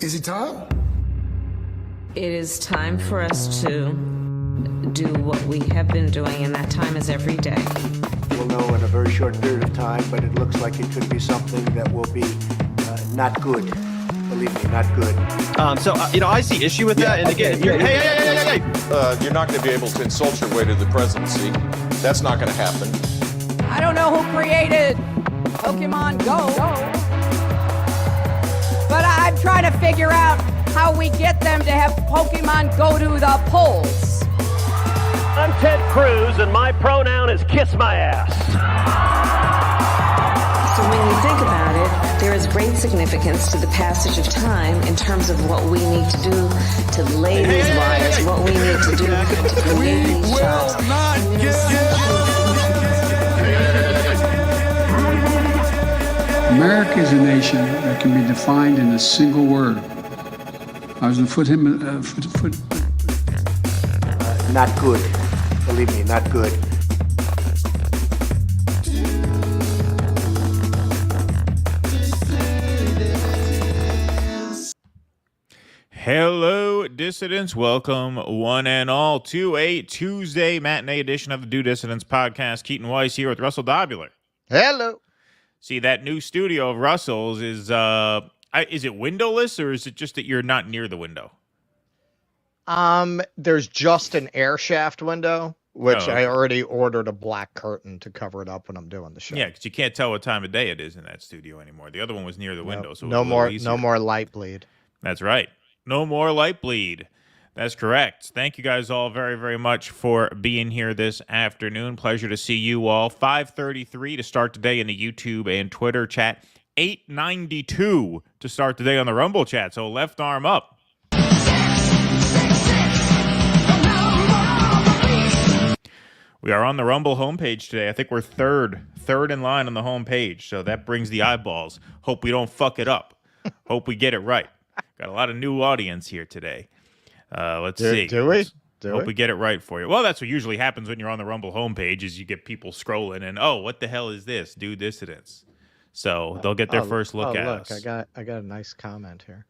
Is it time? It is time for us to do what we have been doing, and that time is every day. We'll know in a very short period of time, but it looks like it could be something that will be not good. Believe me, not good. I see issue with that. And again, hey. You're not going to be able to insult your way to the presidency. That's not going to happen. I don't know who created Pokemon Go, but I'm trying to figure out how we get them to have Pokemon go to the polls. I'm Ted Cruz, and my pronoun is kiss my ass. So when you think about it, there is great significance to the passage of time in terms of what we need to do to lay these wires, what we need to do to create these jobs. America is a nation that can be defined in a single word. I was going to Not good. Believe me, not good. Hello, dissidents. Welcome, one and all, to a Tuesday matinee edition of the Do Dissidents podcast. Keaton Weiss here with Russell Dobular. Hello. See, that new studio of Russell's is it windowless, or is it just that you're not near the window? There's just an air shaft window, which I already ordered a black curtain to cover it up when I'm doing the show. Yeah, because you can't tell what time of day it is in that studio anymore. The other one was near the window, so it was no more light bleed. That's right. No more light bleed. That's correct. Thank you guys all very, very much for being here this afternoon. Pleasure to see you all. 5:33 to start today in the YouTube and Twitter chat. 8:92 to start today on the Rumble chat. So left arm up. We are on the Rumble homepage today. I think we're third in line on the homepage. So that brings the eyeballs. Hope we don't fuck it up. Hope we get it right. Got a lot of new audience here today. Let's see. Do we? Hope we get it right for you. Well, that's what usually happens when you're on the Rumble homepage is you get people scrolling and, oh, what the hell is this? Do Dissidents. So they'll get their first look at us. I got a nice comment here.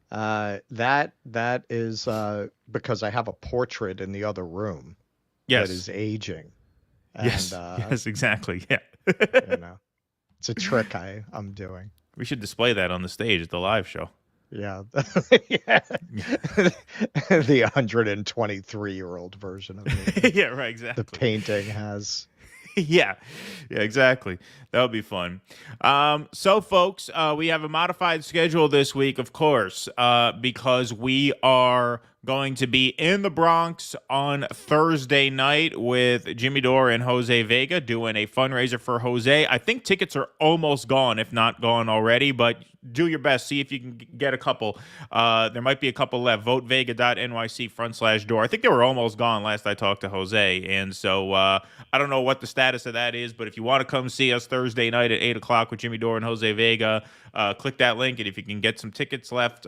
That is because I have a portrait in the other room that is aging. And, yes, exactly. Yeah. It's a trick I'm doing. We should display that on the stage at the live show. Yeah. The 123-year-old version of me. Yeah, right, exactly. The painting has... yeah, exactly. That would be fun. So, folks, we have a modified schedule this week, of course, because we are going to be in the Bronx on Thursday night with Jimmy Dore and Jose Vega doing a fundraiser for Jose. I think tickets are almost gone, if not gone already, but do your best. See if you can get a couple. There might be a couple left. VoteVega.nyc/door. I think they were almost gone last I talked to Jose. And so I don't know what the status of that is, but if you want to come see us Thursday night at 8 o'clock with Jimmy Dore and Jose Vega, click that link. And if you can get some tickets left,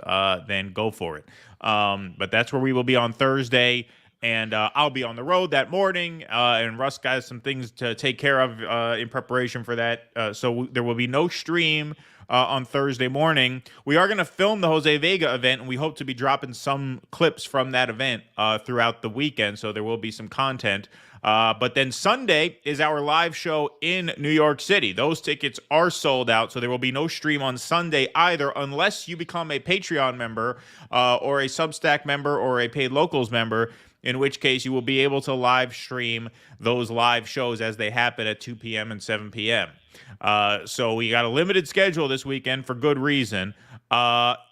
then go for it. But that's where we will be on Thursday. And I'll be on the road that morning, and Russ got some things to take care of in preparation for that. So there will be no stream on Thursday morning. We are going to film the Jose Vega event, and we hope to be dropping some clips from that event throughout the weekend, so there will be some content. But then Sunday is our live show in New York City. Those tickets are sold out, so there will be no stream on Sunday either, unless you become a Patreon member or a Substack member or a Paid Locals member, in which case you will be able to live stream those live shows as they happen at 2 p.m. and 7 p.m. So we got a limited schedule this weekend for good reason.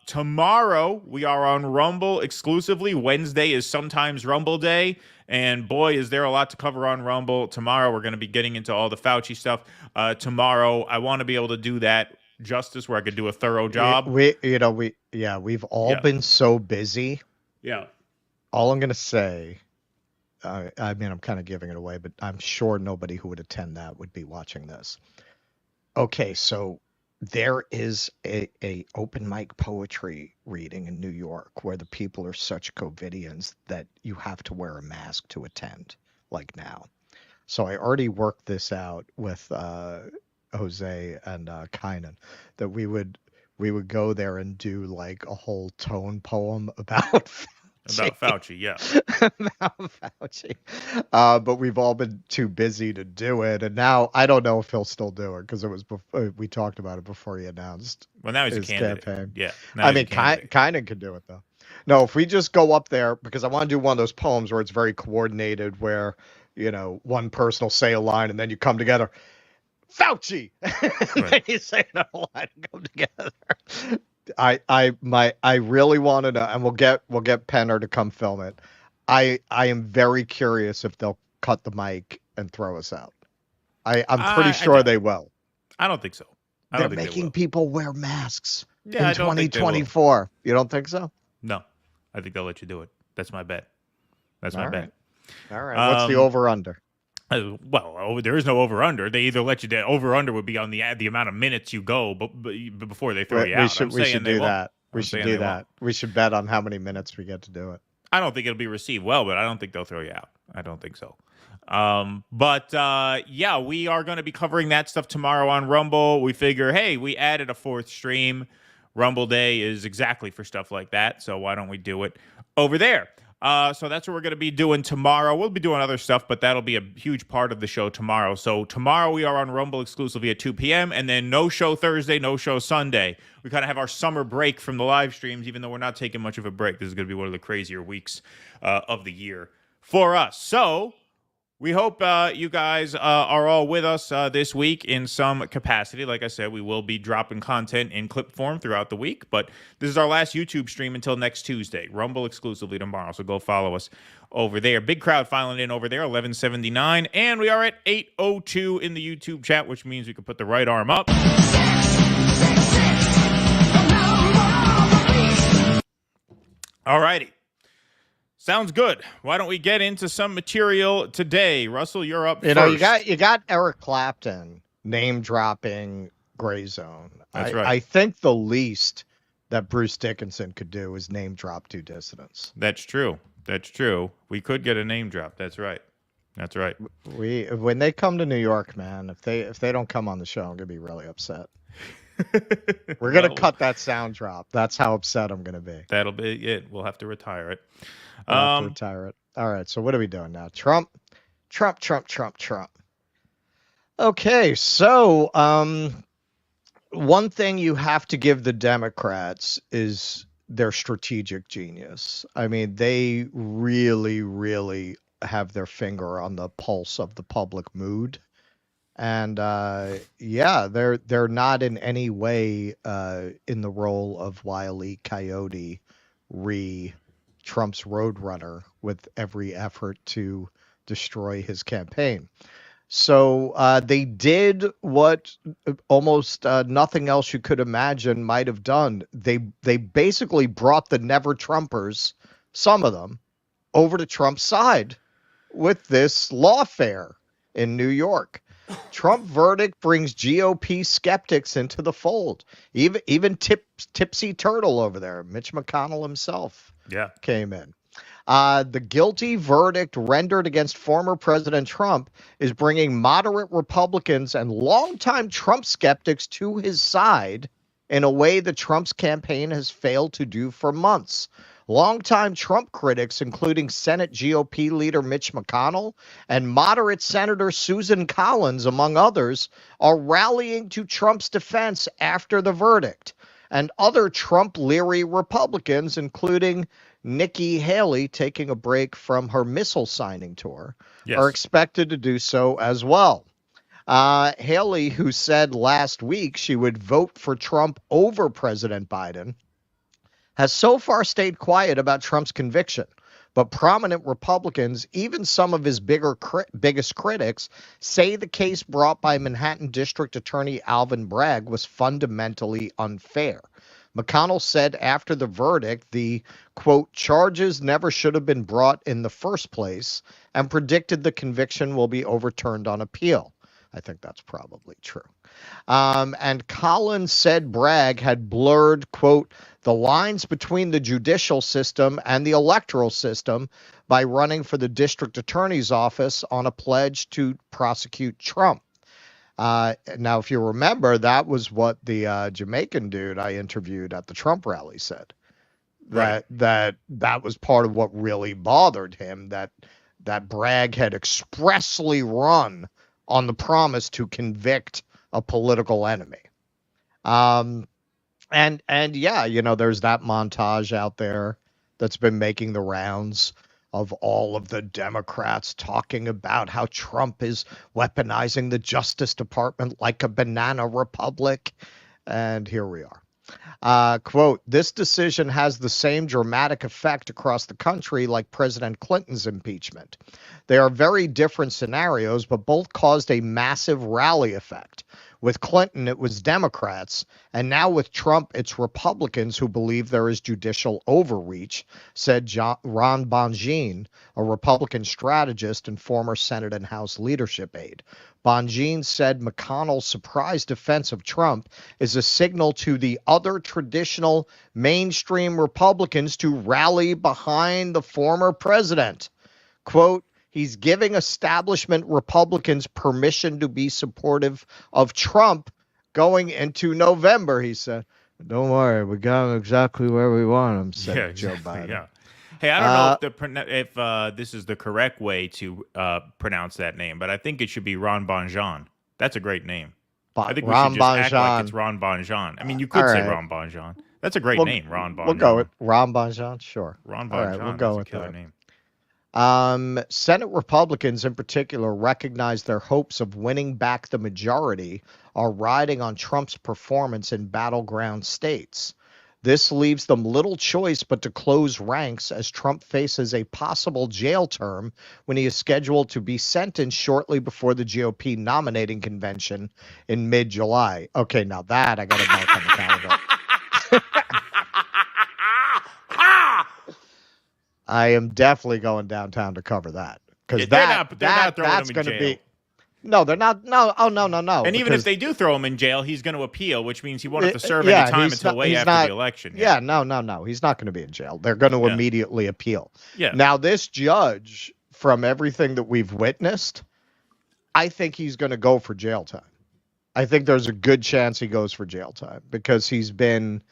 Tomorrow we are on Rumble exclusively. Wednesday is sometimes Rumble Day. And boy, is there a lot to cover on Rumble. Tomorrow we're going to be getting into all the Fauci stuff. Tomorrow I want to be able to do that justice where I could do a thorough job. We've all been so busy. Yeah. All I'm going to say, I mean, I'm kind of giving it away, but I'm sure nobody who would attend that would be watching this. Okay, so there is a open mic poetry reading in New York where the people are such COVIDians that you have to wear a mask to attend, like now. So I already worked this out with Jose and Kynan, that we would we would go there and do like a whole tone poem about Fauci, yeah. about Fauci. But we've all been too busy to do it. And now I don't know if he'll still do it because it was before, we talked about it before he announced Well, now he's a his candidate. campaign. Yeah. I mean, kind of could do it, though. No, if we just go up there, because I want to do one of those poems where it's very coordinated, where, you know, one person will say a line and then you come together. Fauci! And then you say another line and come together. I really want to know, and we'll get Penner to come film it. I am very curious if they'll cut the mic and throw us out. I'm pretty sure they will. I don't think so. They're making people wear masks in I don't think they will. 2024. You don't think so? No, I think they'll let you do it. That's my bet. That's my bet. All right. What's the over/under? Well, there is no over/under. They either let you. The over/under would be on the amount of minutes you go, but before they throw you out. We should do that. We should do that. We should bet on how many minutes we get to do it. I don't think it'll be received well, but I don't think they'll throw you out. I don't think so. Yeah, we are going to be covering that stuff tomorrow on Rumble. We figure, hey, we added a fourth stream. Rumble Day is exactly for stuff like that, so why don't we do it over there? So that's what we're going to be doing tomorrow. We'll be doing other stuff, but that'll be a huge part of the show tomorrow. So tomorrow we are on Rumble exclusively at 2 p.m., and then no show Thursday, no show Sunday. We kind of have our summer break from the live streams, even though we're not taking much of a break. This is going to be one of the crazier weeks of the year for us. So we hope you guys are all with us this week in some capacity. Like I said, we will be dropping content in clip form throughout the week, but this is our last YouTube stream until next Tuesday. Rumble exclusively tomorrow, so go follow us over there. Big crowd filing in over there, 1179, and we are at 802 in the YouTube chat, which means we can put the right arm up. All righty. Sounds good. Why don't we get into some material today? Russell, you're up first. You got Eric Clapton name dropping Gray Zone. That's right. I think the least that Bruce Dickinson could do is name drop two dissidents. That's true. That's true. We could get a name drop. That's right. That's right. When they come to New York, man, if they don't come on the show, I'm gonna be really upset. We're gonna cut that sound drop. That's how upset I'm gonna be. That'll be it. We'll have to retire it. We'll have to retire it. All right. So what are we doing now? Trump. Okay. So one thing you have to give the Democrats is their strategic genius. I mean, they really, really have their finger on the pulse of the public mood. And they're not in any way in the role of Wile E. Coyote Trump's roadrunner with every effort to destroy his campaign. So they did what almost nothing else you could imagine might have done. They basically brought the Never Trumpers, some of them, over to Trump's side with this lawfare in New York. Trump verdict brings GOP skeptics into the fold. Even Tipsy Turtle over there, Mitch McConnell himself, came in. The guilty verdict rendered against former President Trump is bringing moderate Republicans and longtime Trump skeptics to his side in a way that Trump's campaign has failed to do for months. Longtime Trump critics, including Senate GOP leader Mitch McConnell and moderate Senator Susan Collins, among others, are rallying to Trump's defense after the verdict. And other Trump-leery Republicans, including Nikki Haley, taking a break from her missile signing tour, are expected to do so as well. Haley, who said last week she would vote for Trump over President Biden, has so far stayed quiet about Trump's conviction. But prominent Republicans, even some of his biggest critics, say the case brought by Manhattan District Attorney Alvin Bragg was fundamentally unfair. McConnell said after the verdict, the, quote, charges never should have been brought in the first place, and predicted the conviction will be overturned on appeal. I think that's probably true. And Collins said Bragg had blurred, quote, the lines between the judicial system and the electoral system by running for the district attorney's office on a pledge to prosecute Trump. Now, if you remember, that was what the Jamaican dude I interviewed at the Trump rally said. That was part of what really bothered him, that Bragg had expressly run on the promise to convict a political enemy. And yeah, there's that montage out there that's been making the rounds of all of the Democrats talking about how Trump is weaponizing the Justice Department like a banana republic. And here we are. Quote, this decision has the same dramatic effect across the country like President Clinton's impeachment. They are very different scenarios, but both caused a massive rally effect. With Clinton, it was Democrats, and now with Trump, it's Republicans who believe there is judicial overreach, said Ron Bonjean, a Republican strategist and former Senate and House leadership aide. Bonjean said McConnell's surprise defense of Trump is a signal to the other traditional mainstream Republicans to rally behind the former president. Quote, he's giving establishment Republicans permission to be supportive of Trump going into November, he said. Don't worry, we got him exactly where we want him, said Joe Biden. Yeah. Hey, I don't know if this is the correct way to pronounce that name, but I think it should be Ron Bonjean. That's a great name. I think Ron we should just act like Bonjean. it's Ron Bonjean. I mean, you could say right. Ron Bonjean. That's a great name, Ron Bonjean. We'll go with Ron Bonjean, sure. Ron Bonjean. All right, we'll go That's with a killer that. name. Senate Republicans in particular recognize their hopes of winning back the majority are riding on Trump's performance in battleground states. This leaves them little choice but to close ranks as Trump faces a possible jail term when he is scheduled to be sentenced shortly before the GOP nominating convention in mid-July. Okay, now that I got to mark on the calendar. I am definitely going downtown to cover that because they're not throwing that's him in going to jail. be. No, they're not. No, oh no. And even if they do throw him in jail, he's going to appeal, which means he won't have to serve any time until way after the election. Yeah, no. He's not going to be in jail. They're going to immediately appeal. Yeah. Now, this judge, from everything that we've witnessed, I think he's going to go for jail time. I think there's a good chance he goes for jail time because he's been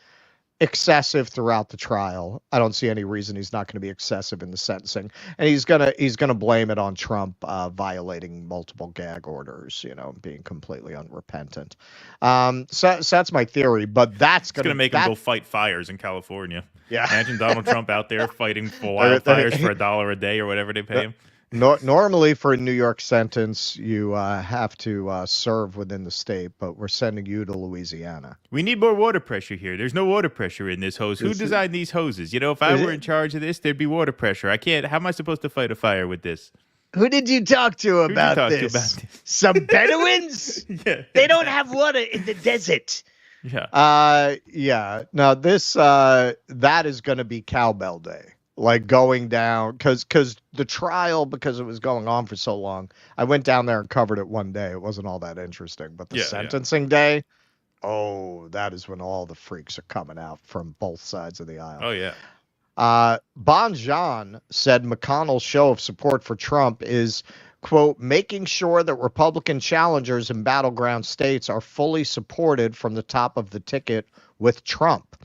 excessive throughout the trial. I don't see any reason he's not going to be excessive in the sentencing, and he's gonna blame it on Trump violating multiple gag orders, being completely unrepentant. So that's my theory, but that's going to make him go fight fires in California. Yeah, imagine Donald Trump out there fighting wildfires for $1 a day or whatever they pay him. Normally, for a New York sentence, you have to serve within the state, but we're sending you to Louisiana. We need more water pressure here. There's no water pressure in this hose. Who designed these hoses? If I were in charge of this, there'd be water pressure. I can't. How am I supposed to fight a fire with this? Who did you talk to about this? Some Bedouins? Yeah. They don't have water in the desert. Yeah. Yeah. No, that is going to be cowbell day. Like going down, because the trial, because it was going on for so long, I went down there and covered it one day. It wasn't all that interesting. But the sentencing day, that is when all the freaks are coming out from both sides of the aisle. Oh, yeah. Bonjean said McConnell's show of support for Trump is, quote, making sure that Republican challengers in battleground states are fully supported from the top of the ticket with Trump.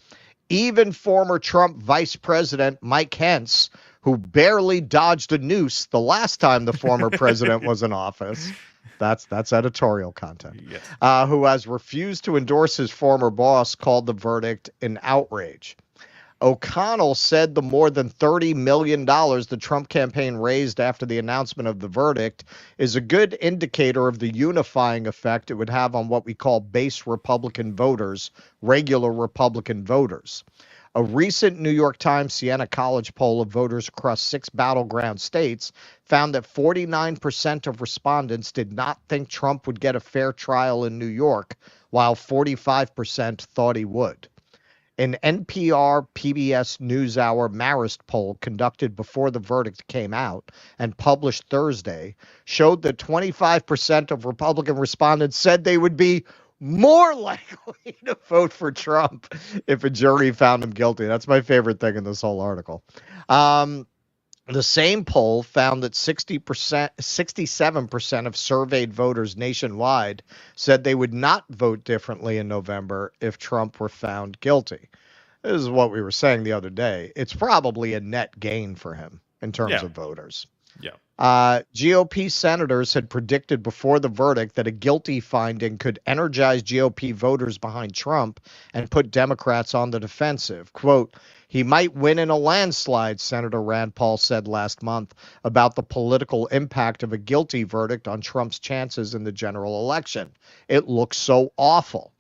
Even former Trump Vice President Mike Pence, who barely dodged a noose the last time the former president was in office, that's editorial content, who has refused to endorse his former boss, called the verdict an outrage. O'Connell said the more than $30 million the Trump campaign raised after the announcement of the verdict is a good indicator of the unifying effect it would have on what we call base Republican voters, regular Republican voters. A recent New York Times Siena College poll of voters across 6 battleground states found that 49% of respondents did not think Trump would get a fair trial in New York, while 45% thought he would. An NPR PBS NewsHour Marist poll conducted before the verdict came out and published Thursday showed that 25% of Republican respondents said they would be more likely to vote for Trump if a jury found him guilty. That's my favorite thing in this whole article. The same poll found that 67% of surveyed voters nationwide said they would not vote differently in November if Trump were found guilty. This is what we were saying the other day. It's probably a net gain for him in terms of voters. Yeah. GOP senators had predicted before the verdict that a guilty finding could energize GOP voters behind Trump and put Democrats on the defensive. Quote, he might win in a landslide, Senator Rand Paul said last month about the political impact of a guilty verdict on Trump's chances in the general election. It looks so awful.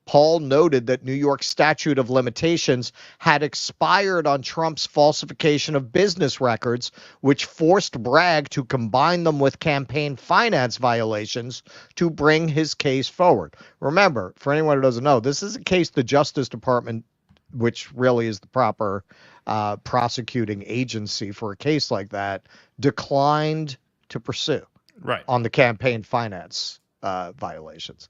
Paul noted that New York's statute of limitations had expired on Trump's falsification of business records, which forced Bragg to combine them with campaign finance violations to bring his case forward. Remember, for anyone who doesn't know, this is a case the Justice Department, which really is the proper prosecuting agency for a case like that, declined to pursue on the campaign finance violations.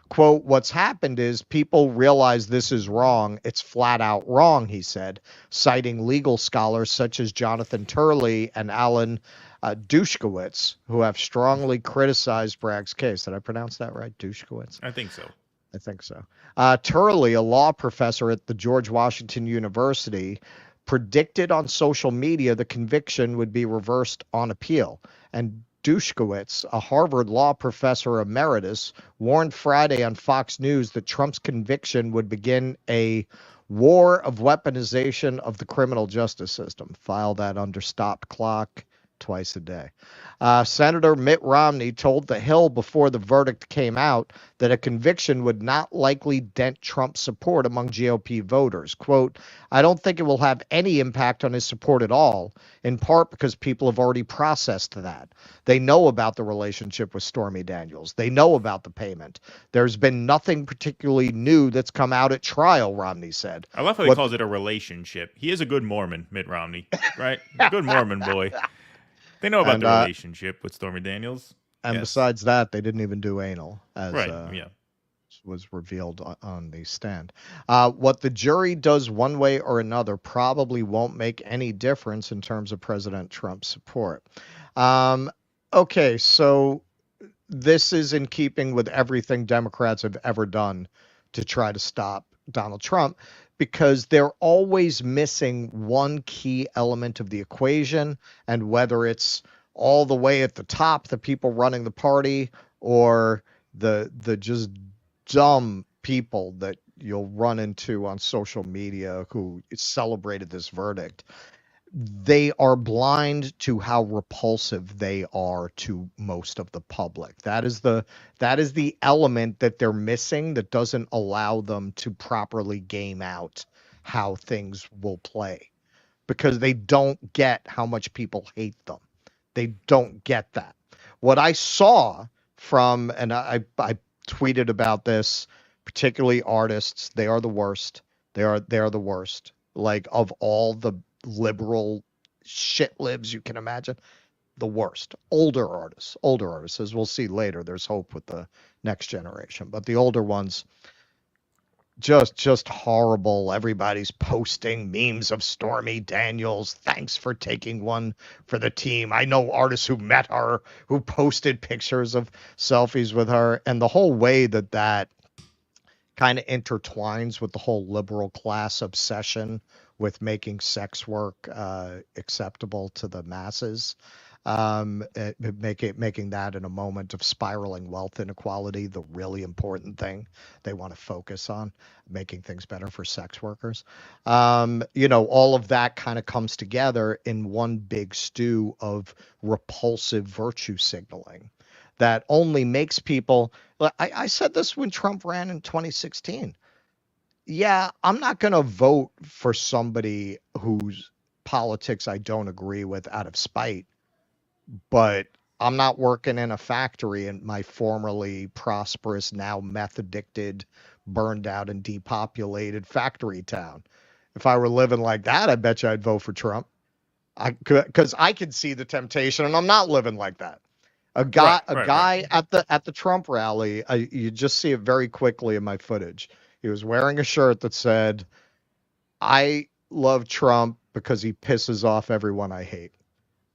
Quote, what's happened is people realize this is wrong. It's flat out wrong, he said, citing legal scholars such as Jonathan Turley and Alan Dershowitz, who have strongly criticized Bragg's case. Did I pronounce that right? Dershowitz? I think so. I think so. Turley, a law professor at the George Washington University, predicted on social media the conviction would be reversed on appeal. And Dershowitz, a Harvard law professor emeritus, warned Friday on Fox News that Trump's conviction would begin a war of weaponization of the criminal justice system. File that under stopped clock twice a day. Senator Mitt Romney told The Hill before the verdict came out that a conviction would not likely dent Trump's support among GOP voters. Quote, I don't think it will have any impact on his support at all, in part because people have already processed that. They know about the relationship with Stormy Daniels. They know about the payment. There's been nothing particularly new that's come out at trial, Romney said. I love how he calls it a relationship. He is a good Mormon, Mitt Romney, right? Good Mormon boy. They know about the relationship with Stormy Daniels. And besides that, they didn't even do anal, as right, was revealed on the stand. What the jury does one way or another probably won't make any difference in terms of President Trump's support. Okay, so this is in keeping with everything Democrats have ever done to try to stop Donald Trump, because they're always missing one key element of the equation, and whether it's all the way at the top, the people running the party, or the just dumb people that you'll run into on social media who celebrated this verdict, they are blind to how repulsive they are to most of the public. That is the element that they're missing that doesn't allow them to properly game out how things will play, because they don't get how much people hate them. They don't get that. What I saw from, and I tweeted about this, particularly artists, they are the worst. They are the worst. Like, of all the liberal shit libs you can imagine, the worst. Older artists, as we'll see later. There's hope with the next generation, but the older ones, just horrible. Everybody's posting memes of Stormy Daniels. Thanks for taking one for the team. I know artists who met her, who posted pictures of selfies with her, and the whole way that kind of intertwines with the whole liberal class obsession with making sex work acceptable to the masses, making that in a moment of spiraling wealth inequality the really important thing they want to focus on, making things better for sex workers. All of that kind of comes together in one big stew of repulsive virtue signaling that only makes people. I said this when Trump ran in 2016. Yeah, I'm not going to vote for somebody whose politics I don't agree with out of spite, but I'm not working in a factory in my formerly prosperous, now meth addicted, burned out and depopulated factory town. If I were living like that, I bet you I'd vote for Trump. Because I could see the temptation, and I'm not living like that. A guy at the Trump rally, you just see it very quickly in my footage. He was wearing a shirt that said, I love Trump because he pisses off everyone I hate.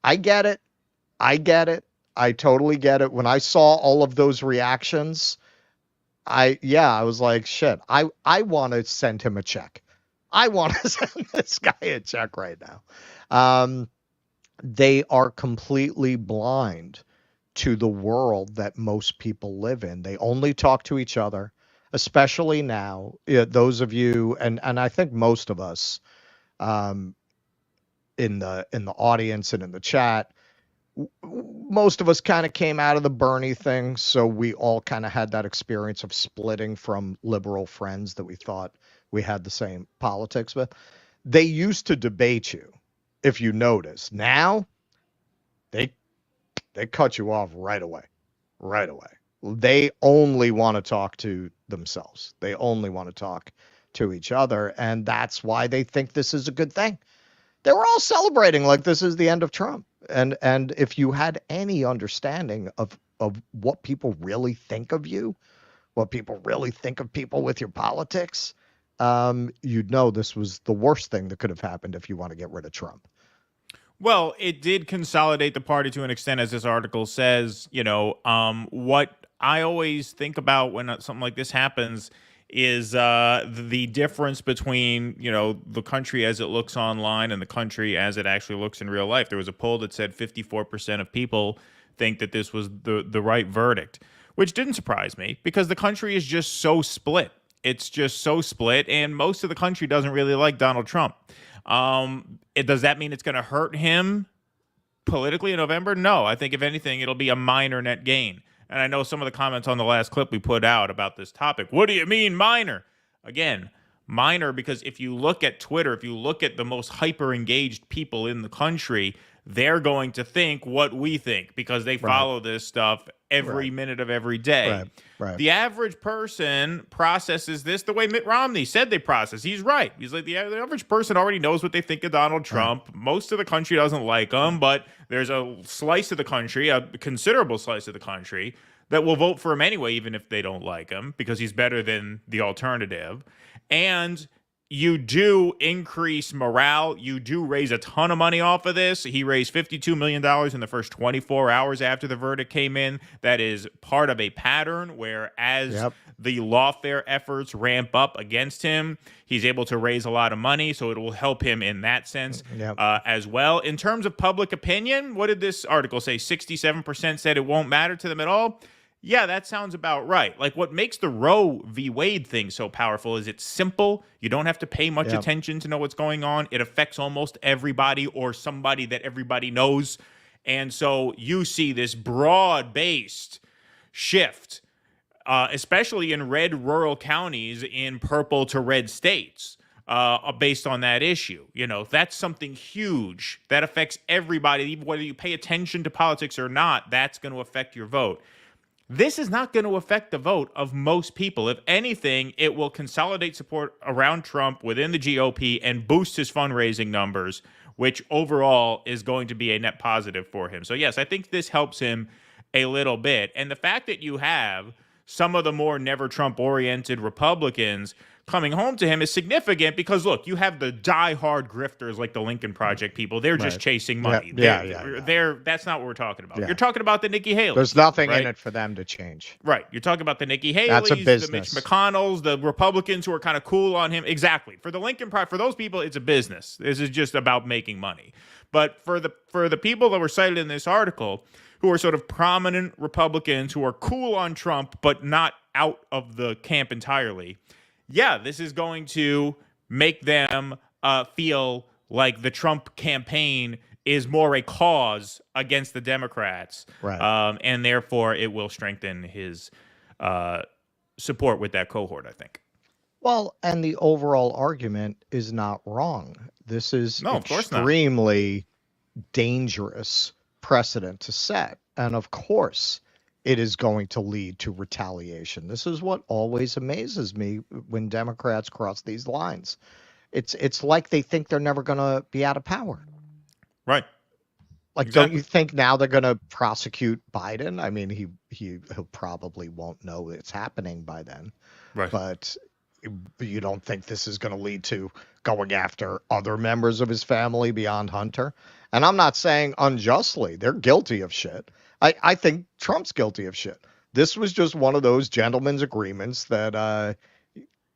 I get it. I get it. I totally get it. When I saw all of those reactions, I was like, shit, I want to send him a check. I want to send this guy a check right now. They are completely blind to the world that most people live in. They only talk to each other, especially now. Those of you, and I think most of us, in the audience and in the chat, most of us kind of came out of the Bernie thing, so we all kind of had that experience of splitting from liberal friends that we thought we had the same politics with. They used to debate you, if you notice. Now, they cut you off right away. Right away. They only want to talk to themselves. They only want to talk to each other, and that's why they think this is a good thing. They were all celebrating like this is the end of Trump. And if you had any understanding of what people really think of you, what people really think of people with your politics, you'd know this was the worst thing that could have happened if you want to get rid of Trump. Well, it did consolidate the party to an extent, as this article says. What I always think about when something like this happens is the difference between, the country as it looks online and the country as it actually looks in real life. There was a poll that said 54% of people think that this was the right verdict, which didn't surprise me because the country is just so split. It's just so split, and most of the country doesn't really like Donald Trump. Does that mean it's going to hurt him politically in November? No, I think if anything, it'll be a minor net gain. And I know some of the comments on the last clip we put out about this topic. What do you mean minor? Again, minor because if you look at Twitter, if you look at the most hyper-engaged people in the country, they're going to think what we think because they follow this stuff every minute of every day. Right. The average person processes this the way Mitt Romney said they process. He's right. He's like, the average person already knows what they think of Donald Trump. Most of the country doesn't like him, but there's a slice of the country, a considerable slice of the country, that will vote for him anyway, even if they don't like him, because he's better than the alternative. And you do increase morale. You do raise a ton of money off of this. He raised $52 million in the first 24 hours after the verdict came in. That is part of a pattern where as the lawfare efforts ramp up against him, he's able to raise a lot of money. So it will help him in that sense as well. In terms of public opinion, what did this article say? 67% said it won't matter to them at all. Yeah, that sounds about right. Like what makes the Roe v. Wade thing so powerful is it's simple. You don't have to pay much attention to know what's going on. It affects almost everybody or somebody that everybody knows. And so you see this broad-based shift, especially in red rural counties in purple to red states, based on that issue. That's something huge that affects everybody. Even whether you pay attention to politics or not, that's going to affect your vote. This is not going to affect the vote of most people. If anything, it will consolidate support around Trump within the GOP and boost his fundraising numbers, which overall is going to be a net positive for him. So yes, I think this helps him a little bit. And the fact that you have some of the more never Trump-oriented Republicans coming home to him is significant because, look, you have the die-hard grifters like the Lincoln Project people. They're just chasing money. That's not what we're talking about. You're talking about the Nikki Haley. There's nothing in it for them to change. Right. You're talking about the Nikki Haley's, the Mitch McConnells, the Republicans who are kind of cool on him. Exactly. For the Lincoln Project, for those people, it's a business. This is just about making money. But for the people that were cited in this article, who are sort of prominent Republicans who are cool on Trump but not out of the camp entirely, this is going to make them feel like the Trump campaign is more a cause against the Democrats. Right. And therefore, it will strengthen his support with that cohort, I think. Well, and the overall argument is not wrong. This is extremely dangerous precedent to set. And of course, it is going to lead to retaliation. This is what always amazes me when Democrats cross these lines. It's like they think they're never going to be out of power. Right. Like, don't you think now they're going to prosecute Biden? I mean, he probably won't know it's happening by then. Right. But you don't think this is going to lead to going after other members of his family beyond Hunter? And I'm not saying unjustly. They're guilty of shit. I think Trump's guilty of shit. This was just one of those gentlemen's agreements that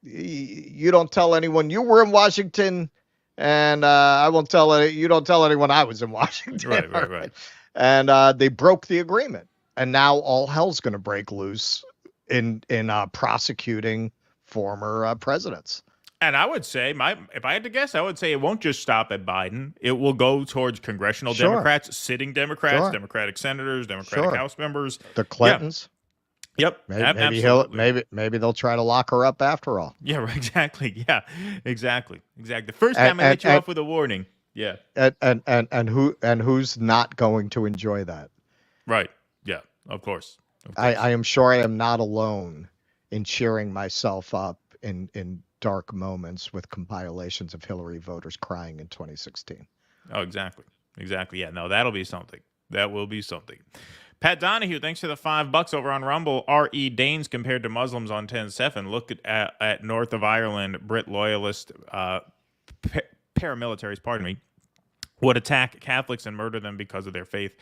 you don't tell anyone you were in Washington, and I won't tell you don't tell anyone I was in Washington. Right. And they broke the agreement, and now all hell's going to break loose in prosecuting former presidents. And I would say, if I had to guess, I would say it won't just stop at Biden. It will go towards congressional Democrats, sitting Democrats, Democratic senators, Democratic House members, the Clintons. Yeah. Yep. Maybe they'll try to lock her up after all. Yeah, exactly. Yeah, exactly. The first time I hit you off with a warning. Yeah. And who's not going to enjoy that? Right. Yeah. Of course. I am sure I am not alone in cheering myself up in dark moments with compilations of Hillary voters crying in 2016. Oh, exactly. Yeah, no, that'll be something. That will be something. Pat Donahue, thanks for the $5 over on Rumble. R.E. Danes compared to Muslims on 10-7. Look at North of Ireland, Brit loyalist paramilitaries, would attack Catholics and murder them because of their faith.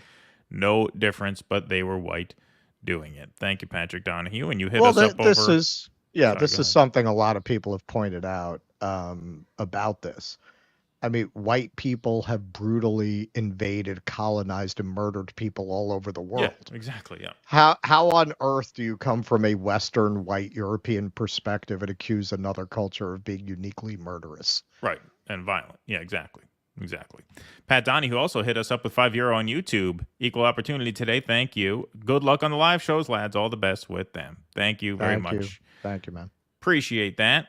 No difference, but they were white doing it. Thank you, Patrick Donahue. And you hit us up over... This is something a lot of people have pointed out about this. I mean, white people have brutally invaded, colonized, and murdered people all over the world. Yeah, exactly, yeah. How on earth do you come from a Western white European perspective and accuse another culture of being uniquely murderous? Right, and violent. Yeah, exactly. Pat Donahue also hit us up with €5 on YouTube. Equal opportunity today. Thank you. Good luck on the live shows, lads. All the best with them. Thank you very much. Thank you, man. Appreciate that.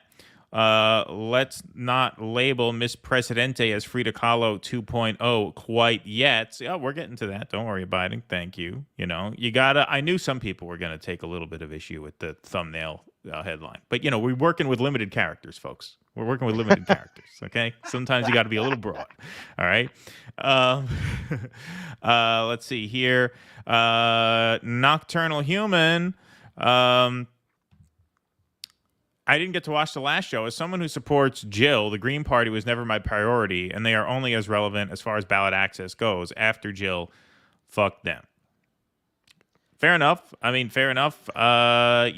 Let's not label Miss Presidente as Frida Kahlo 2.0 quite yet. Yeah, we're getting to that. Don't worry about it. Thank you. I knew some people were going to take a little bit of issue with the thumbnail headline. But, we're working with limited characters, folks. We're working with limited characters, okay? Sometimes you got to be a little broad, all right? Let's see here. Nocturnal Human. I didn't get to watch the last show. As someone who supports Jill, the Green Party was never my priority, and they are only as relevant as far as ballot access goes. After Jill, fuck them. Fair enough. Fair enough. I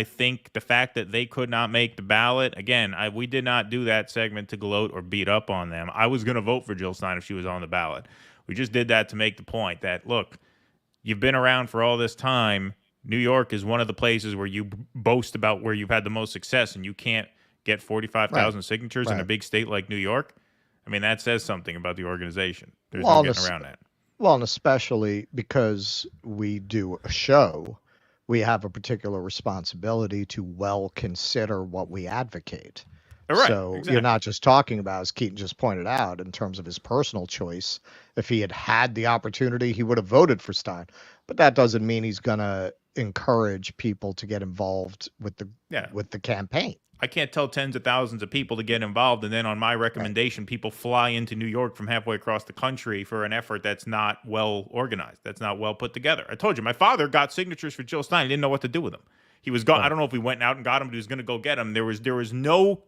think the fact that they could not make the ballot, again, we did not do that segment to gloat or beat up on them. I was going to vote for Jill Stein if she was on the ballot. We just did that to make the point that, look, you've been around for all this time. New York is one of the places where you boast about where you've had the most success, and you can't get 45,000 signatures in a big state like New York. That says something about the organization. There's no getting around that. Well, and especially because we do a show, we have a particular responsibility to well consider what we advocate. Right, so exactly. You're not just talking about, as Keaton just pointed out, in terms of his personal choice. If he had the opportunity, he would have voted for Stein. But that doesn't mean he's going to encourage people to get involved with the campaign. I can't tell tens of thousands of people to get involved, and then on my recommendation, people fly into New York from halfway across the country for an effort that's not well organized, that's not well put together. I told you, my father got signatures for Jill Stein. He didn't know what to do with them. He was gone. Right. I don't know if we went out and got him, but he was going to go get him. There was no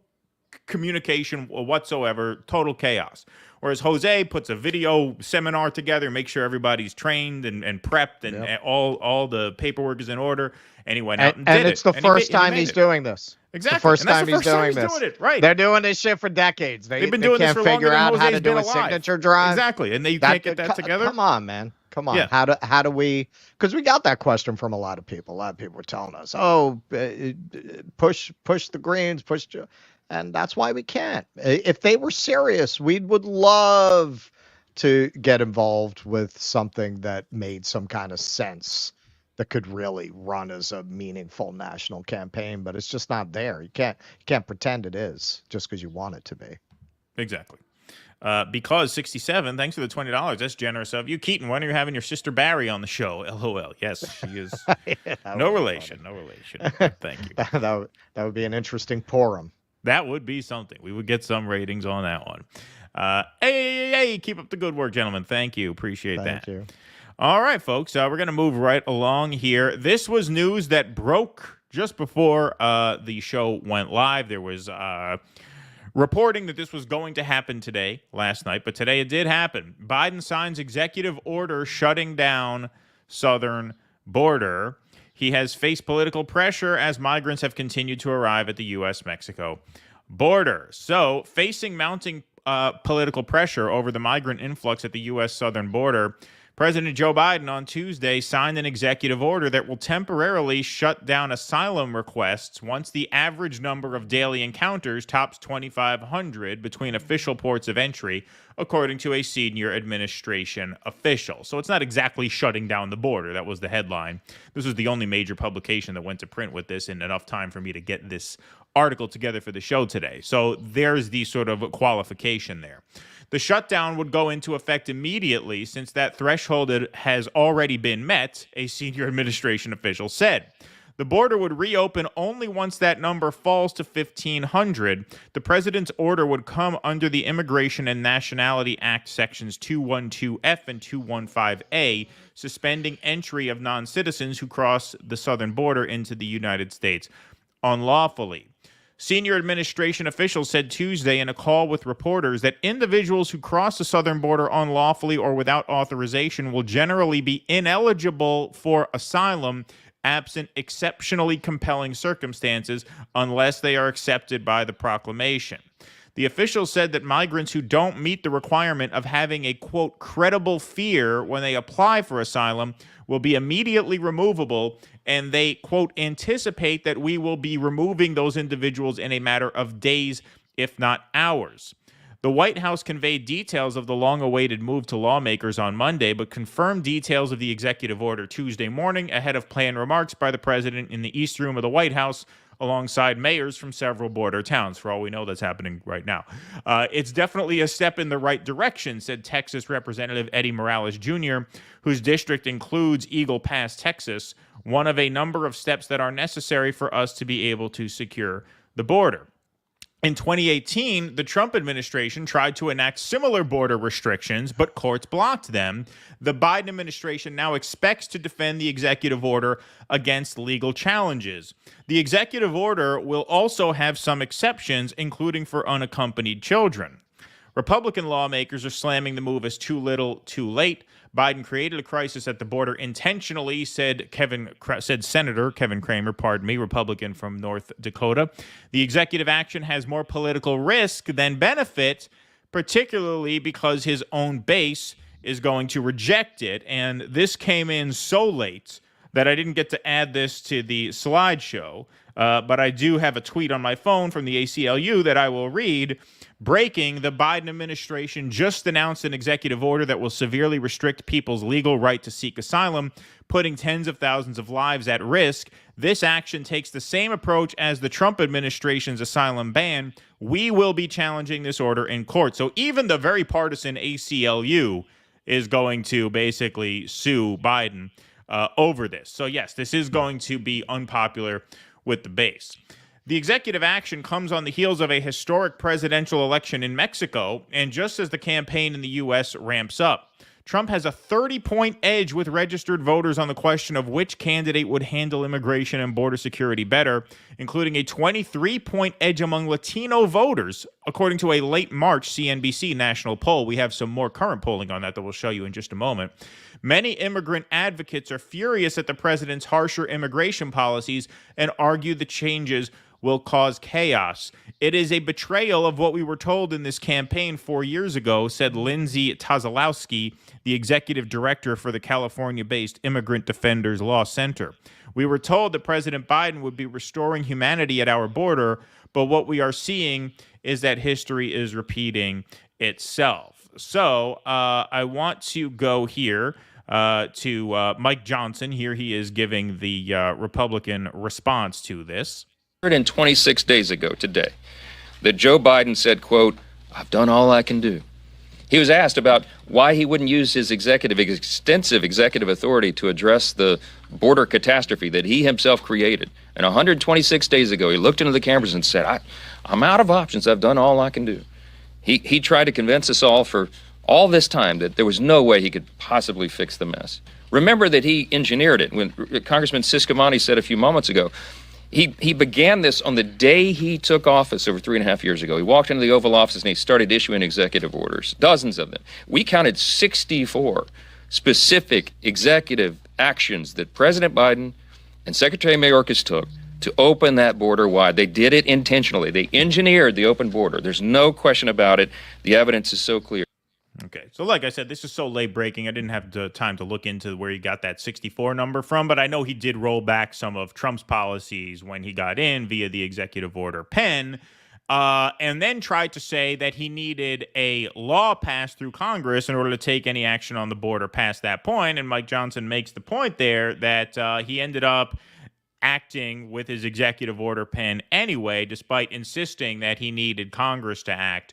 communication whatsoever, total chaos. Whereas Jose puts a video seminar together, makes sure everybody's trained and prepped, and all the paperwork is in order, and he went out and did it. And it's the first time he's doing this. Exactly. The first time he's doing this. Right. They're doing this shit for decades. They've been doing this for longer than Jose's been alive. How to do a signature drive. Exactly. And you can't get that together? Come on, man. Come on. Yeah. How do we, because we got that question from a lot of people. A lot of people were telling us, push the Greens, and that's why we can't. If they were serious, we would love to get involved with something that made some kind of sense, that could really run as a meaningful national campaign, but it's just not there. You can't pretend it is just because you want it to be. Exactly. Because 67, thanks for the $20. That's generous of you. Keaton, when are you having your sister Barry on the show? LOL. Yes, she is. No relation. Thank you. That would be an interesting forum. That would be something. We would get some ratings on that one. Hey, keep up the good work, gentlemen. Thank you. Appreciate that. Thank you. All right, folks. We're going to move right along here. This was news that broke just before the show went live. There was reporting that this was going to happen last night, but today it did happen. Biden signs executive order shutting down southern border. He has faced political pressure as migrants have continued to arrive at the U.S.-Mexico border. So, facing mounting political pressure over the migrant influx at the U.S. southern border, President Joe Biden on Tuesday signed an executive order that will temporarily shut down asylum requests once the average number of daily encounters tops 2,500 between official ports of entry, according to a senior administration official. So it's not exactly shutting down the border. That was the headline. This was the only major publication that went to print with this in enough time for me to get this article together for the show today. So there's the sort of qualification there. The shutdown would go into effect immediately since that threshold has already been met, a senior administration official said. The border would reopen only once that number falls to 1,500. The president's order would come under the Immigration and Nationality Act sections 212F and 215A, suspending entry of non-citizens who cross the southern border into the United States unlawfully. Senior administration officials said Tuesday in a call with reporters that individuals who cross the southern border unlawfully or without authorization will generally be ineligible for asylum absent exceptionally compelling circumstances unless they are accepted by the proclamation. The officials said that migrants who don't meet the requirement of having a, quote, credible fear when they apply for asylum will be immediately removable, and they, quote, anticipate that we will be removing those individuals in a matter of days, if not hours. The White House conveyed details of the long-awaited move to lawmakers on Monday, but confirmed details of the executive order Tuesday morning ahead of planned remarks by the president in the East Room of the White House, alongside mayors from several border towns. For all we know, that's happening right now. It's definitely a step in the right direction, said Texas Representative Eddie Morales Jr., whose district includes Eagle Pass, Texas, one of a number of steps that are necessary for us to be able to secure the border. In 2018, the Trump administration tried to enact similar border restrictions, but courts blocked them. The Biden administration now expects to defend the executive order against legal challenges. The executive order will also have some exceptions, including for unaccompanied children. Republican lawmakers are slamming the move as too little, too late. Biden created a crisis at the border intentionally, said Senator Kevin Cramer, Republican from North Dakota. The executive action has more political risk than benefit, particularly because his own base is going to reject it. And this came in so late that I didn't get to add this to the slideshow. But I do have a tweet on my phone from the ACLU that I will read. Breaking, the Biden administration just announced an executive order that will severely restrict people's legal right to seek asylum, putting tens of thousands of lives at risk. This action takes the same approach as the Trump administration's asylum ban. We will be challenging this order in court. So even the very partisan ACLU is going to basically sue Biden over this. So yes, this is going to be unpopular with the base. The executive action comes on the heels of a historic presidential election in Mexico, and just as the campaign in the U.S. ramps up. Trump has a 30-point edge with registered voters on the question of which candidate would handle immigration and border security better, including a 23-point edge among Latino voters, according to a late March CNBC national poll. We have some more current polling on that we'll show you in just a moment. Many immigrant advocates are furious at the president's harsher immigration policies and argue the changes will cause chaos. It is a betrayal of what we were told in this campaign 4 years ago, said Lindsay Tazalowski, the executive director for the California-based Immigrant Defenders Law Center. We were told that President Biden would be restoring humanity at our border, but what we are seeing is that history is repeating itself. So I want to go here to Mike Johnson. Here he is giving the Republican response to this. 126 days ago today that Joe Biden said, quote, "I've done all I can do." He was asked about why he wouldn't use his extensive executive authority to address the border catastrophe that he himself created. And 126 days ago, he looked into the cameras and said, I'm out of options. I've done all I can do. He tried to convince us all for all this time that there was no way he could possibly fix the mess. Remember that he engineered it. When Congressman Siscomani said a few moments ago, He began this on the day he took office over 3.5 years ago. He walked into the Oval Office and he started issuing executive orders, dozens of them. We counted 64 specific executive actions that President Biden and Secretary Mayorkas took to open that border wide. They did it intentionally. They engineered the open border. There's no question about it. The evidence is so clear. Okay, so like I said, this is so late breaking. I didn't have the time to look into where he got that 64 number from, but I know he did roll back some of Trump's policies when he got in via the executive order pen, and then tried to say that he needed a law passed through Congress in order to take any action on the border past that point. And Mike Johnson makes the point there that he ended up acting with his executive order pen anyway, despite insisting that he needed Congress to act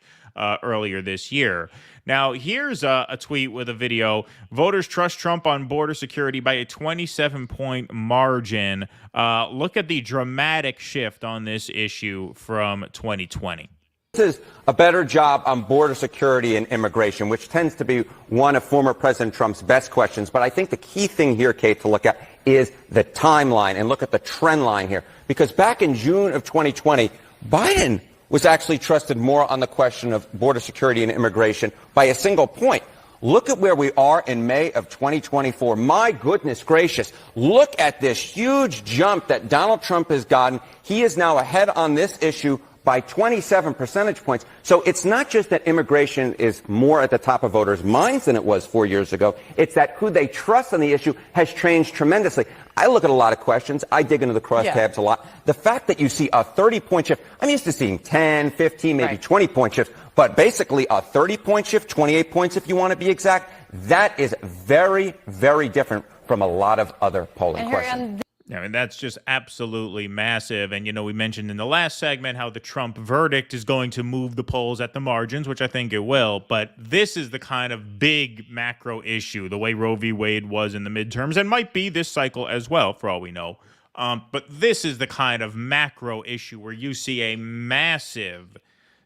earlier this year. Now, here's a tweet with a video. Voters trust Trump on border security by a 27-point margin. Look at the dramatic shift on this issue from 2020. This is a better job on border security and immigration, which tends to be one of former President Trump's best questions. But I think the key thing here, Kate, to look at is the timeline and look at the trend line here. Because back in June of 2020, Biden was actually trusted more on the question of border security and immigration by a single point. Look at where we are in May of 2024. My goodness gracious. Look at this huge jump that Donald Trump has gotten. He is now ahead on this issue by 27 percentage points. So it's not just that immigration is more at the top of voters' minds than it was 4 years ago. It's that who they trust on the issue has changed tremendously. I look at a lot of questions. I dig into the crosstabs a lot. The fact that you see a 30-point shift, I'm used to seeing 10, 15, maybe 20-point shifts, but basically a 30-point shift, 28 points if you want to be exact, that is very, very different from a lot of other polling questions. I mean, that's just absolutely massive. And, you know, we mentioned in the last segment how the Trump verdict is going to move the polls at the margins, which I think it will. But this is the kind of big macro issue, the way Roe v. Wade was in the midterms, and might be this cycle as well, for all we know. But this is the kind of macro issue where you see a massive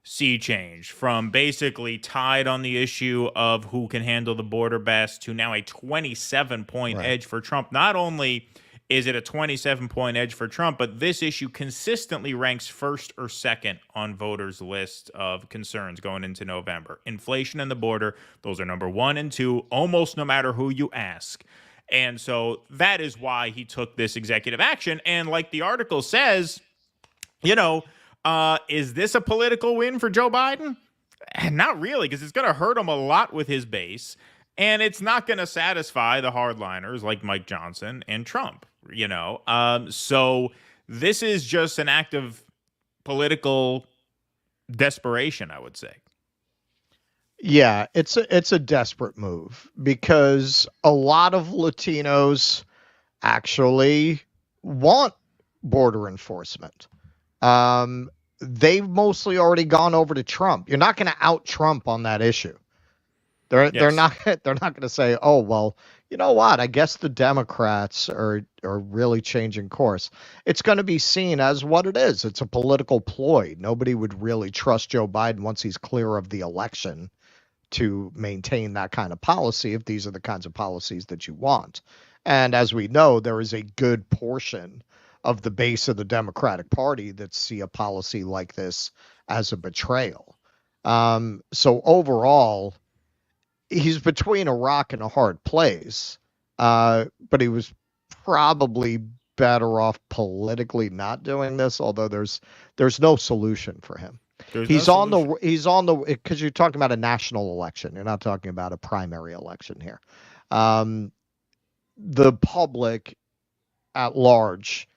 sea change from basically tied on the issue of who can handle the border best to now a 27-point edge for Trump. Not only is it a 27-point edge for Trump, but this issue consistently ranks first or second on voters' list of concerns going into November. Inflation and the border, those are number 1 and 2, almost no matter who you ask. And so that is why he took this executive action. And like the article says, you know, is this a political win for Joe Biden? Not really, because it's going to hurt him a lot with his base. And it's not going to satisfy the hardliners like Mike Johnson and Trump, you know. So this is just an act of political desperation, I would say. Yeah, it's a desperate move because a lot of Latinos actually want border enforcement. They've mostly already gone over to Trump. You're not going to out Trump on that issue. They're not going to say, oh, well, you know what? I guess the Democrats are really changing course. It's going to be seen as what it is. It's a political ploy. Nobody would really trust Joe Biden once he's clear of the election to maintain that kind of policy if these are the kinds of policies that you want. And as we know, there is a good portion of the base of the Democratic Party that see a policy like this as a betrayal. So overall, he's between a rock and a hard place, but he was probably better off politically not doing this, although there's no solution for him. He's on the because you're talking about a national election. You're not talking about a primary election here. The public at large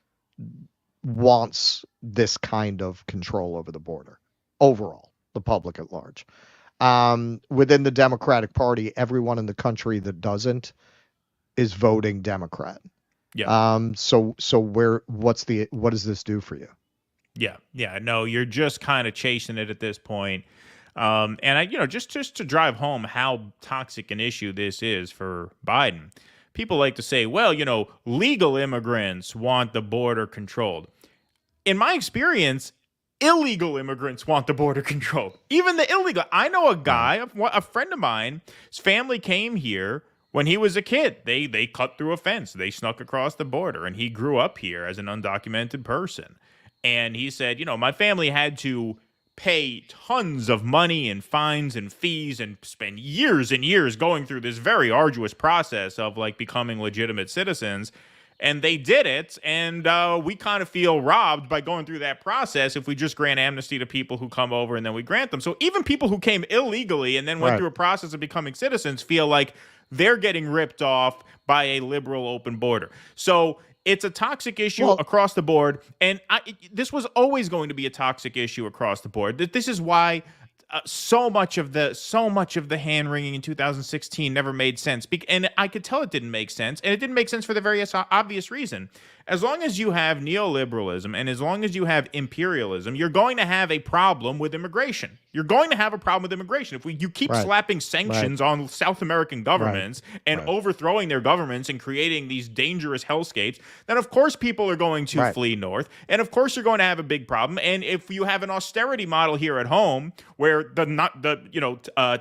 wants this kind of control over the border. Overall, the public at large. Within the Democratic Party, everyone in the country that doesn't is voting Democrat. Yeah. So what does this do for you? Yeah. No, you're just kind of chasing it at this point. And just to drive home how toxic an issue this is for Biden. People like to say, well, legal immigrants want the border controlled. In my experience, illegal immigrants want the border controlled. Even the illegal. I know a guy, a friend of mine, his family came here When he was a kid, they cut through a fence. They snuck across the border, and he grew up here as an undocumented person. And he said, my family had to pay tons of money and fines and fees and spend years and years going through this very arduous process of like becoming legitimate citizens. And they did it, and we kind of feel robbed by going through that process if we just grant amnesty to people who come over and then we grant them. So even people who came illegally and then went through a process of becoming citizens feel like they're getting ripped off by a liberal open border. So it's a toxic issue across the board, and this was always going to be a toxic issue across the board. This is why so much of the hand wringing in 2016 never made sense, and I could tell it didn't make sense, and it didn't make sense for the very obvious reason. As long as you have neoliberalism and as long as you have imperialism, you're going to have a problem with immigration. You're going to have a problem with immigration. If you keep slapping sanctions on South American governments and overthrowing their governments and creating these dangerous hellscapes, then of course people are going to flee north, and of course you're going to have a big problem. And if you have an austerity model here at home where the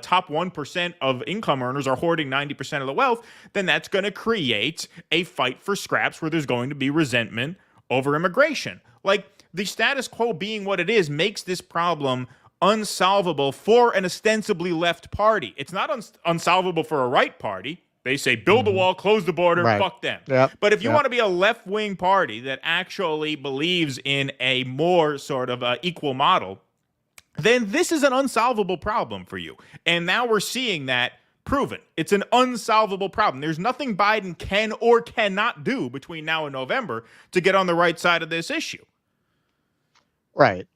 top 1% of income earners are hoarding 90% of the wealth, then that's going to create a fight for scraps where there's going to be resentment over immigration. Like, the status quo being what it is makes this problem unsolvable for an ostensibly left party. It's not unsolvable for a right party. They say build a wall, close the border, fuck them. But if you want to be a left-wing party that actually believes in a more sort of equal model, then this is an unsolvable problem for you. And now we're seeing that proven. It's an unsolvable problem. There's nothing Biden can or cannot do between now and November to get on the right side of this issue. Right.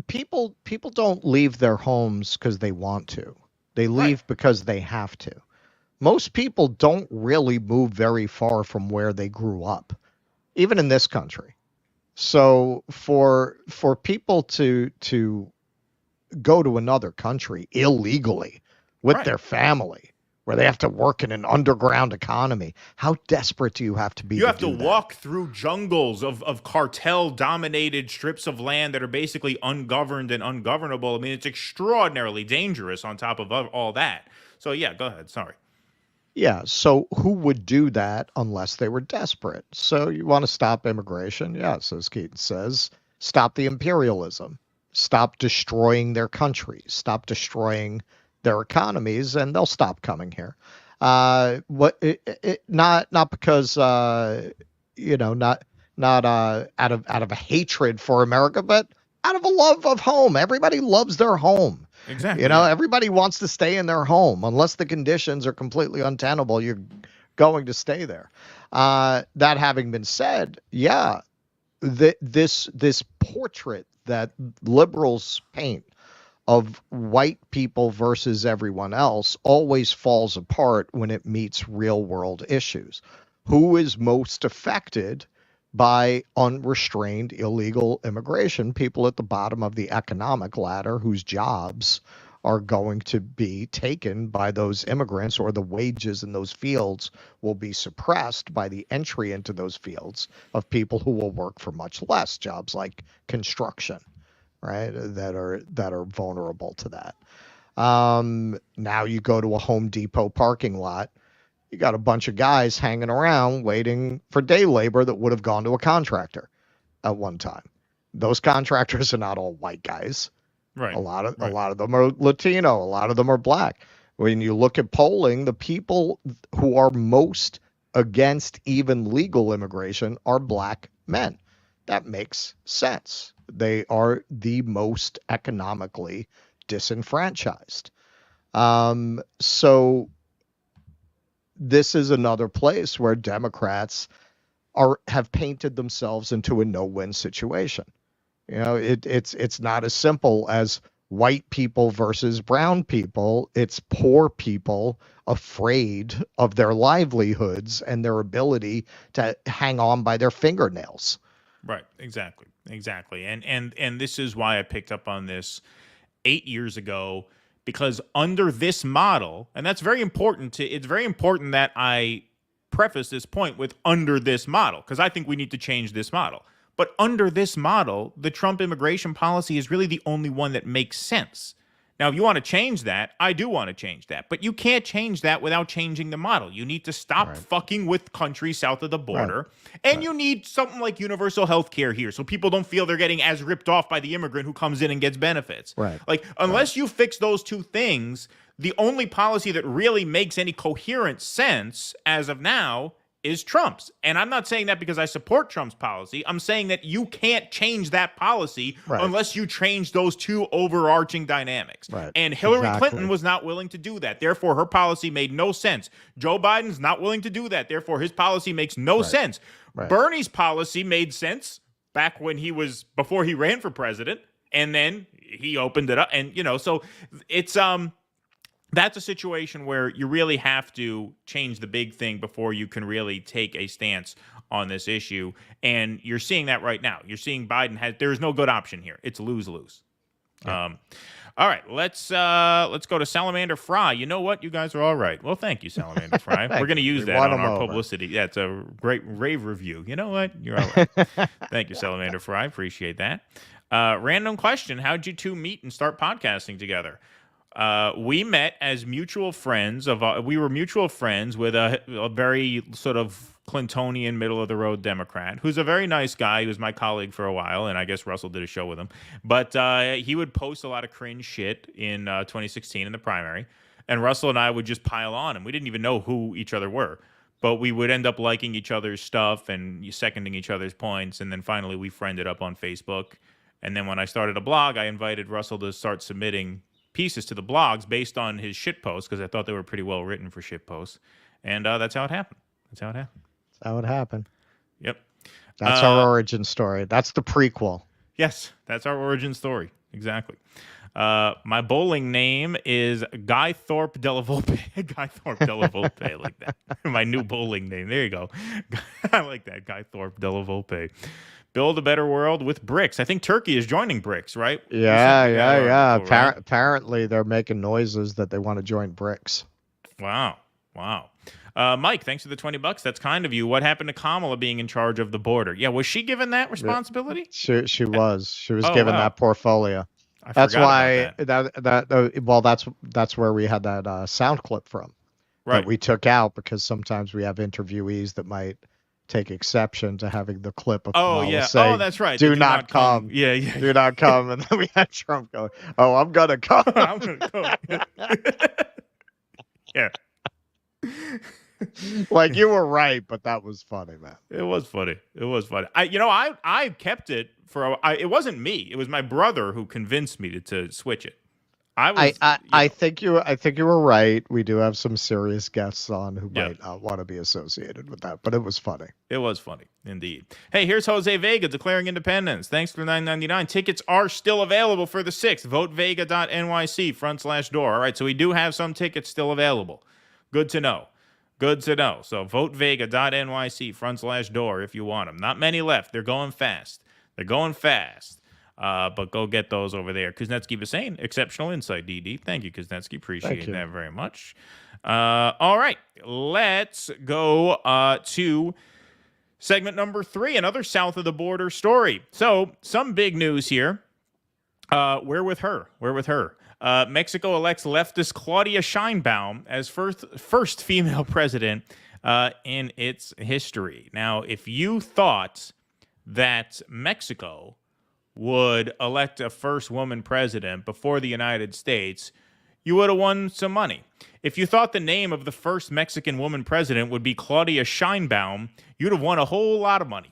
People don't leave their homes because they want to. They leave because they have to. Most people don't really move very far from where they grew up, even in this country. So for people to go to another country illegally with their family, where they have to work in an underground economy, how desperate do you have to be? You have to walk through jungles of cartel-dominated strips of land that are basically ungoverned and ungovernable. I mean, it's extraordinarily dangerous on top of all that. So, yeah, go ahead. Sorry. Yeah, so who would do that unless they were desperate? So you want to stop immigration? Yes, as Keaton says, stop the imperialism. Stop destroying their countries. Stop destroying their economies, and they'll stop coming here. Not because not out of a hatred for America, but out of a love of home. Everybody loves their home. Exactly. Everybody wants to stay in their home. Unless the conditions are completely untenable, you're going to stay there. That having been said, this portrait that liberals paint of white people versus everyone else always falls apart when it meets real world issues. Who is most affected by unrestrained illegal immigration? People at the bottom of the economic ladder whose jobs are going to be taken by those immigrants, or the wages in those fields will be suppressed by the entry into those fields of people who will work for much less, jobs like construction, right, that are vulnerable to that. Now you go to a Home Depot parking lot, you got a bunch of guys hanging around waiting for day labor that would have gone to a contractor at one time. Those contractors are not all white guys. Right. A lot of them are Latino, a lot of them are black. When you look at polling, the people who are most against even legal immigration are black men. That makes sense. They are the most economically disenfranchised. So this is another place where Democrats have painted themselves into a no-win situation. It's not as simple as white people versus brown people. It's poor people afraid of their livelihoods and their ability to hang on by their fingernails. Right. Exactly. And this is why I picked up on this 8 years ago, because under this model, and that's very important it's very important that I preface this point with under this model, because I think we need to change this model. But under this model, the Trump immigration policy is really the only one that makes sense. Now, if you want to change that, I do want to change that. But you can't change that without changing the model. You need to stop fucking with countries south of the border. And you need something like universal health care here so people don't feel they're getting as ripped off by the immigrant who comes in and gets benefits. Like, unless you fix those two things, the only policy that really makes any coherent sense as of now is Trump's. And I'm not saying that because I support Trump's policy. I'm saying that you can't change that policy unless you change those two overarching dynamics. And Hillary Clinton was not willing to do that. Therefore, her policy made no sense. Joe Biden's not willing to do that. Therefore, his policy makes no sense. Bernie's policy made sense back when before he ran for president. And then he opened it up. And, so it's, that's a situation where you really have to change the big thing before you can really take a stance on this issue. And you're seeing that right now. You're seeing there's no good option here. It's lose-lose. All right, let's go to Salamander Fry. You know what? You guys are all right. Well, thank you, Salamander Fry. We're going to use that on our publicity. Yeah, it's a great rave review. You know what? You're all right. Thank you, Salamander Fry. Appreciate that. Random question. How'd you two meet and start podcasting together? We met as mutual friends we were mutual friends with a very sort of Clintonian, middle-of-the-road Democrat who's a very nice guy. He was my colleague for a while, and I guess Russell did a show with him. But he would post a lot of cringe shit in 2016 in the primary, and Russell and I would just pile on him. We didn't even know who each other were, but we would end up liking each other's stuff and seconding each other's points, and then finally we friended up on Facebook. And then when I started a blog, I invited Russell to start submitting pieces to the blogs based on his shit posts because I thought they were pretty well written for shit posts. And that's how it happened. Yep. That's our origin story. That's the prequel. Yes, that's our origin story. Exactly. My bowling name is Guy Thorpe Della Volpe. Guy Thorpe Della Volpe. I like that. My new bowling name. There you go. I like that. Guy Thorpe Della Volpe. Build a better world with BRICS. I think Turkey is joining BRICS, right? Yeah. Cool, right? Apparently, they're making noises that they want to join BRICS. Wow. Mike, thanks for the $20. That's kind of you. What happened to Kamala being in charge of the border? Yeah, was she given that responsibility? She was. She was given that portfolio. That's why. That's where we had that sound clip from. Right. That we took out because sometimes we have interviewees that might take exception to having the clip of Kamala say, that's right. Do not come. Yeah. Do not come. And then we had Trump going, oh, I'm going to come. I'm going to come. Yeah. Like, you were right, but that was funny, man. It was funny. I kept it it wasn't me. It was my brother who convinced me to switch it. I think you were right. We do have some serious guests on who might not want to be associated with that, but it was funny. It was funny, indeed. Hey, here's Jose Vega declaring independence. Thanks for $9.99. Tickets are still available for the 6th. VoteVega.nyc/door. All right, so we do have some tickets still available. Good to know. So VoteVega.nyc/door if you want them. Not many left. They're going fast. But go get those over there. Kuznetsky was saying, exceptional insight, DD. Thank you, Kuznetsky. Appreciate that very much. All right, let's go to segment number 3, another south of the border story. So some big news here. Where with her? Mexico elects leftist Claudia Sheinbaum as first female president in its history. Now, if you thought that Mexico would elect a first woman president before the United States, you would have won some money. If you thought the name of the first Mexican woman president would be Claudia Sheinbaum, you'd have won a whole lot of money.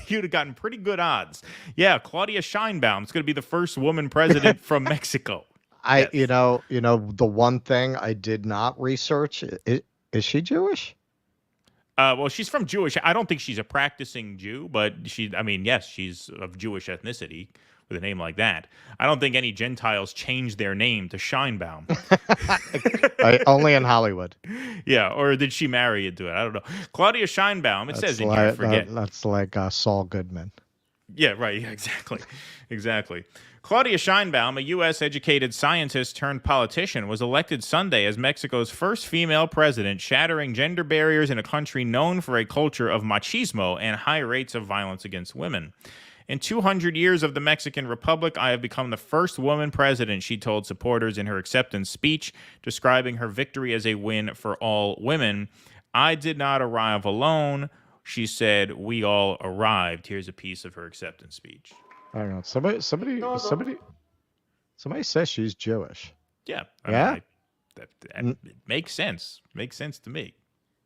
You'd have gotten pretty good odds. Yeah, Claudia Sheinbaum is going to be the first woman president from Mexico. You know, the one thing I did not research, is she Jewish? Well, she's from Jewish. I don't think she's a practicing Jew, but yes, she's of Jewish ethnicity with a name like that. I don't think any Gentiles change their name to Sheinbaum. Only in Hollywood. Yeah, or did she marry into it? I don't know. Claudia Sheinbaum, it says in here, I forget. That's like Saul Goodman. Yeah, right. Yeah, exactly. Claudia Sheinbaum, a U.S.-educated scientist turned politician, was elected Sunday as Mexico's first female president, shattering gender barriers in a country known for a culture of machismo and high rates of violence against women. In 200 years of the Mexican Republic, I have become the first woman president, she told supporters in her acceptance speech, describing her victory as a win for all women. I did not arrive alone. She said, we all arrived. Here's a piece of her acceptance speech. I don't know. Somebody says she's Jewish. Yeah. Yeah? That it makes sense. Makes sense to me.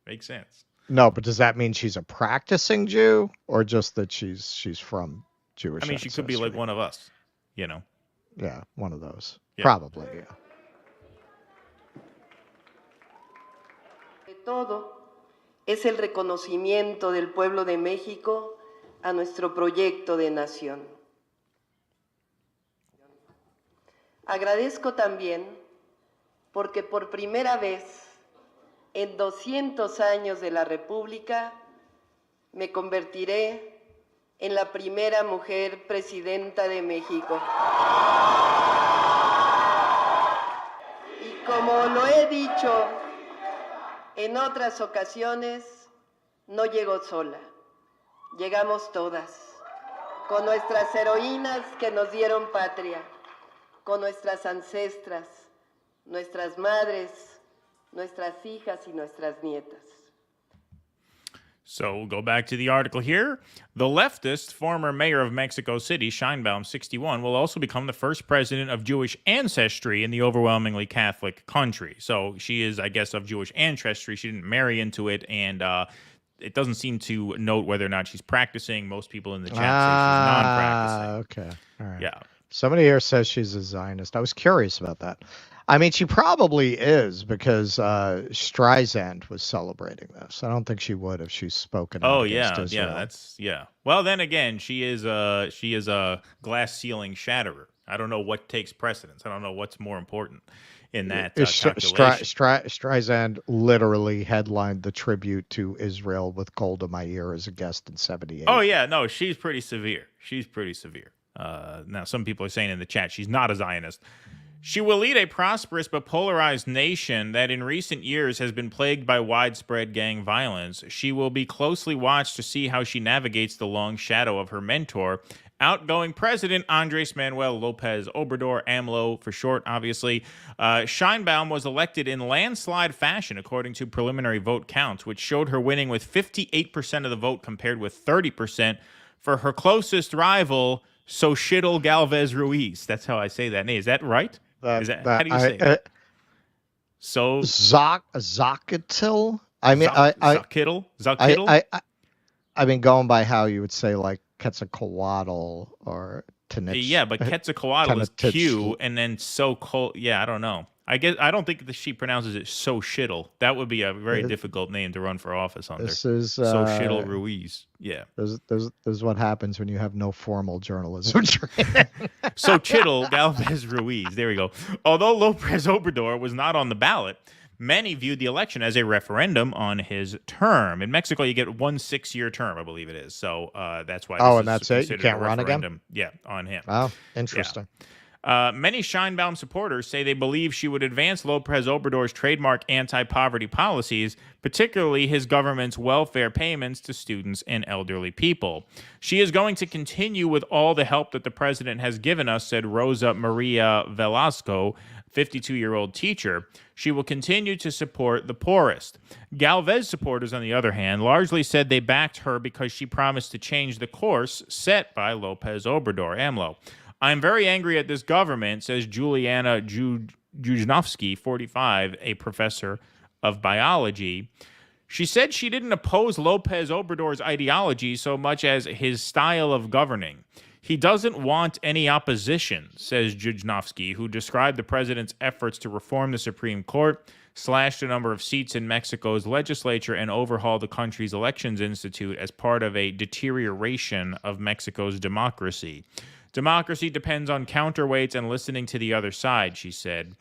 Makes sense. No, but does that mean she's a practicing Jew, or just that she's from Jewish? I mean, she could be like one of us, you know. Yeah, one of those. Yeah. Probably, yeah. Todo es el reconocimiento del pueblo de México a nuestro proyecto de nación. Agradezco también porque por primera vez en 200 años de la República me convertiré en la primera mujer presidenta de México. Y como lo he dicho en otras ocasiones, no llego sola, llegamos todas, con nuestras heroínas que nos dieron patria, con nuestras ancestras, nuestras madres, nuestras hijas y nuestras nietas. So we'll go back to the article here. The leftist, former mayor of Mexico City, Scheinbaum, 61, will also become the first president of Jewish ancestry in the overwhelmingly Catholic country. So she is, I guess, of Jewish ancestry. She didn't marry into it, and it doesn't seem to note whether or not she's practicing. Most people in the chat say she's non-practicing. Okay. All right. Yeah. Somebody here says she's a Zionist. I was curious about that. I mean, she probably is, because Streisand was celebrating this. I don't think she would if she's spoken out against Israel. Well, then again, she is a glass ceiling shatterer. I don't know what takes precedence. I don't know what's more important in that calculation. Streisand literally headlined the tribute to Israel with Golda Meir as a guest in 78. Oh, yeah. No, she's pretty severe. Now, some people are saying in the chat she's not a Zionist. She will lead a prosperous but polarized nation that in recent years has been plagued by widespread gang violence. She will be closely watched to see how she navigates the long shadow of her mentor, outgoing President Andres Manuel Lopez Obrador, AMLO for short, obviously. Scheinbaum was elected in landslide fashion, according to preliminary vote counts, which showed her winning with 58% of the vote compared with 30% for her closest rival, Xochitl Galvez Ruiz. That's how I say that name. Is that right? How do you say it? Zockitl? I mean, Zockitl? I mean, going by how you would say, like, Quetzalcoatl or Tenich. Yeah, but Quetzalcoatl is Q, and then I don't know. I don't think that she pronounces it Xochitl. That would be a very difficult name to run for office under. This is Xochitl Ruiz. Yeah. This is what happens when you have no formal journalism training. Xochitl Galvez Ruiz. There we go. Although Lopez Obrador was not on the ballot, many viewed the election as a referendum on his term. In Mexico, you get 1 6-year term, I believe it is. So that's why. And that's it. You can't run again. Yeah, on him. Wow, interesting. Yeah. Many Scheinbaum supporters say they believe she would advance Lopez Obrador's trademark anti-poverty policies, particularly his government's welfare payments to students and elderly people. She is going to continue with all the help that the president has given us, said Rosa Maria Velasco, 52-year-old teacher. She will continue to support the poorest. Galvez supporters, on the other hand, largely said they backed her because she promised to change the course set by Lopez Obrador, AMLO. I'm very angry at this government, says Juliana Jujnovsky, 45, a professor of biology. She said she didn't oppose Lopez Obrador's ideology so much as his style of governing. He doesn't want any opposition, says Jujnovsky, who described the president's efforts to reform the Supreme Court, slash the number of seats in Mexico's legislature, and overhaul the country's elections institute as part of a deterioration of Mexico's democracy. Democracy depends on counterweights and listening to the other side, she said.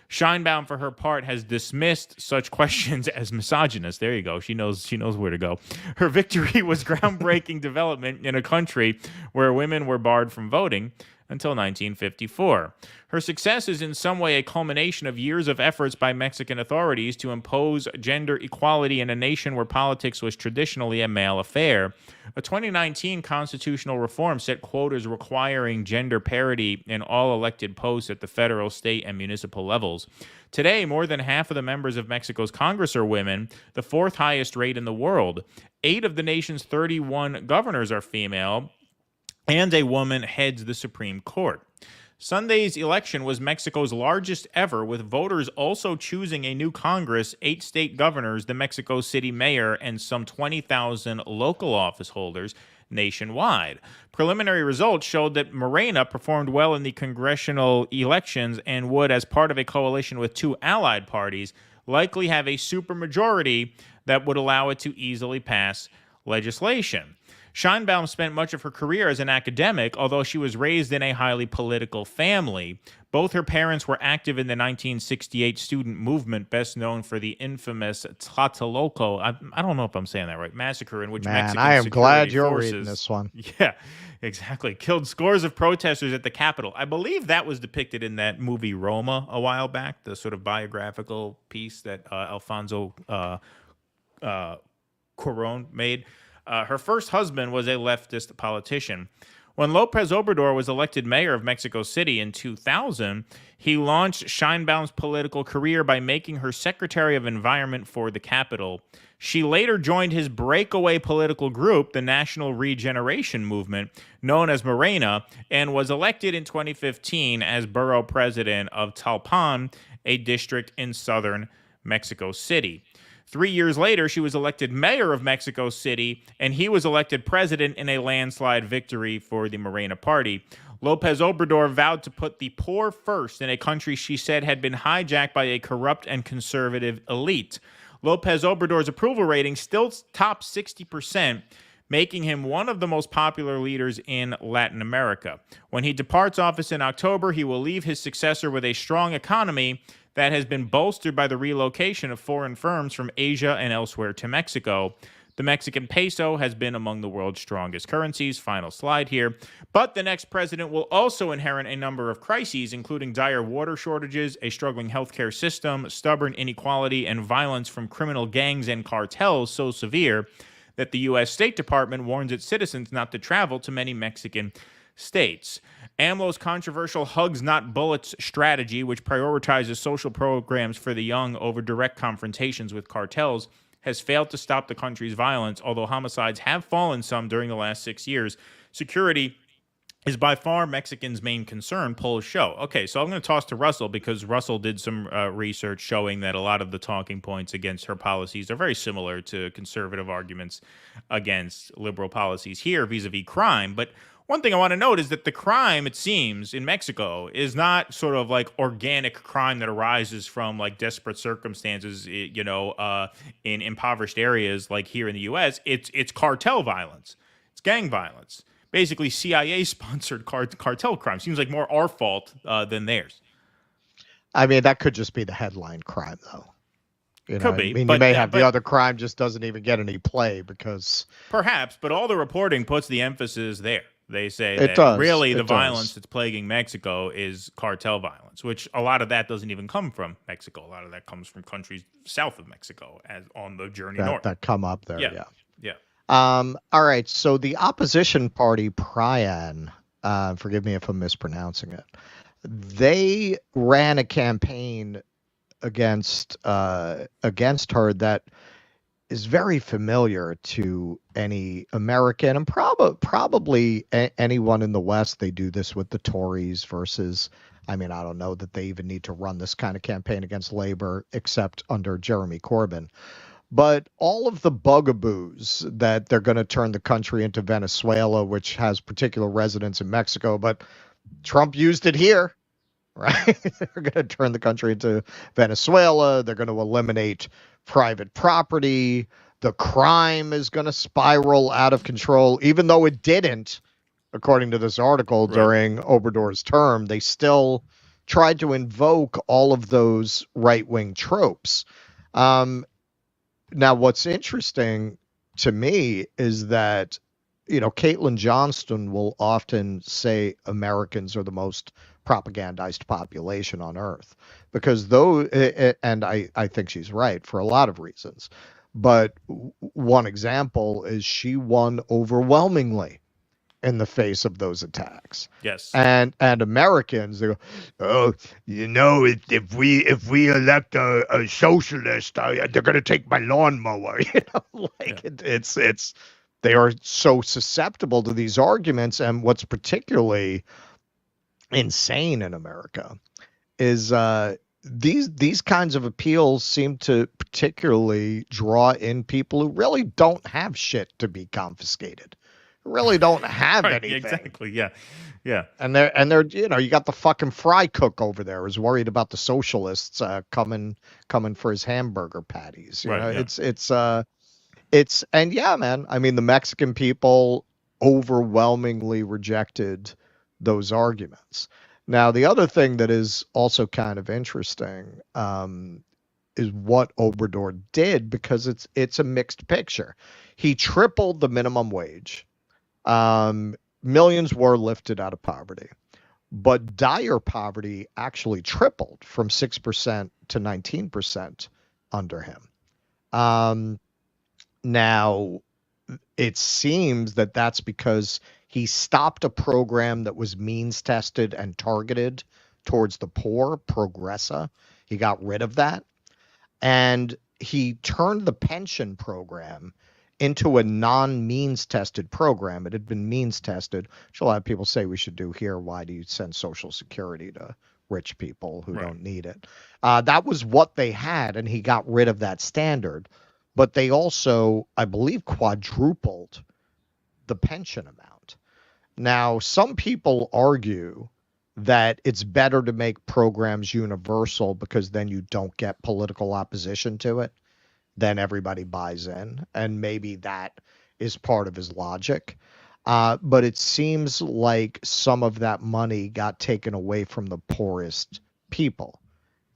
Scheinbaum, for her part, has dismissed such questions as misogynist. There you go. She knows where to go. Her victory was groundbreaking development in a country where women were barred from voting. until 1954. Her success is in some way a culmination of years of efforts by Mexican authorities to impose gender equality in a nation where politics was traditionally a male affair. A 2019 constitutional reform set quotas requiring gender parity in all elected posts at the federal, state, and municipal levels. Today, more than half of the members of Mexico's Congress are women, the fourth highest rate in the world. 8 of the nation's 31 governors are female, and a woman heads the Supreme Court. Sunday's election was Mexico's largest ever, with voters also choosing a new Congress, 8 state governors, the Mexico City mayor, and some 20,000 local office holders nationwide. Preliminary results showed that Morena performed well in the congressional elections and would, as part of a coalition with 2 allied parties, likely have a supermajority that would allow it to easily pass legislation. Scheinbaum spent much of her career as an academic, although she was raised in a highly political family. Both her parents were active in the 1968 student movement, best known for the infamous Tlatelolco, I don't know if I'm saying that right, massacre in which Mexican I am glad you're forces, reading this one. Yeah, exactly. Killed scores of protesters at the Capitol. I believe that was depicted in that movie Roma a while back, the sort of biographical piece that Alfonso Cuarón made. Her first husband was a leftist politician. When López Obrador was elected mayor of Mexico City in 2000, he launched Scheinbaum's political career by making her Secretary of Environment for the capital. She later joined his breakaway political group, the National Regeneration Movement, known as Morena, and was elected in 2015 as borough president of Tlalpan, a district in southern Mexico City. 3 years later, she was elected mayor of Mexico City, and he was elected president in a landslide victory for the Morena party. López Obrador vowed to put the poor first in a country she said had been hijacked by a corrupt and conservative elite. López Obrador's approval rating still tops 60%, making him one of the most popular leaders in Latin America. When he departs office in October, he will leave his successor with a strong economy that has been bolstered by the relocation of foreign firms from Asia and elsewhere to Mexico. The Mexican peso has been among the world's strongest currencies. Final slide here. But the next president will also inherit a number of crises, including dire water shortages, a struggling healthcare system, stubborn inequality, and violence from criminal gangs and cartels so severe that the U.S. State Department warns its citizens not to travel to many Mexican states. AMLO's controversial hugs not bullets strategy, which prioritizes social programs for the young over direct confrontations with cartels, has failed to stop the country's violence, although homicides have fallen some during the last 6 years. Security is by far Mexicans' main concern, polls show. Okay, so I'm going to toss to Russell because Russell did some research showing that a lot of the talking points against her policies are very similar to conservative arguments against liberal policies here vis-a-vis crime. But one thing I want to note is that the crime, it seems, in Mexico is not sort of like organic crime that arises from like desperate circumstances, in impoverished areas like here in the U.S. It's cartel violence. It's gang violence. Basically, CIA-sponsored cartel crime. Seems like more our fault than theirs. I mean, that could just be the headline crime, though. Could be. I mean, you may have the other crime just doesn't even get any play because... Perhaps, but all the reporting puts the emphasis there. They say that really the violence that's plaguing Mexico is cartel violence, which a lot of that doesn't even come from Mexico. A lot of that comes from countries south of Mexico as on the journey north. That come up there, yeah. Yeah. All right, so the opposition party, PRIAN, forgive me if I'm mispronouncing it, they ran a campaign against her that is very familiar to any American and probably anyone in the West. They do this with the Tories versus, I mean, I don't know that they even need to run this kind of campaign against labor except under Jeremy Corbyn. But all of the bugaboos that they're going to turn the country into Venezuela, which has particular residents in Mexico, but Trump used it here, right? They're going to turn the country into Venezuela. They're going to eliminate private property. The crime is going to spiral out of control, even though it didn't, according to this article, during Obrador's term. They still tried to invoke all of those right-wing tropes. Now, what's interesting to me is that, Caitlin Johnston will often say Americans are the most propagandized population on earth because and I think she's right for a lot of reasons. But one example is she won overwhelmingly in the face of those attacks. Yes. And Americans, they go, oh, if we elect a socialist, they're going to take my lawnmower. It's they are so susceptible to these arguments. And what's particularly insane in America is these kinds of appeals seem to particularly draw in people who really don't have shit to be confiscated. Really don't have right, anything. Exactly. Yeah. And they're you got the fucking fry cook over there who's worried about the socialists coming for his hamburger patties. It's and yeah, man. I mean, the Mexican people overwhelmingly rejected those arguments. Now, the other thing that is also kind of interesting is what Obrador did, because it's a mixed picture. He tripled the minimum wage. Millions were lifted out of poverty, but dire poverty actually tripled from 6% to 19% under him. Now, it seems that that's because he stopped a program that was means tested and targeted towards the poor, Progressa. He got rid of that. And he turned the pension program into a non-means tested program. It had been means tested, which a lot of people say we should do here. Why do you send Social Security to rich people who don't need it? That was what they had, and he got rid of that standard. But they also, I believe, quadrupled the pension amount. Now, some people argue that it's better to make programs universal because then you don't get political opposition to it. Then everybody buys in, and maybe that is part of his logic. But it seems like some of that money got taken away from the poorest people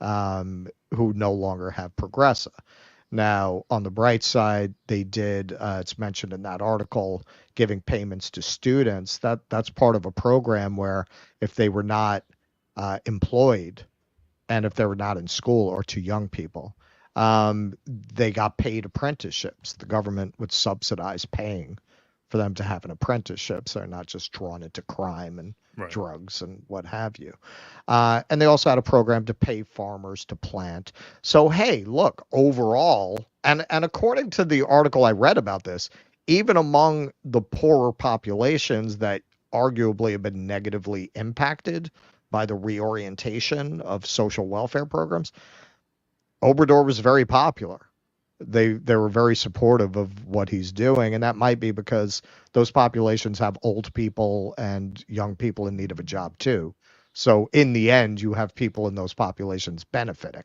who no longer have Progressa. Now, on the bright side, they did, it's mentioned in that article, giving payments to students. That's part of a program where if they were not employed and if they were not in school, or to young people, they got paid apprenticeships. The government would subsidize paying for them to have an apprenticeship, so they're not just drawn into crime and drugs and what have you. And they also had a program to pay farmers to plant. So, hey, look, overall, and according to the article I read about this, even among the poorer populations that arguably have been negatively impacted by the reorientation of social welfare programs, Obrador was very popular. They were very supportive of what he's doing, and that might be because those populations have old people and young people in need of a job too. So in the end, you have people in those populations benefiting.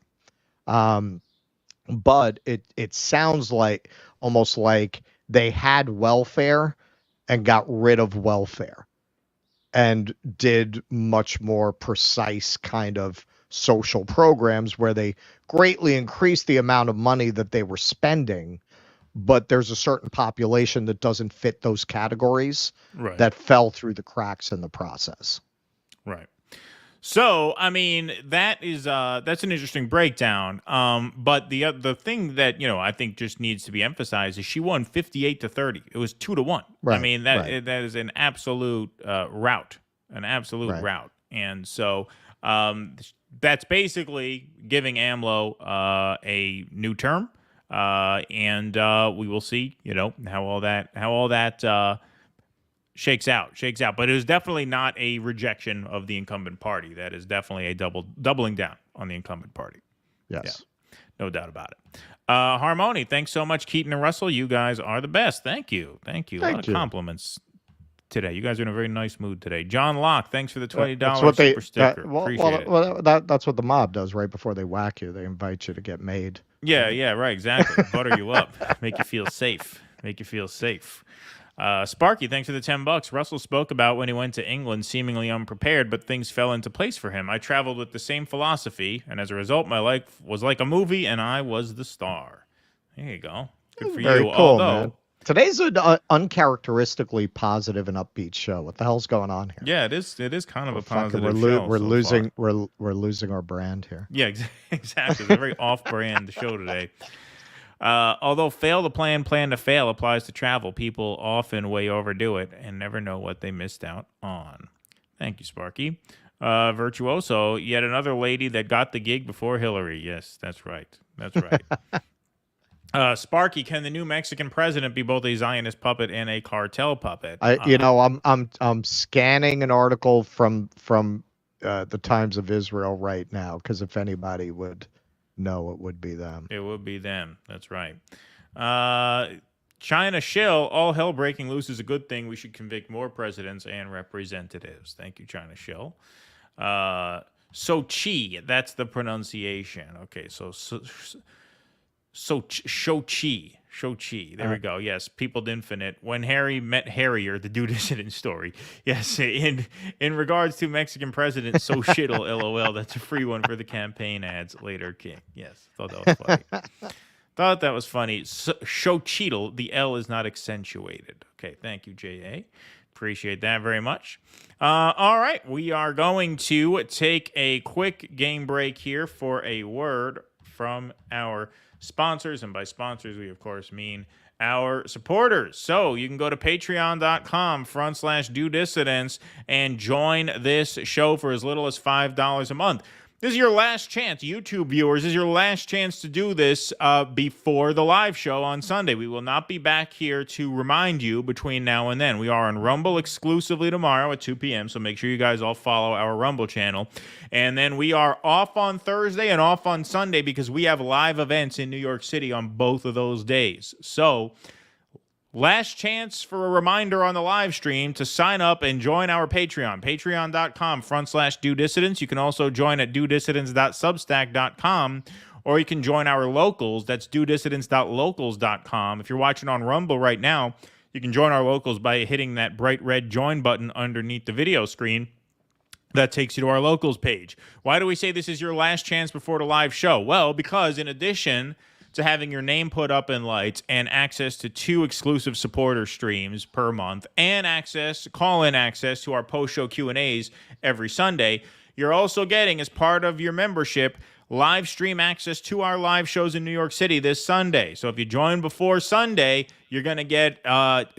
But it sounds like almost like they had welfare and got rid of welfare and did much more precise kind of social programs where they greatly increased the amount of money that they were spending, but there's a certain population that doesn't fit those categories that fell through the cracks in the process. Right. So, I mean, that's an interesting breakdown. But the thing that, I think just needs to be emphasized is she won 58-30. It was 2-1. Right, I mean, that is an absolute rout, rout. And so, that's basically giving AMLO a new term, and we will see, how all that shakes out. But it is definitely not a rejection of the incumbent party. That is definitely a doubling down on the incumbent party. Yes, yeah, no doubt about it. Harmony, thanks so much, Keaton and Russell. You guys are the best. Thank you. A lot of compliments today. You guys are in a very nice mood today. John Locke, thanks for the $20 super sticker. Appreciate it. That's what the mob does right before they whack you. They invite you to get made. Yeah, right, exactly. Butter you up, make you feel safe. Sparky, thanks for the $10. Russell spoke about when he went to England seemingly unprepared, but things fell into place for him. I traveled with the same philosophy, and as a result, my life was like a movie, and I was the star. There you go. Good for Very you. cool, man. Today's an uncharacteristically positive and upbeat show. What the hell's going on here? Yeah, it is. It is kind of a positive We're show. losing. We're losing our brand here. Yeah, exactly. It's a very off-brand show today. Although fail to plan to fail applies to travel, people often way overdo it and never know what they missed out on. Thank you, Sparky. Virtuoso, yet another lady that got the gig before Hillary. Yes, that's right. That's right. Sparky, can the new Mexican president be both a Zionist puppet and a cartel puppet? I'm scanning an article from the Times of Israel right now, because if anybody would know, it would be them. It would be them. That's right. China shill, all hell breaking loose is a good thing. We should convict more presidents and representatives. Thank you, China shill. Sochi, that's the pronunciation. Okay, Shochi. There we go. Yes, Peopled Infinite. When Harry met Harrier, the dude dissident story. Yes, in regards to Mexican president, so shittle, LOL. That's a free one for the campaign ads later, King. Yes, thought that was funny. Thought that was funny. Shocheatle, the L is not accentuated. Okay, thank you, J.A. Appreciate that very much. All right, we are going to take a quick game break here for a word from our sponsors, and by sponsors we of course mean our supporters. So you can go to patreon.com/do dissidents and join this show for as little as $5 a month. This is your last chance, YouTube viewers. This is your last chance to do this before the live show on Sunday. We will not be back here to remind you between now and then. We are on Rumble exclusively tomorrow at 2 p.m., so make sure you guys all follow our Rumble channel. And then we are off on Thursday and off on Sunday because we have live events in New York City on both of those days. So last chance for a reminder on the live stream to sign up and join our Patreon, patreon.com/do dissidents. You can also join at dodissidents.substack.com, or you can join our locals. That's dodissidents.locals.com. If you're watching on Rumble right now, you can join our locals by hitting that bright red join button underneath the video screen. That takes you to our locals page. Why do we say this is your last chance before the live show? Well, because in addition to having your name put up in lights and access to 2 exclusive supporter streams per month and call-in access to our post-show Q&As every Sunday, you're also getting, as part of your membership, live stream access to our live shows in New York City this Sunday. So if you join before Sunday, you're going to get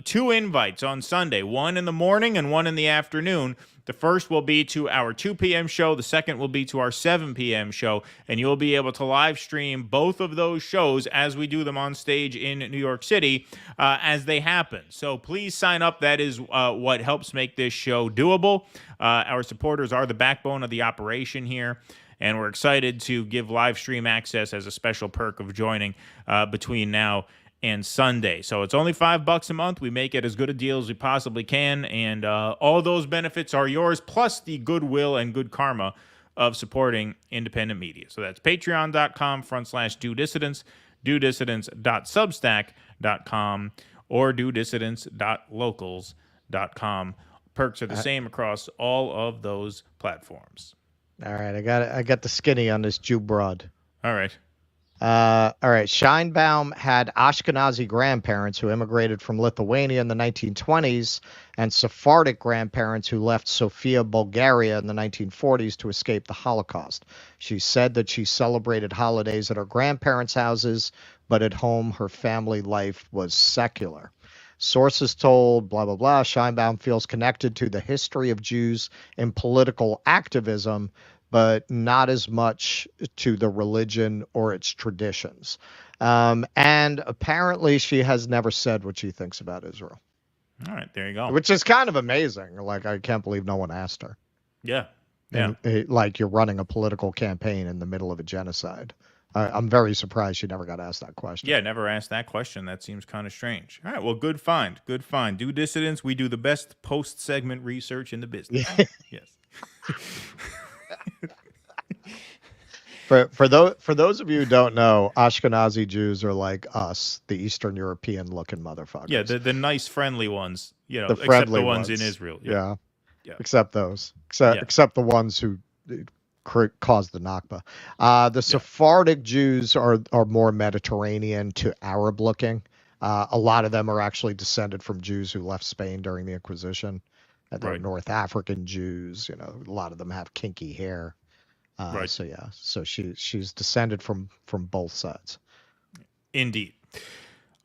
2 invites on Sunday, one in the morning and one in the afternoon. The first will be to our 2 p.m. show. The second will be to our 7 p.m. show. And you'll be able to live stream both of those shows as we do them on stage in New York City as they happen. So please sign up. That is what helps make this show doable. Our supporters are the backbone of the operation here. And we're excited to give live stream access as a special perk of joining between now and Sunday. So it's only $5 a month. We make it as good a deal as we possibly can, and all those benefits are yours, plus the goodwill and good karma of supporting independent media. So that's patreon.com/do dissidents, dodissidents.substack.com, or dodissidents.locals.com. Perks are the same across all of those platforms. All right, I got the skinny on this Jew broad. All right. All right. Scheinbaum had Ashkenazi grandparents who immigrated from Lithuania in the 1920s and Sephardic grandparents who left Sofia, Bulgaria in the 1940s to escape the Holocaust. She said that she celebrated holidays at her grandparents' houses, but at home her family life was secular. Sources told blah, blah, blah, Scheinbaum feels connected to the history of Jews in political activism, but not as much to the religion or its traditions. And apparently she has never said what she thinks about Israel. All right, there you go. Which is kind of amazing. Like, I can't believe no one asked her. Yeah. Yeah. And, like, you're running a political campaign in the middle of a genocide. I'm very surprised she never got asked that question. Yeah, never asked that question. That seems kind of strange. All right, well, good find. Good find. Do Dissidents, we do the best post-segment research in the business. Yes. For those of you who don't know, Ashkenazi Jews are like us, the Eastern European looking motherfuckers. Yeah, the nice, friendly ones. You know, the except the ones in Israel. Yeah. Except those. Except the ones who caused the Nakba. The Sephardic Jews are more Mediterranean to Arab looking. A lot of them are actually descended from Jews who left Spain during the Inquisition. They're North African Jews. You know, a lot of them have kinky hair. So yeah, so she's descended from both sides. Indeed.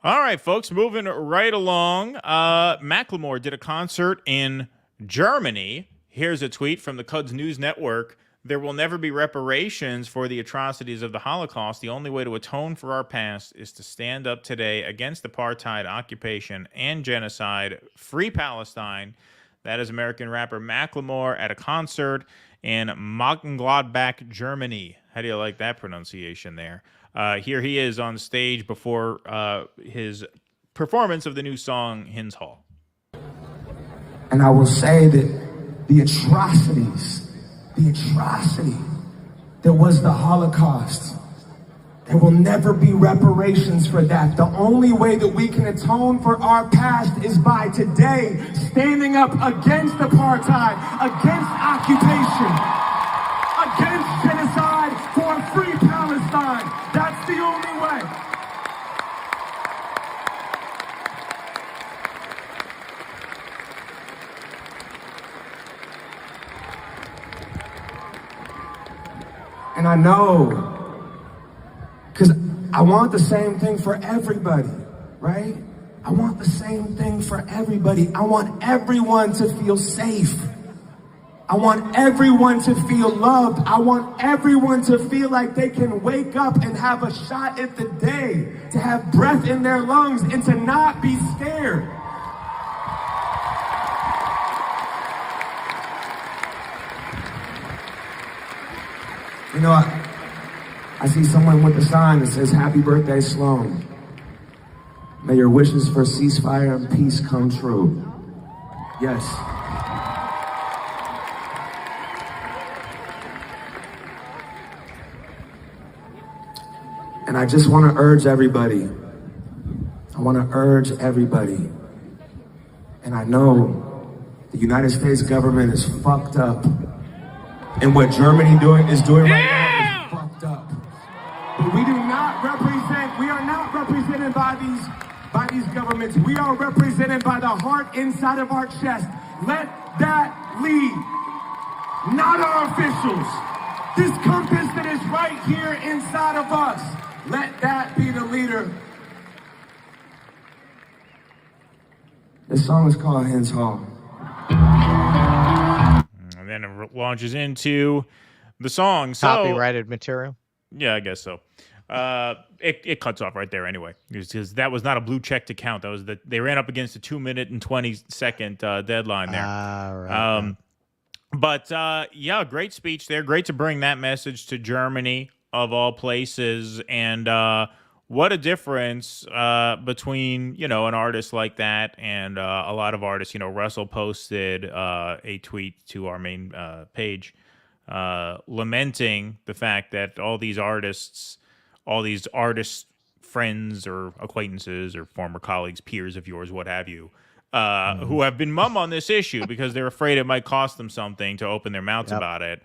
All right, folks, moving right along. Macklemore did a concert in Germany. Here's a tweet from the Quds News Network. There will never be reparations for the atrocities of the Holocaust. The only way to atone for our past is to stand up today against apartheid, occupation, and genocide. Free Palestine. That is American rapper Macklemore at a concert in Mönchengladbach, Germany. How do you like that pronunciation there? Here he is on stage before his performance of the new song, Hins Hall. And I will say that the atrocity that was the Holocaust, there will never be reparations for that. The only way that we can atone for our past is by today standing up against apartheid, against occupation, against genocide, for a free Palestine. That's the only way. And I know, because I want the same thing for everybody, right? I want the same thing for everybody. I want everyone to feel safe. I want everyone to feel loved. I want everyone to feel like they can wake up and have a shot at the day, to have breath in their lungs and to not be scared. You know, I see someone with a sign that says, "Happy birthday, Sloan. May your wishes for ceasefire and peace come true." Yes. And I just want to urge everybody. And I know the United States government is fucked up. And what Germany is doing right now is fucked up. But we are not represented by these governments. We are represented by the heart inside of our chest. Let that lead, not our officials. This compass that is right here inside of us, let that be the leader. This song is called Hins Hall. And then it launches into the song. So, copyrighted material? Yeah, I guess so. It cuts off right there anyway, because that was not a blue check to count. That was they ran up against a 2-minute and 20-second deadline there. Right. But yeah, great speech there. Great to bring that message to Germany of all places, and what a difference between, you know, an artist like that and a lot of artists. You know, Russell posted a tweet to our main page lamenting the fact that all these artists friends or acquaintances or former colleagues, peers of yours, what have you, who have been mum on this issue because they're afraid it might cost them something to open their mouths about it,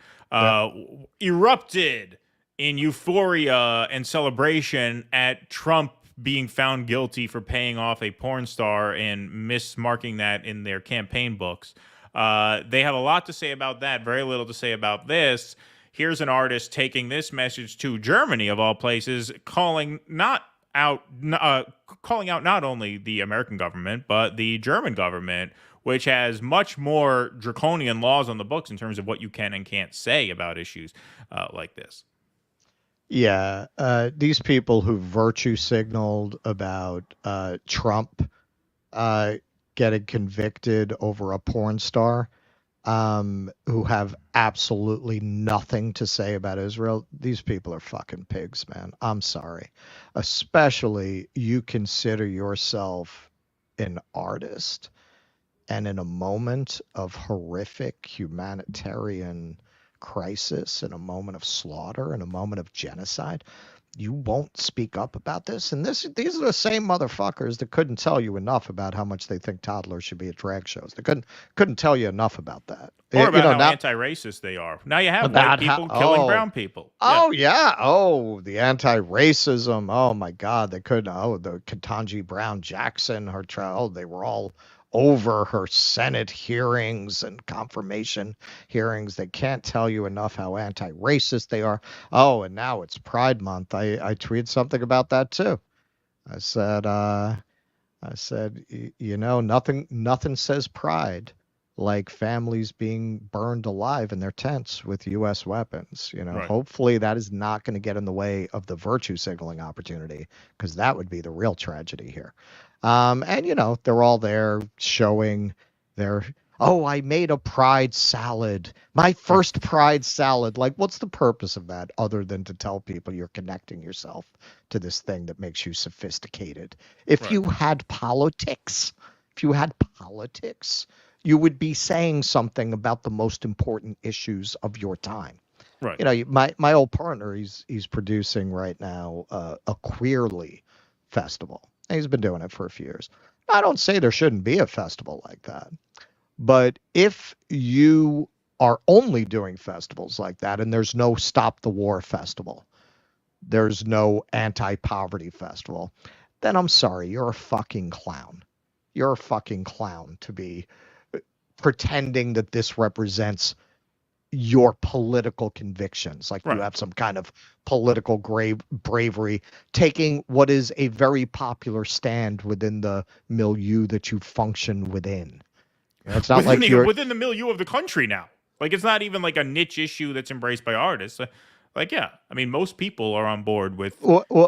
erupted in euphoria and celebration at Trump being found guilty for paying off a porn star and mismarking that in their campaign books. They have a lot to say about that, very little to say about this. Here's an artist taking this message to Germany, of all places, calling out not only the American government, but the German government, which has much more draconian laws on the books in terms of what you can and can't say about issues like this. Yeah, these people who virtue signaled about Trump getting convicted over a porn star, who have absolutely nothing to say about Israel, these people are fucking pigs, man. I'm sorry. Especially you consider yourself an artist, and in a moment of horrific humanitarian crisis, in a moment of slaughter, in a moment of genocide, you won't speak up about this. And these are the same motherfuckers that couldn't tell you enough about how much they think toddlers should be at drag shows. They couldn't tell you enough about that. Or about how now, anti-racist they are. Now you have about white people killing brown people. The anti-racism. Oh my God, they couldn't. Oh, the Ketanji Brown Jackson, her trial. They were all over her Senate hearings and confirmation hearings. They can't tell you enough how anti-racist they are. Oh, and now it's Pride Month. I tweeted something about that too. I said, nothing says pride like families being burned alive in their tents with U.S. weapons. Right. Hopefully that is not going to get in the way of the virtue signaling opportunity, because that would be the real tragedy here. And they're all there showing their, I made a pride salad, my first pride salad. Like, what's the purpose of that other than to tell people you're connecting yourself to this thing that makes you sophisticated? If you had politics, you would be saying something about the most important issues of your time. Right. My old partner, he's producing right now a Queerly festival. He's been doing it for a few years. I don't say there shouldn't be a festival like that, but if you are only doing festivals like that and there's no Stop the War festival, there's no anti-poverty festival, then I'm sorry, you're a fucking clown. You're a fucking clown to be pretending that this represents your political convictions, like you have some kind of political bravery, taking what is a very popular stand within the milieu that you function within. It's not like you're within the milieu of the country now. Like, it's not even like a niche issue that's embraced by artists. Most people are on board with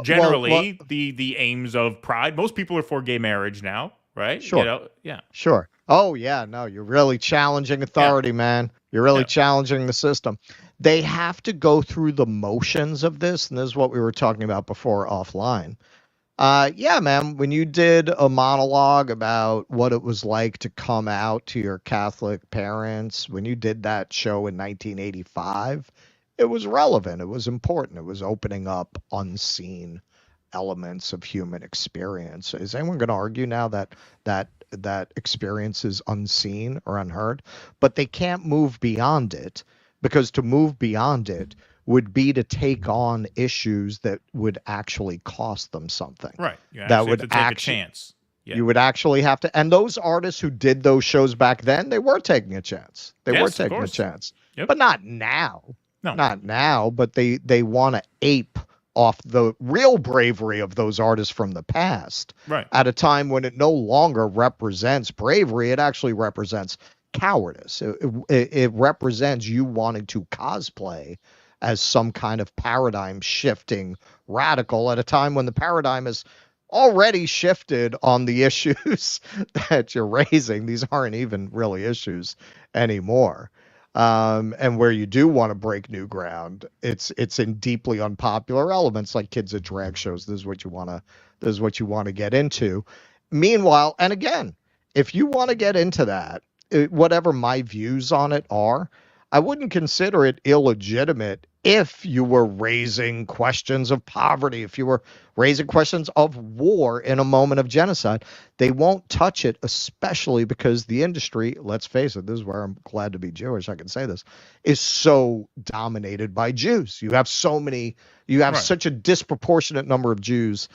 generally the aims of pride. Most people are for gay marriage now, right? Sure. Sure. Oh, yeah. No, you're really challenging authority, man. You're really challenging the system. They have to go through the motions of this. And this is what we were talking about before offline. Man, when you did a monologue about what it was like to come out to your Catholic parents, when you did that show in 1985, it was relevant. It was important. It was opening up unseen elements of human experience. Is anyone going to argue now that experience is unseen or unheard? But they can't move beyond it, because to move beyond it would be to take on issues that would actually cost them something. Right. That would take a chance. Yeah. You would actually have to. And those artists who did those shows back then, they were taking a chance. They were taking a chance. Yep. But not now. No. Not now. But they want to ape off the real bravery of those artists from the past. Right. At a time when it no longer represents bravery, it actually represents cowardice. It represents you wanting to cosplay as some kind of paradigm shifting radical at a time when the paradigm is already shifted on the issues that you're raising. These aren't even really issues anymore. And where you do want to break new ground, it's in deeply unpopular elements like kids at drag shows. This is what you want to get into. Meanwhile, and again, if you want to get into that, whatever my views on it are, I wouldn't consider it illegitimate if you were raising questions of poverty, if you were raising questions of war in a moment of genocide. They won't touch it, especially because the industry, let's face it, this is where I'm glad to be Jewish, I can say this, is so dominated by Jews. You have such a disproportionate number of Jews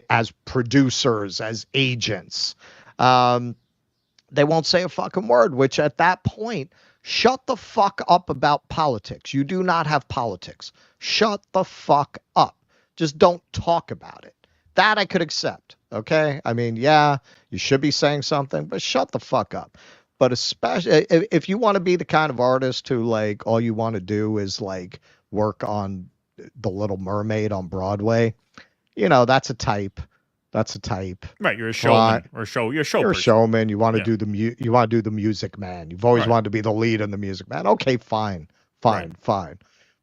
as producers, as agents. They won't say a fucking word, which at that point, shut the fuck up about politics. You do not have politics. Shut the fuck up. Just don't talk about it. That I could accept. Okay? I mean, yeah, you should be saying something, but shut the fuck up. But especially if you want to be the kind of artist who, like, all you want to do is like work on The Little Mermaid on Broadway, that's a type. That's a type. Right, you're a showman you're a showman. You want to do the Music Man. You've always wanted to be the lead in the Music Man. Okay, fine.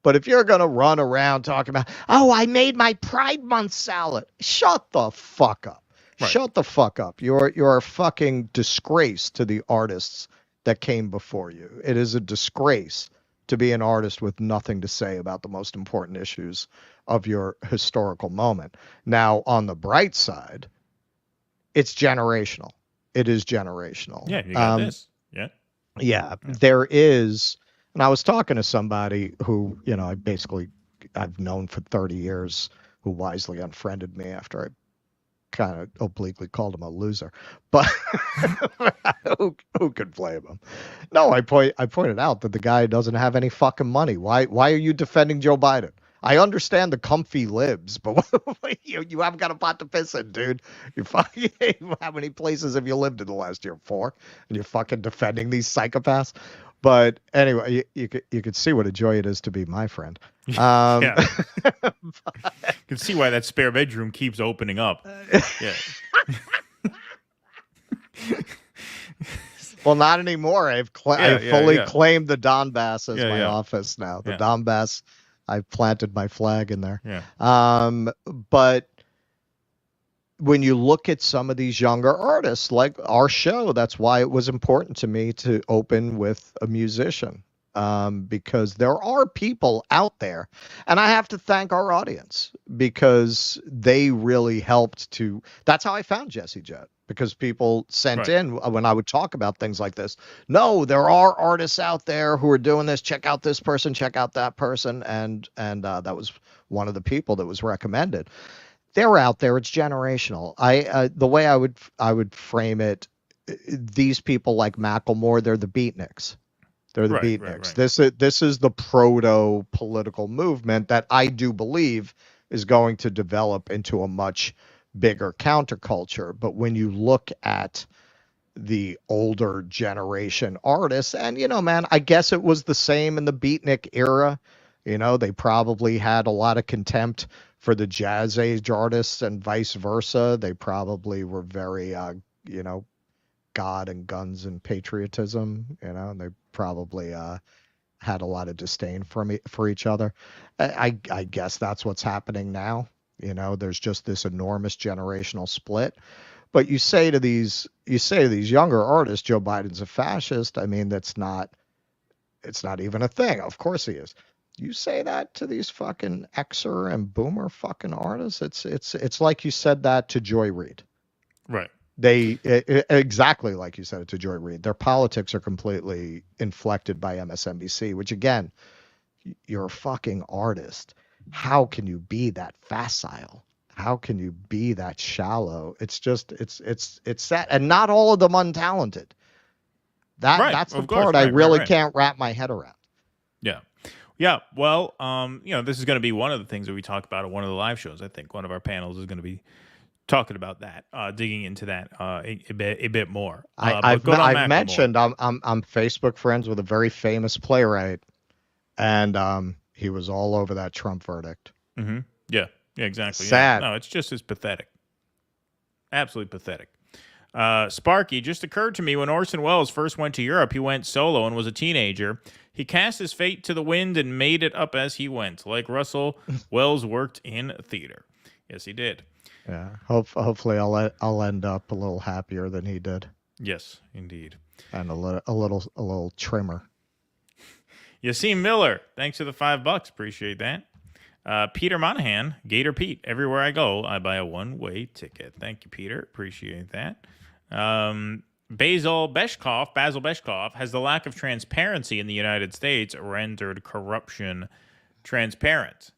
But if you're gonna run around talking about, I made my Pride Month salad, shut the fuck up. Right. Shut the fuck up. You're a fucking disgrace to the artists that came before you. It is a disgrace to be an artist with nothing to say about the most important issues of your historical moment. Now, on the bright side, it's generational. It is generational. Yeah, you got this. Yeah. Yeah, there is. And I was talking to somebody who, I've known for 30 years, who wisely unfriended me after I kind of obliquely called him a loser. But who could blame him? No, I pointed out that the guy doesn't have any fucking money. Why are you defending Joe Biden? I understand the comfy libs, but you haven't got a pot to piss in, dude. You fucking, how many places have you lived in the last year? 4? And you're fucking defending these psychopaths. But anyway, you could see what a joy it is to be my friend. Yeah. You can see why that spare bedroom keeps opening up. Yeah. Well, not anymore. I've fully claimed the Donbass as my office now. The Donbass, I've planted my flag in there. Yeah. But when you look at some of these younger artists, like our show, that's why it was important to me to open with a musician, because there are people out there, and I have to thank our audience because they really helped to. That's how I found Jesse Jet, because people sent in when I would talk about things like this. No, there are artists out there who are doing this. Check out this person. Check out that person, and that was one of the people that was recommended. They're out there. It's generational. The way I would frame it, these people like Macklemore, they're the beatniks. They're the beatniks. Right. This is the proto political movement that I do believe is going to develop into a much bigger counterculture. But when you look at the older generation artists, and man, I guess it was the same in the beatnik era. They probably had a lot of contempt for the jazz age artists and vice versa. They probably were very, God and guns and patriotism, and they probably had a lot of disdain for each other. I guess that's what's happening now. There's just this enormous generational split. But you say to these younger artists, Joe Biden's a fascist. I mean, it's not even a thing. Of course he is. You say that to these fucking Xer and Boomer fucking artists, it's like you said that to Joy Reid. Right. Exactly like you said it to Joy Reid. Their politics are completely inflected by MSNBC, which again, you're a fucking artist. How can you be that facile? How can you be that shallow? It's just it's that, and not all of them untalented. That's the part I really can't wrap my head around. Yeah. Yeah, well, this is going to be one of the things that we talk about at one of the live shows. I think one of our panels is going to be talking about that, digging into that a bit more. I've mentioned I'm Facebook friends with a very famous playwright, and he was all over that Trump verdict. Mm-hmm. Yeah, exactly. Sad. Yeah. No, it's just as pathetic. Absolutely pathetic. Sparky, just occurred to me when Orson Welles first went to Europe, he went solo and was a teenager. He cast his fate to the wind and made it up as he went. Like Russell, Welles worked in theater. Yes, he did. Yeah. Hopefully, I'll end up a little happier than he did. Yes, indeed. And a little trimmer. Yassine Miller, thanks for the $5. Appreciate that. Peter Monahan, Gator Pete. Everywhere I go, I buy a one-way ticket. Thank you, Peter. Appreciate that. Basil Beshkov, has the lack of transparency in the United States rendered corruption transparent?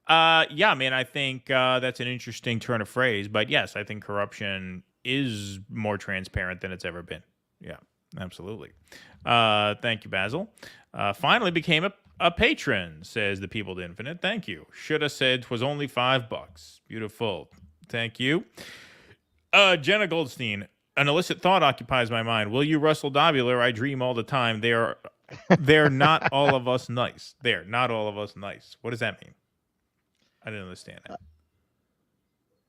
I think that's an interesting turn of phrase. But yes, I think corruption is more transparent than it's ever been. Yeah, absolutely. Thank you, Basil. Finally became a patron, says the People to Infinite. Thank you. Should have said 'twas only $5. Beautiful. Thank you. Jenna Goldstein. An illicit thought occupies my mind. Will you, Russell Dobular? I dream all the time. They're not all of us nice. They're not all of us nice. What does that mean? I didn't understand that.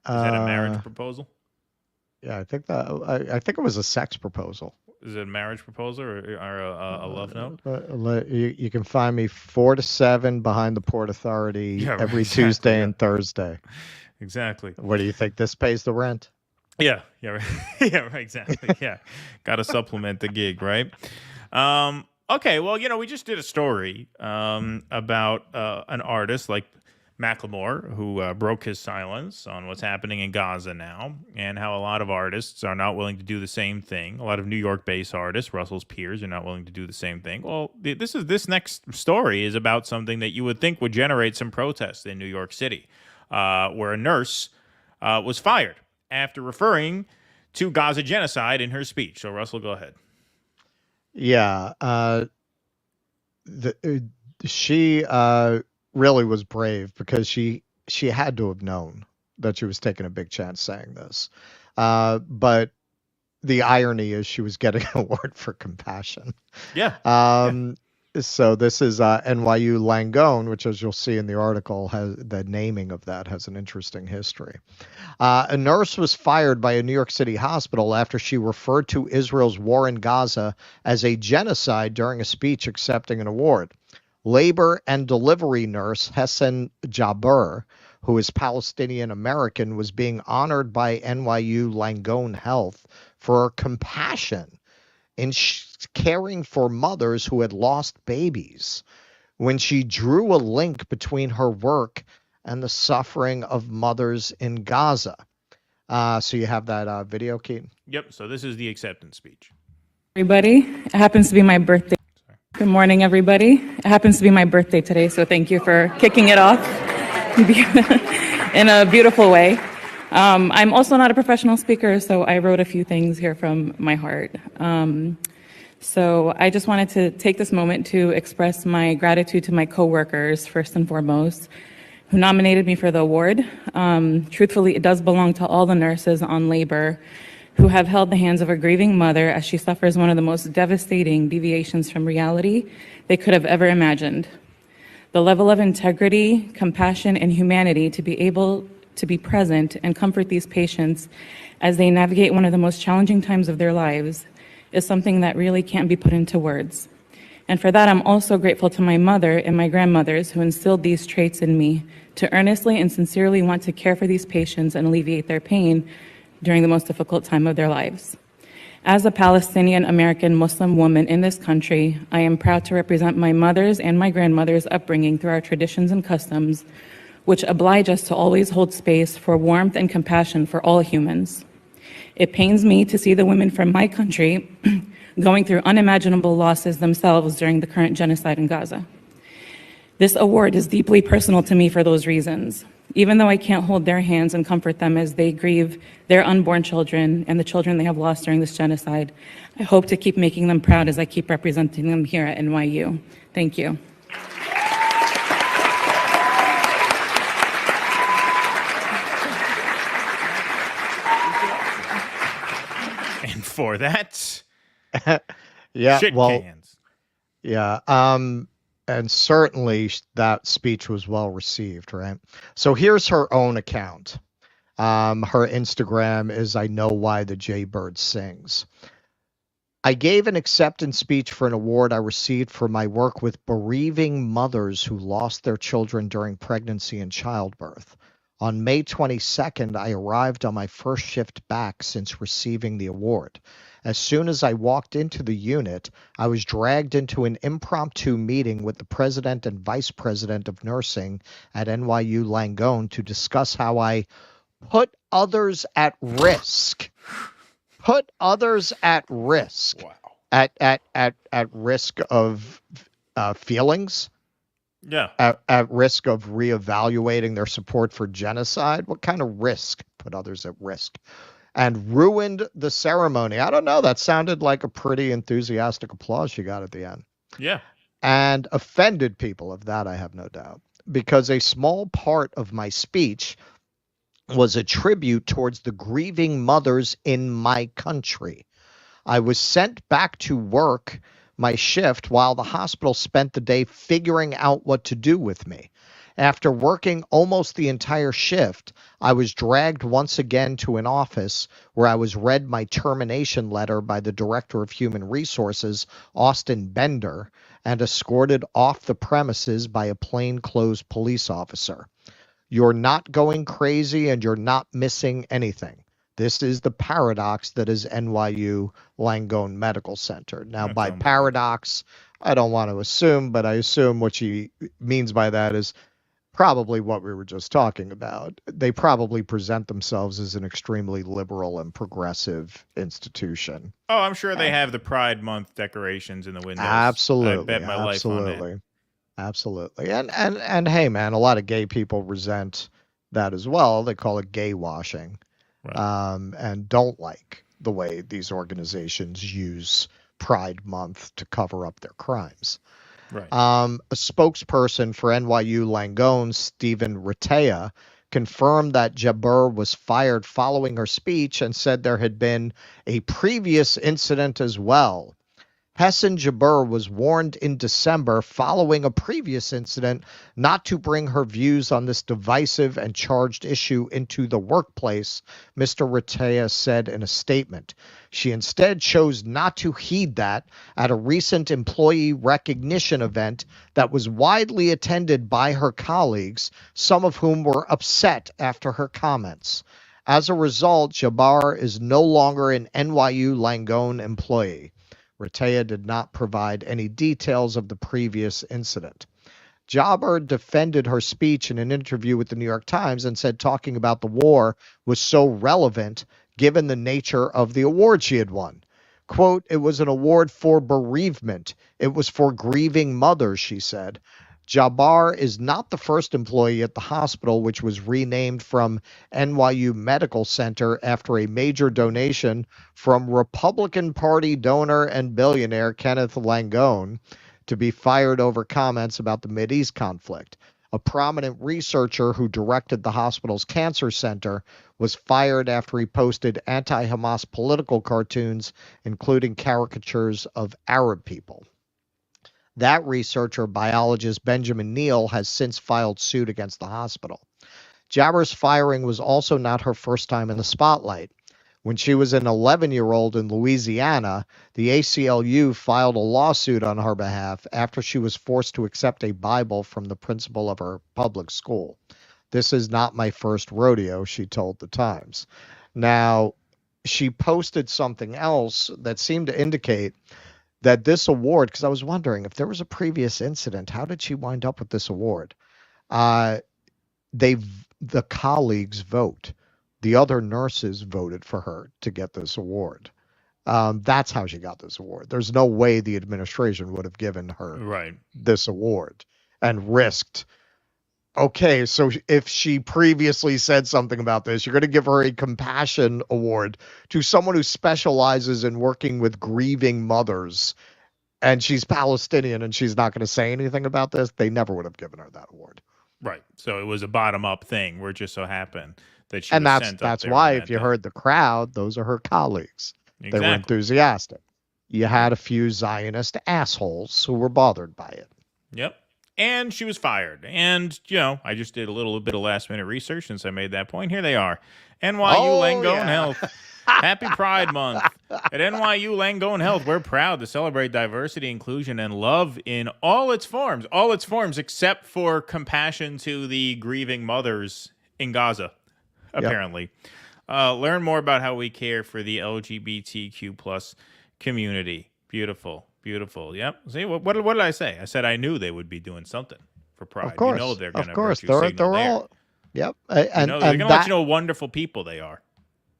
Is that a marriage proposal? Yeah, I think it was a sex proposal. Is it a marriage proposal or a love note? You can find me 4 to 7 behind the Port Authority every Tuesday and Thursday. Exactly. What do you think? This pays the rent? Yeah, right. Yeah, right, exactly. Yeah, got to supplement the gig, right? Okay, well, we just did a story about an artist like Macklemore who broke his silence on what's happening in Gaza now, and how a lot of artists are not willing to do the same thing. A lot of New York-based artists, Russell's peers, are not willing to do the same thing. Well, this next story is about something that you would think would generate some protests in New York City, where a nurse was fired after referring to Gaza genocide in her speech. So, Russell, go ahead. Yeah, she really was brave because she had to have known that she was taking a big chance saying this. But the irony is she was getting an award for compassion. Yeah. So this is NYU Langone, which, as you'll see in the article, has the naming of that has an interesting history. A nurse was fired by a New York City hospital after she referred to Israel's war in Gaza as a genocide during a speech accepting an award. Labor and delivery nurse Hessan Jabir, who is Palestinian American, was being honored by NYU Langone Health for her compassion in caring for mothers who had lost babies, when she drew a link between her work and the suffering of mothers in Gaza. So you have that video, Keaton? Yep, so this is the acceptance speech. Everybody, it happens to be my birthday. Good morning, everybody. It happens to be my birthday today, so thank you for kicking it off in a beautiful way. I'm also not a professional speaker, so I wrote a few things here from my heart. So I just wanted to take this moment to express my gratitude to my coworkers, first and foremost, who nominated me for the award. Truthfully, it does belong to all the nurses on labor who have held the hands of a grieving mother as she suffers one of the most devastating deviations from reality they could have ever imagined. The level of integrity, compassion, and humanity to be able to be present and comfort these patients as they navigate one of the most challenging times of their lives is something that really can't be put into words. And for that, I'm also grateful to my mother and my grandmothers who instilled these traits in me to earnestly and sincerely want to care for these patients and alleviate their pain during the most difficult time of their lives. As a Palestinian American Muslim woman in this country, I am proud to represent my mother's and my grandmother's upbringing through our traditions and customs, which oblige us to always hold space for warmth and compassion for all humans. It pains me to see the women from my country going through unimaginable losses themselves during the current genocide in Gaza. This award is deeply personal to me for those reasons. Even though I can't hold their hands and comfort them as they grieve their unborn children and the children they have lost during this genocide, I hope to keep making them proud as I keep representing them here at NYU. Thank you. And for that, yeah, shit well, cans. Yeah, and certainly that speech was well received, right? So here's her own account. Her Instagram is I Know Why the Jaybird Sings. I gave an acceptance speech for an award I received for my work with bereaving mothers who lost their children during pregnancy and childbirth. On May 22nd, I arrived on my first shift back since receiving the award. As soon as I walked into the unit, I was dragged into an impromptu meeting with the president and vice president of nursing at NYU Langone to discuss how I put others at risk. Put others at risk. Wow. At risk of feelings. Yeah. At risk of reevaluating their support for genocide. What kind of risk put others at risk? And ruined the ceremony. I don't know. That sounded like a pretty enthusiastic applause you got at the end. Yeah. And offended people. Of that, I have no doubt. Because a small part of my speech was a tribute towards the grieving mothers in my country. I was sent back to work my shift while the hospital spent the day figuring out what to do with me. After working almost the entire shift, I was dragged once again to an office where I was read my termination letter by the Director of Human Resources, Austin Bender, and escorted off the premises by a plainclothes police officer. You're not going crazy and you're not missing anything. This is the paradox that is NYU Langone Medical Center. Now, by paradox, I don't want to assume, but I assume what she means by that is probably what we were just talking about. They probably present themselves as an extremely liberal and progressive institution. Oh, I'm sure they have the Pride Month decorations in the windows. Absolutely. I bet my life on it. Absolutely. And hey, man, a lot of gay people resent that as well. They call it gay washing, and don't like the way these organizations use Pride Month to cover up their crimes. Right. A spokesperson for NYU Langone, Stephen Ratea, confirmed that Jabber was fired following her speech and said there had been a previous incident as well. Hessan Jabber was warned in December following a previous incident not to bring her views on this divisive and charged issue into the workplace, Mr. Ratea said in a statement. She instead chose not to heed that at a recent employee recognition event that was widely attended by her colleagues, some of whom were upset after her comments. As a result, Jabber is no longer an NYU Langone employee. Ratea did not provide any details of the previous incident. Jabber defended her speech in an interview with the New York Times and said talking about the war was so relevant given the nature of the award she had won. Quote, "It was an award for bereavement. It was for grieving mothers," she said. Jabber is not the first employee at the hospital, which was renamed from NYU Medical Center after a major donation from Republican Party donor and billionaire Kenneth Langone to be fired over comments about the Mideast conflict. A prominent researcher who directed the hospital's cancer center was fired after he posted anti-Hamas political cartoons, including caricatures of Arab people. That researcher, biologist Benjamin Neal, has since filed suit against the hospital. Jabber's firing was also not her first time in the spotlight. When she was an 11-year-old in Louisiana, the ACLU filed a lawsuit on her behalf after she was forced to accept a Bible from the principal of her public school. "This is not my first rodeo," she told the Times. Now, she posted something else that seemed to indicate that this award, because I was wondering if there was a previous incident, how did she wind up with this award? The colleagues vote. The other nurses voted for her to get this award. That's how she got this award. There's no way the administration would have given her this award and risked. Okay, so if she previously said something about this, you're going to give her a compassion award to someone who specializes in working with grieving mothers, and she's Palestinian and she's not going to say anything about this. They never would have given her that award. Right. So it was a bottom-up thing where it just so happened that she and was sent up that's there why on if that you day. heard the crowd, those are her colleagues. They were Exactly. enthusiastic. You had a few Zionist assholes who were bothered by it. Yep. And she was fired. And, you know, I just did a little bit of last-minute research since I made that point. Here they are. NYU Langone Health. Happy Pride Month. At NYU Langone Health, we're proud to celebrate diversity, inclusion, and love in all its forms. All its forms except for compassion to the grieving mothers in Gaza, apparently. Learn more about how we care for the LGBTQ plus community. Beautiful. Beautiful. Yep. See, what did I say? I said I knew they would be doing something for Pride. Of course. You know they're going to Of course. virtue They're signal there. all. Yep. They're And going to let you know what wonderful people they are.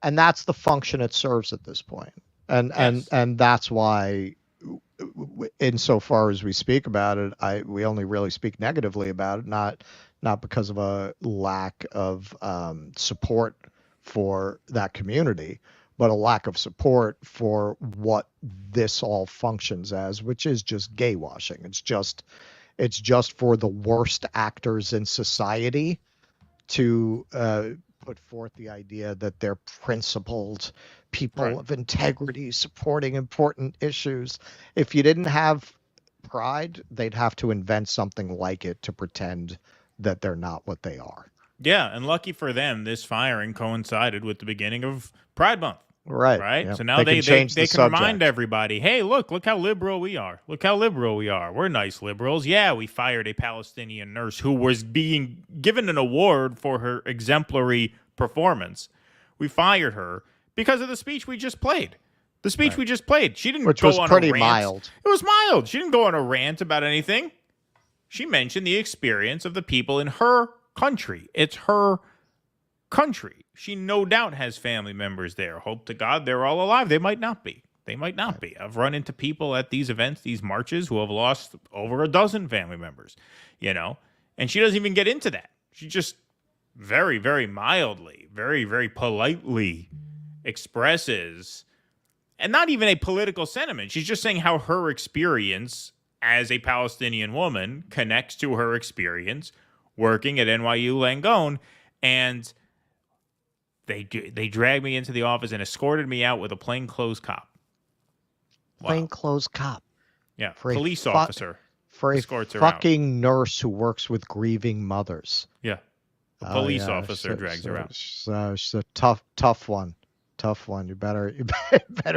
And that's the function it serves at this point. And that's why, insofar as we speak about it, we only really speak negatively about it, not because of a lack of support for that community, but a lack of support for what this all functions as, which is just gay washing. It's just for the worst actors in society to put forth the idea that they're principled people of integrity supporting important issues. If you didn't have pride, they'd have to invent something like it to pretend that they're not what they are. Yeah, and lucky for them, this firing coincided with the beginning of Pride Month. Right. Yep. So now they can remind everybody, hey, look how liberal we are. Look how liberal we are. We're nice liberals. Yeah, we fired a Palestinian nurse who was being given an award for her exemplary performance. We fired her because of the speech we just played. The speech we just played. She didn't Which go was on pretty a rant. mild. It was mild. She didn't go on a rant about anything. She mentioned the experience of the people in her country. It's her country. She no doubt has family members there. Hope to God they're all alive. They might not be. They might not be. I've run into people at these events, these marches, who have lost over a dozen family members, and she doesn't even get into that. She just very, very mildly, very, very politely expresses, and not even a political sentiment. She's just saying how her experience as a Palestinian woman connects to her experience working at NYU Langone, and they dragged me into the office and escorted me out with a plainclothes cop. Wow. Plainclothes cop. Yeah, for police officer. For a escorts her out. fucking nurse who works with grieving mothers. Yeah, a police officer drags her out. So she's a tough one. Tough one. You better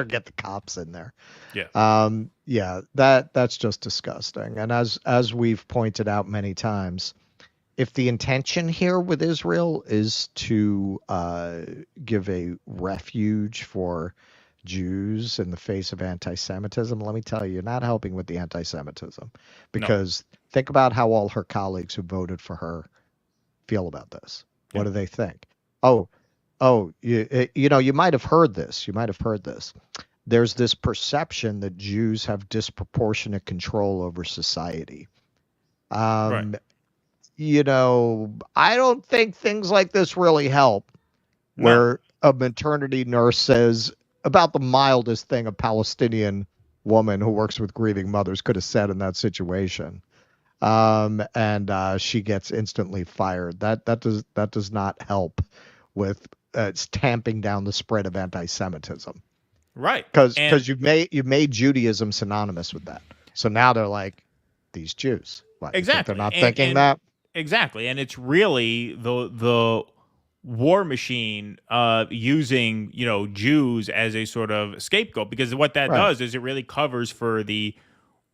get the cops in there. Yeah. Yeah, that's just disgusting. And as we've pointed out many times, if the intention here with Israel is to give a refuge for Jews in the face of anti-Semitism, let me tell you, you're not helping with the anti-Semitism, because think about how all her colleagues who voted for her feel about this. What do they think? You might have heard this. There's this perception that Jews have disproportionate control over society. Right. I don't think things like this really help, where a maternity nurse says about the mildest thing a Palestinian woman who works with grieving mothers could have said in that situation. And she gets instantly fired. That does not help with tamping down the spread of anti-Semitism. Right. Because you've made Judaism synonymous with that. So now they're like, these Jews. What, exactly. They're not thinking that. Exactly. And it's really the war machine using, Jews as a sort of scapegoat, because what that does is it really covers for the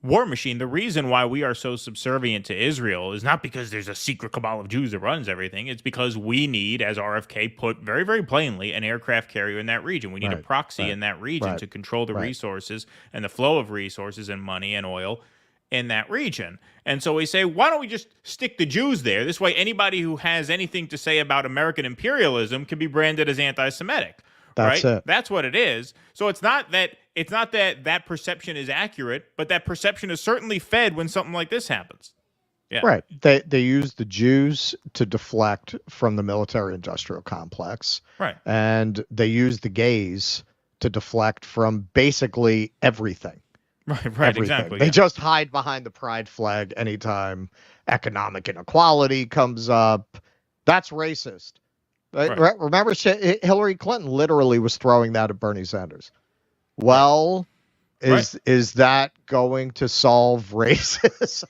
war machine. The reason why we are so subservient to Israel is not because there's a secret cabal of Jews that runs everything. It's because we need, as RFK put very, very plainly, an aircraft carrier in that region. We need a proxy in that region to control the resources and the flow of resources and money and oil in that region. And so we say, why don't we just stick the Jews there? This way, anybody who has anything to say about American imperialism can be branded as anti-Semitic. That's right? it. That's what it is. So it's not that perception is accurate, but that perception is certainly fed when something like this happens. Yeah. Right. They use the Jews to deflect from the military-industrial complex. Right. And they use the gays to deflect from basically everything. Right, Everything. Exactly. They just hide behind the pride flag anytime economic inequality comes up. That's racist. Right. Remember, Hillary Clinton literally was throwing that at Bernie Sanders. Well, is that going to solve racism?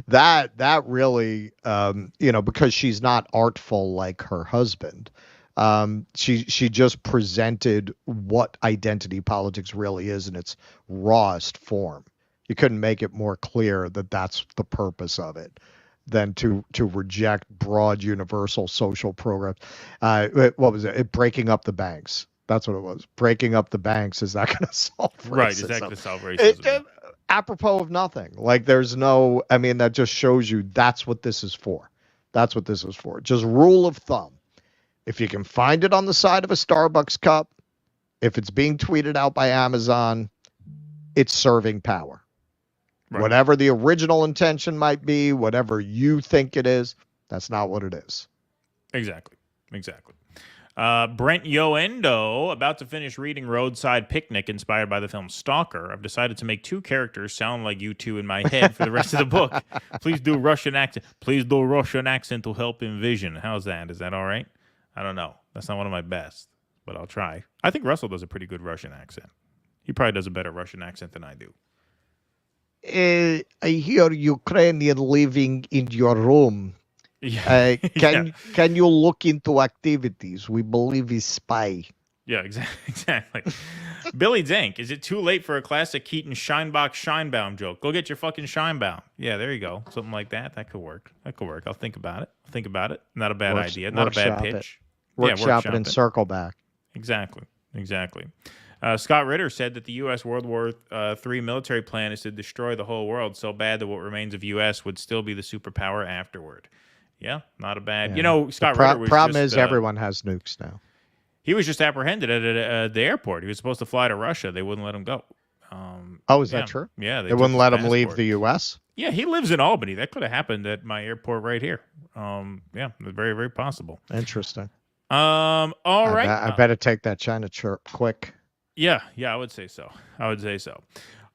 That really, because she's not artful like her husband. She just presented what identity politics really is in its rawest form. You couldn't make it more clear that that's the purpose of it than to reject broad universal social programs. What was it? Breaking up the banks. That's what it was. Breaking up the banks. Is that going to solve racism? Right, is that going to solve racism? Apropos of nothing. That just shows you that's what this is for. That's what this is for. Just rule of thumb. If you can find it on the side of a Starbucks cup, if it's being tweeted out by Amazon, it's serving power. Right. Whatever the original intention might be, whatever you think it is, that's not what it is. Exactly. Brent Yoendo, about to finish reading Roadside Picnic, inspired by the film Stalker. I've decided to make two characters sound like you two in my head for the rest of the book. Please do Russian accent. To help envision. How's that? Is that all right? I don't know. That's not one of my best, but I'll try. I think Russell does a pretty good Russian accent. He probably does a better Russian accent than I do. I hear Ukrainian living in your room. Yeah. Can you look into activities? We believe he's spy. Yeah, exactly. Billy Zink, is it too late for a classic Keaton Scheinbach Scheinbaum joke? Go get your fucking Scheinbaum. Yeah, there you go. Something like that. That could work. I'll think about it. Not a bad idea. Not a bad pitch. Workshop it and circle back. Exactly. Exactly. Scott Ritter said that the U.S. World War III military plan is to destroy the whole world so bad that what remains of U.S. would still be the superpower afterward. Yeah, not a bad. Yeah. You know, Scott The Ritter was problem just, is everyone has nukes now. He was just apprehended at the airport. He was supposed to fly to Russia. They wouldn't let him go. Is yeah. that true? Yeah, they took wouldn't his let him leave passport. the U.S. Yeah, he lives in Albany. That could have happened at my airport right here. Yeah, very, very possible. Interesting. All right. I better take that China chirp quick. Yeah, I would say so. All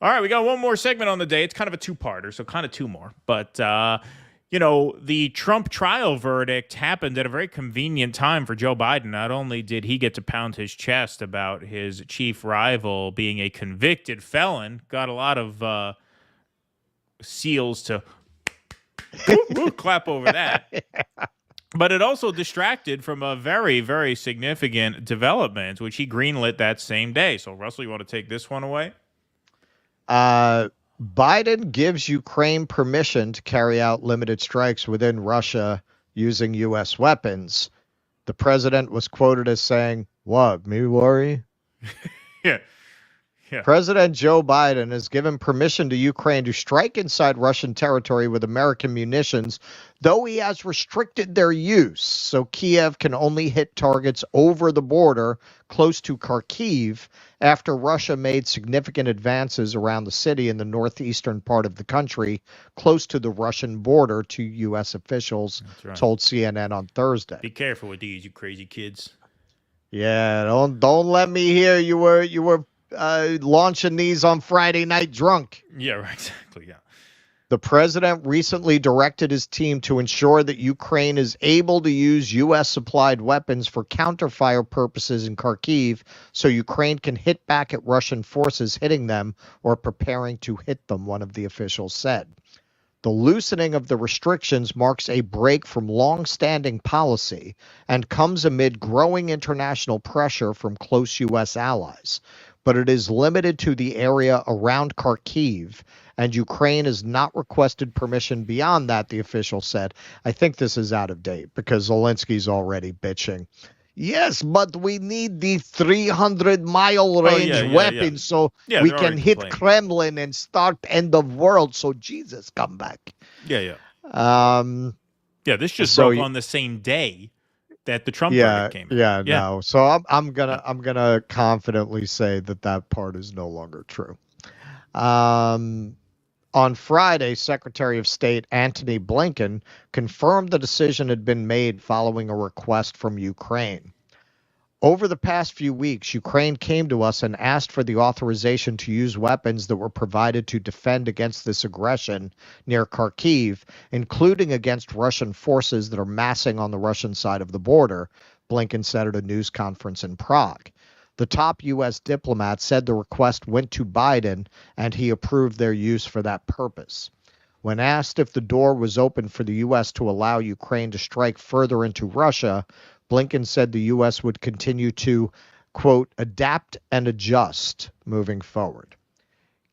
right, we got one more segment on the day. It's kind of a two-parter, so kind of two more. But, the Trump trial verdict happened at a very convenient time for Joe Biden. Not only did he get to pound his chest about his chief rival being a convicted felon, got a lot of seals to clap over that. Yeah. But it also distracted from a very, very significant development, which he greenlit that same day. So, Russell, you want to take this one away? Biden gives Ukraine permission to carry out limited strikes within Russia using U.S. weapons. The president was quoted as saying, "What, me worry?" Yeah. President Joe Biden has given permission to Ukraine to strike inside Russian territory with American munitions, though he has restricted their use. So Kiev can only hit targets over the border close to Kharkiv after Russia made significant advances around the city in the northeastern part of the country, close to the Russian border, two U.S. officials told CNN on Thursday. Be careful with these, you crazy kids. Yeah, don't let me hear you were launching these on Friday night drunk. Yeah, right, exactly, yeah. The president recently directed his team to ensure that Ukraine is able to use U.S.-supplied weapons for counterfire purposes in Kharkiv so Ukraine can hit back at Russian forces hitting them or preparing to hit them, one of the officials said. The loosening of the restrictions marks a break from long-standing policy and comes amid growing international pressure from close U.S. allies. But it is limited to the area around Kharkiv, and Ukraine has not requested permission beyond that, the official said. I think this is out of date because Zelensky's already bitching. Yes, but we need the 300-mile range weapons so we can hit Kremlin and start end of world. So Jesus, come back. Yeah. This just broke on the same day that the Trump verdict came in. No. So I'm gonna confidently say that part is no longer true. On Friday, Secretary of State Antony Blinken confirmed the decision had been made following a request from Ukraine. Over the past few weeks, Ukraine came to us and asked for the authorization to use weapons that were provided to defend against this aggression near Kharkiv, including against Russian forces that are massing on the Russian side of the border, Blinken said at a news conference in Prague. The top U.S. diplomat said the request went to Biden and he approved their use for that purpose. When asked if the door was open for the U.S. to allow Ukraine to strike further into Russia, Blinken said the U.S. would continue to, quote, adapt and adjust moving forward.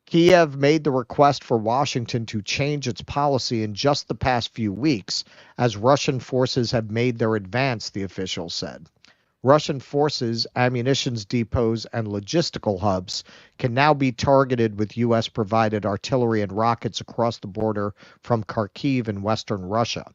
Kiev made the request for Washington to change its policy in just the past few weeks, as Russian forces have made their advance, the official said. Russian forces, ammunitions depots, and logistical hubs can now be targeted with U.S.-provided artillery and rockets across the border from Kharkiv in western Russia.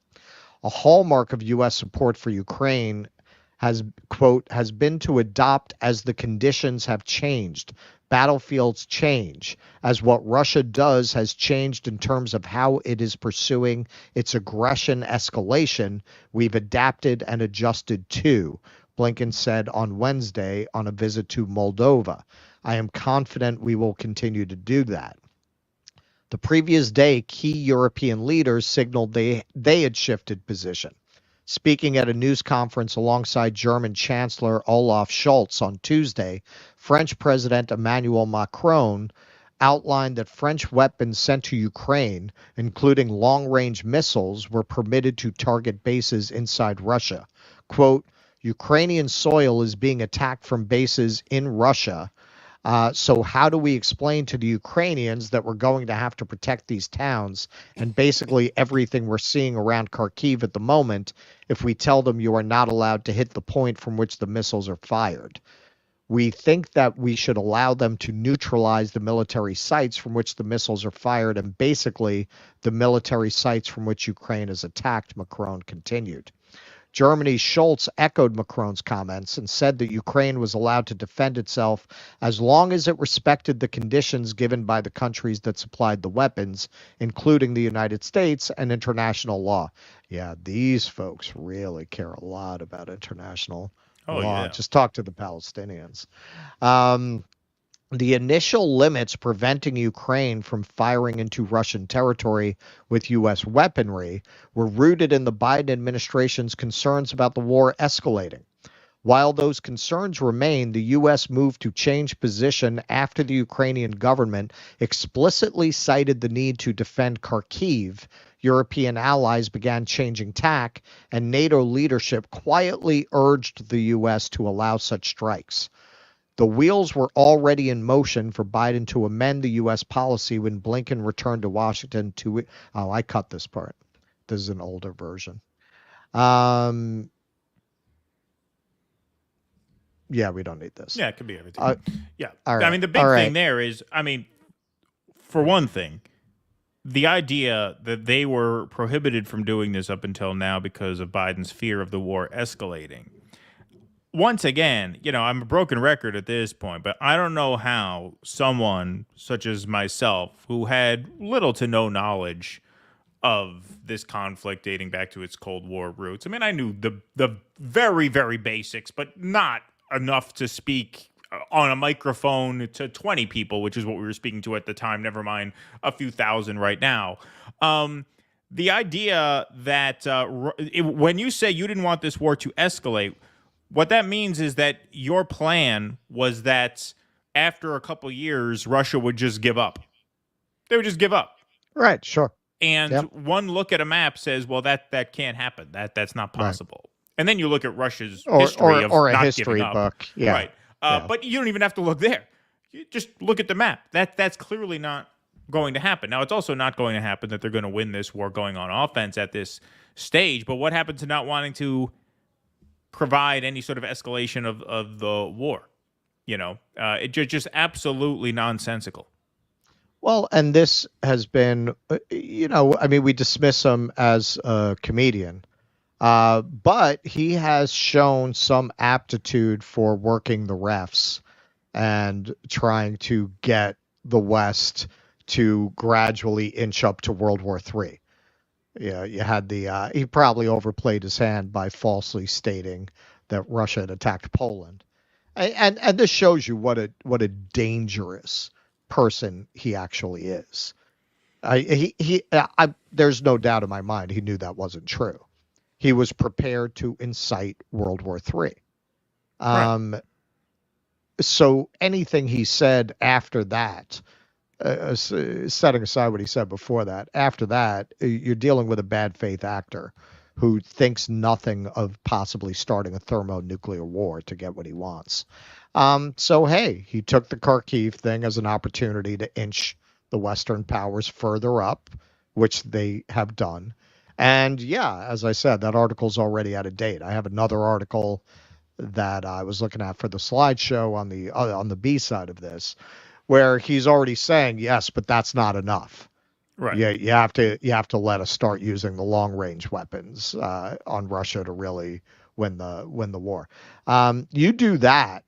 A hallmark of U.S. support for Ukraine has, quote, has been to adopt as the conditions have changed. Battlefields change, as what Russia does has changed in terms of how it is pursuing its aggression escalation. We've adapted and adjusted too, Blinken said on Wednesday on a visit to Moldova. I am confident we will continue to do that. The previous day, key European leaders signaled they had shifted position. Speaking at a news conference alongside German Chancellor Olaf Scholz on Tuesday, French President Emmanuel Macron outlined that French weapons sent to Ukraine, including long-range missiles, were permitted to target bases inside Russia. Quote, Ukrainian soil is being attacked from bases in Russia. So how do we explain to the Ukrainians that we're going to have to protect these towns and basically everything we're seeing around Kharkiv at the moment if we tell them you are not allowed to hit the point from which the missiles are fired? We think that we should allow them to neutralize the military sites from which the missiles are fired and basically the military sites from which Ukraine is attacked, Macron continued. Germany's Scholz echoed Macron's comments and said that Ukraine was allowed to defend itself as long as it respected the conditions given by the countries that supplied the weapons, including the United States and international law. Yeah, these folks really care a lot about international law. Yeah. Just talk to the Palestinians. The initial limits preventing Ukraine from firing into Russian territory with U.S. weaponry were rooted in the Biden administration's concerns about the war escalating. While those concerns remain, the U.S. moved to change position after the Ukrainian government explicitly cited the need to defend Kharkiv. European allies began changing tack, and NATO leadership quietly urged the U.S. to allow such strikes. The wheels were already in motion for Biden to amend the U.S. policy when Blinken returned to Washington to... Oh, I cut this part. This is an older version. Yeah, we don't need this. Yeah, it could be everything. Yeah. All right. I mean, the big thing there is, I mean, for one thing, the idea that they were prohibited from doing this up until now because of Biden's fear of the war escalating. Once again, you know, I'm a broken record at this point, but I don't know how someone such as myself, who had little to no knowledge of this conflict dating back to its Cold War roots. I mean, I knew the very, very basics, but not enough to speak on a microphone to 20 people, which is what we were speaking to at the time, never mind a few thousand right now. The idea that when you say you didn't want this war to escalate, what that means is that your plan was that after a couple years, Russia would just give up. They would just give up. Right, sure. And one look at a map says, well, that can't happen. That's not possible. Right. And then you look at Russia's history of or a not history giving up. book. Yeah. Right. But you don't even have to look there. You just look at the map. That's clearly not going to happen. Now, it's also not going to happen that they're going to win this war going on offense at this stage. But what happened to not wanting to provide any sort of escalation of the war? You know, it just absolutely nonsensical. Well, and this has been, you know, I mean, we dismiss him as a comedian, but he has shown some aptitude for working the refs and trying to get the West to gradually inch up to World War III. Yeah, you had he probably overplayed his hand by falsely stating that Russia had attacked Poland. And this shows you what a dangerous person he actually is. There's no doubt in my mind he knew that wasn't true. He was prepared to incite World War III. Right. So anything he said after that, setting aside what he said before that, after that, you're dealing with a bad faith actor who thinks nothing of possibly starting a thermonuclear war to get what he wants. So, hey, he took the Kharkiv thing as an opportunity to inch the Western powers further up, which they have done. And yeah, as I said, that article's already out of date. I have another article that I was looking at for the slideshow on the B side of this, where he's already saying, yes, but that's not enough. Right. Yeah, you have to let us start using the long range weapons on Russia to really win the war. You do that.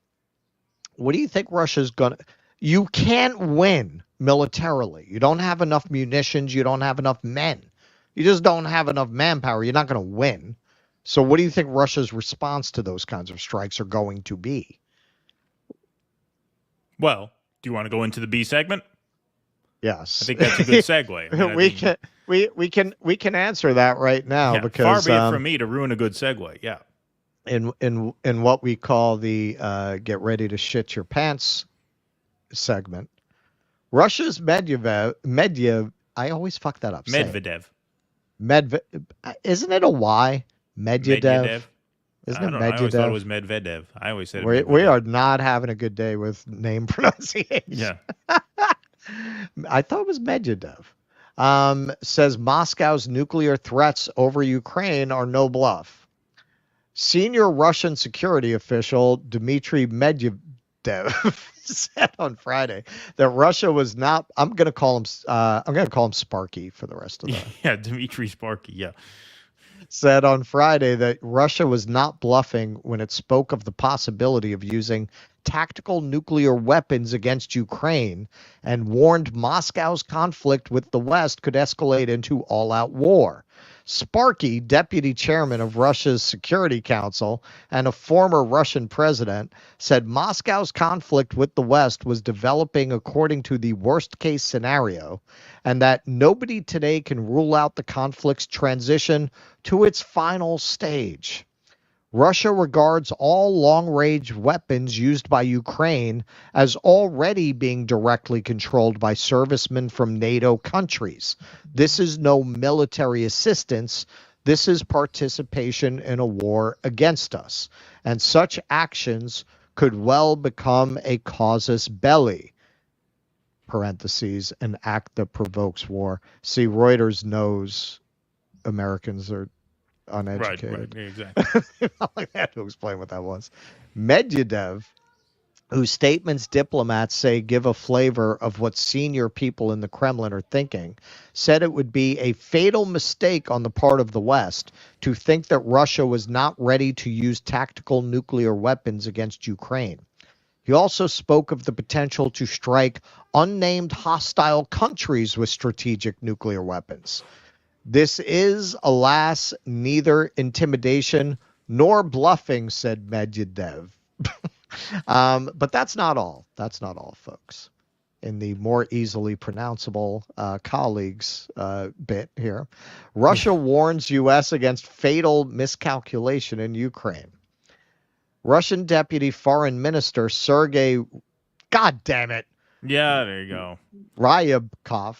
What do you think Russia's gonna? You can't win militarily. You don't have enough munitions. You don't have enough men. You just don't have enough manpower. You're not going to win. So what do you think Russia's response to those kinds of strikes are going to be? Well, do you want to go into the B segment? Yes. I think that's a good segue. I mean, we can answer that right now, because far be it from me to ruin a good segue. Yeah. In what we call the get ready to shit your pants segment, Russia's Medvedev. I always fuck that up. Medvedev. Isn't it a Y? Medvedev. Isn't it Medvedev? I always thought it was Medvedev. I always said it. We are not having a good day with name pronunciation. Yeah. I thought it was Medvedev. Says Moscow's nuclear threats over Ukraine are no bluff. Senior Russian security official Dmitry said on Friday that Russia was not. I'm going to call him Sparky for the rest of the. Yeah, Dmitry Sparky. Yeah. Said on Friday that Russia was not bluffing when it spoke of the possibility of using tactical nuclear weapons against Ukraine and warned Moscow's conflict with the West could escalate into all-out war. Sparky, deputy chairman of Russia's Security Council and a former Russian president, said Moscow's conflict with the West was developing according to the worst-case scenario, and that nobody today can rule out the conflict's transition to its final stage. Russia regards all long-range weapons used by Ukraine as already being directly controlled by servicemen from NATO countries. This is no military assistance. This is participation in a war against us. And such actions could well become a casus belli, parentheses, an act that provokes war. See, Reuters knows Americans are uneducated. Right, exactly. I had to explain what that was. Medvedev, whose statements diplomats say give a flavor of what senior people in the Kremlin are thinking, said it would be a fatal mistake on the part of the West to think that Russia was not ready to use tactical nuclear weapons against Ukraine. He also spoke of the potential to strike unnamed hostile countries with strategic nuclear weapons. This is, alas, neither intimidation nor bluffing, said Medvedev. But that's not all. That's not all, folks. In the more easily pronounceable colleagues bit here, Russia warns U.S. against fatal miscalculation in Ukraine. Russian Deputy Foreign Minister Sergei, God damn it, Yeah, there you go. Ryabkov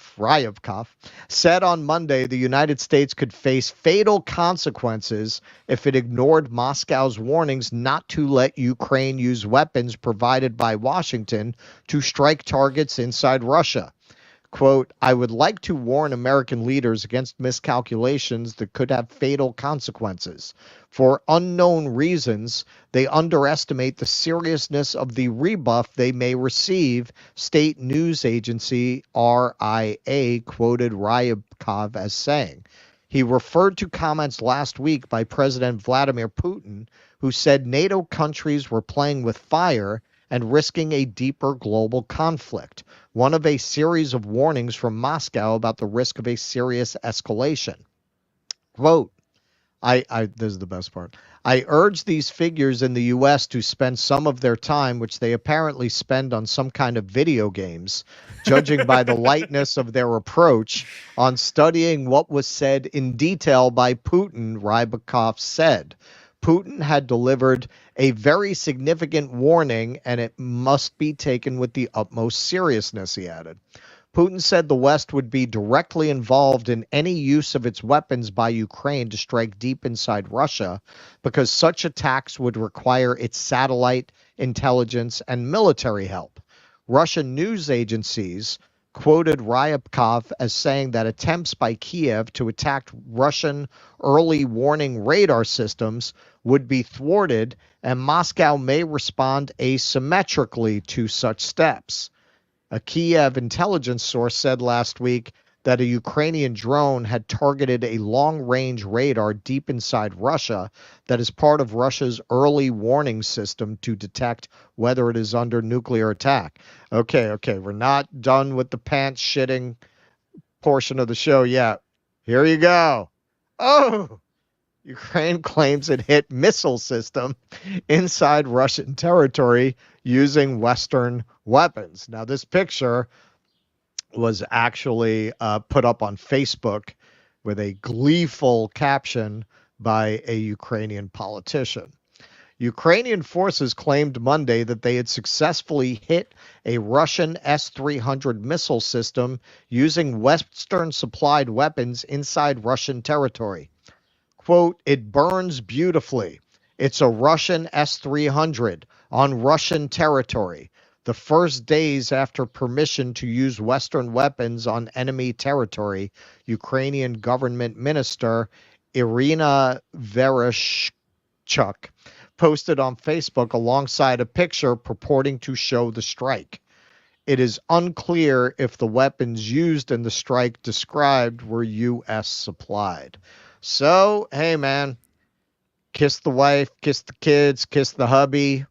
said on Monday the United States could face fatal consequences if it ignored Moscow's warnings not to let Ukraine use weapons provided by Washington to strike targets inside Russia. Quote, I would like to warn American leaders against miscalculations that could have fatal consequences. For unknown reasons, they underestimate the seriousness of the rebuff they may receive, state news agency RIA quoted Ryabkov as saying. He referred to comments last week by President Vladimir Putin, who said NATO countries were playing with fire and risking a deeper global conflict, one of a series of warnings from Moscow about the risk of a serious escalation. Quote, this is the best part. I urge these figures in the U.S. to spend some of their time, which they apparently spend on some kind of video games, judging by the lightness of their approach, on studying what was said in detail by Putin, Rybakov said. Putin had delivered a very significant warning, and it must be taken with the utmost seriousness, he added. Putin said the West would be directly involved in any use of its weapons by Ukraine to strike deep inside Russia, because such attacks would require its satellite, intelligence, and military help. Russian news agencies quoted Ryabkov as saying that attempts by Kiev to attack Russian early warning radar systems would be thwarted, and Moscow may respond asymmetrically to such steps. A Kiev intelligence source said last week that a Ukrainian drone had targeted a long-range radar deep inside Russia that is part of Russia's early warning system to detect whether it is under nuclear attack. Okay, we're not done with the pants shitting portion of the show yet. Here you go. Oh, Ukraine claims it hit missile system inside Russian territory using Western weapons. Now, this picture was actually put up on Facebook with a gleeful caption by a Ukrainian politician. Ukrainian forces claimed Monday that they had successfully hit a Russian S-300 missile system using Western-supplied weapons inside Russian territory. Quote, it burns beautifully. It's a Russian S-300 on Russian territory. The first days after permission to use Western weapons on enemy territory, Ukrainian government minister Irina Vereshchuk posted on Facebook alongside a picture purporting to show the strike. It is unclear if the weapons used in the strike described were U.S. supplied. So, hey, man, kiss the wife, kiss the kids, kiss the hubby.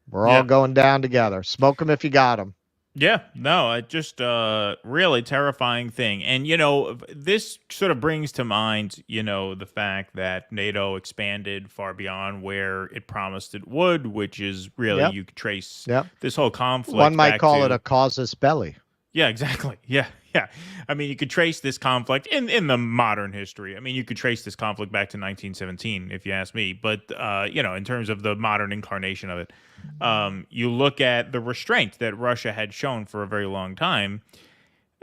We're all going down together. Smoke them if you got them. Yeah, no, it just really terrifying thing. And, this sort of brings to mind, the fact that NATO expanded far beyond where it promised it would, which is really, you could trace this whole conflict. One might call it a casus belli. Yeah, exactly. Yeah. I mean, you could trace this conflict in the modern history. I mean, you could trace this conflict back to 1917, if you ask me. But, in terms of the modern incarnation of it, you look at the restraint that Russia had shown for a very long time.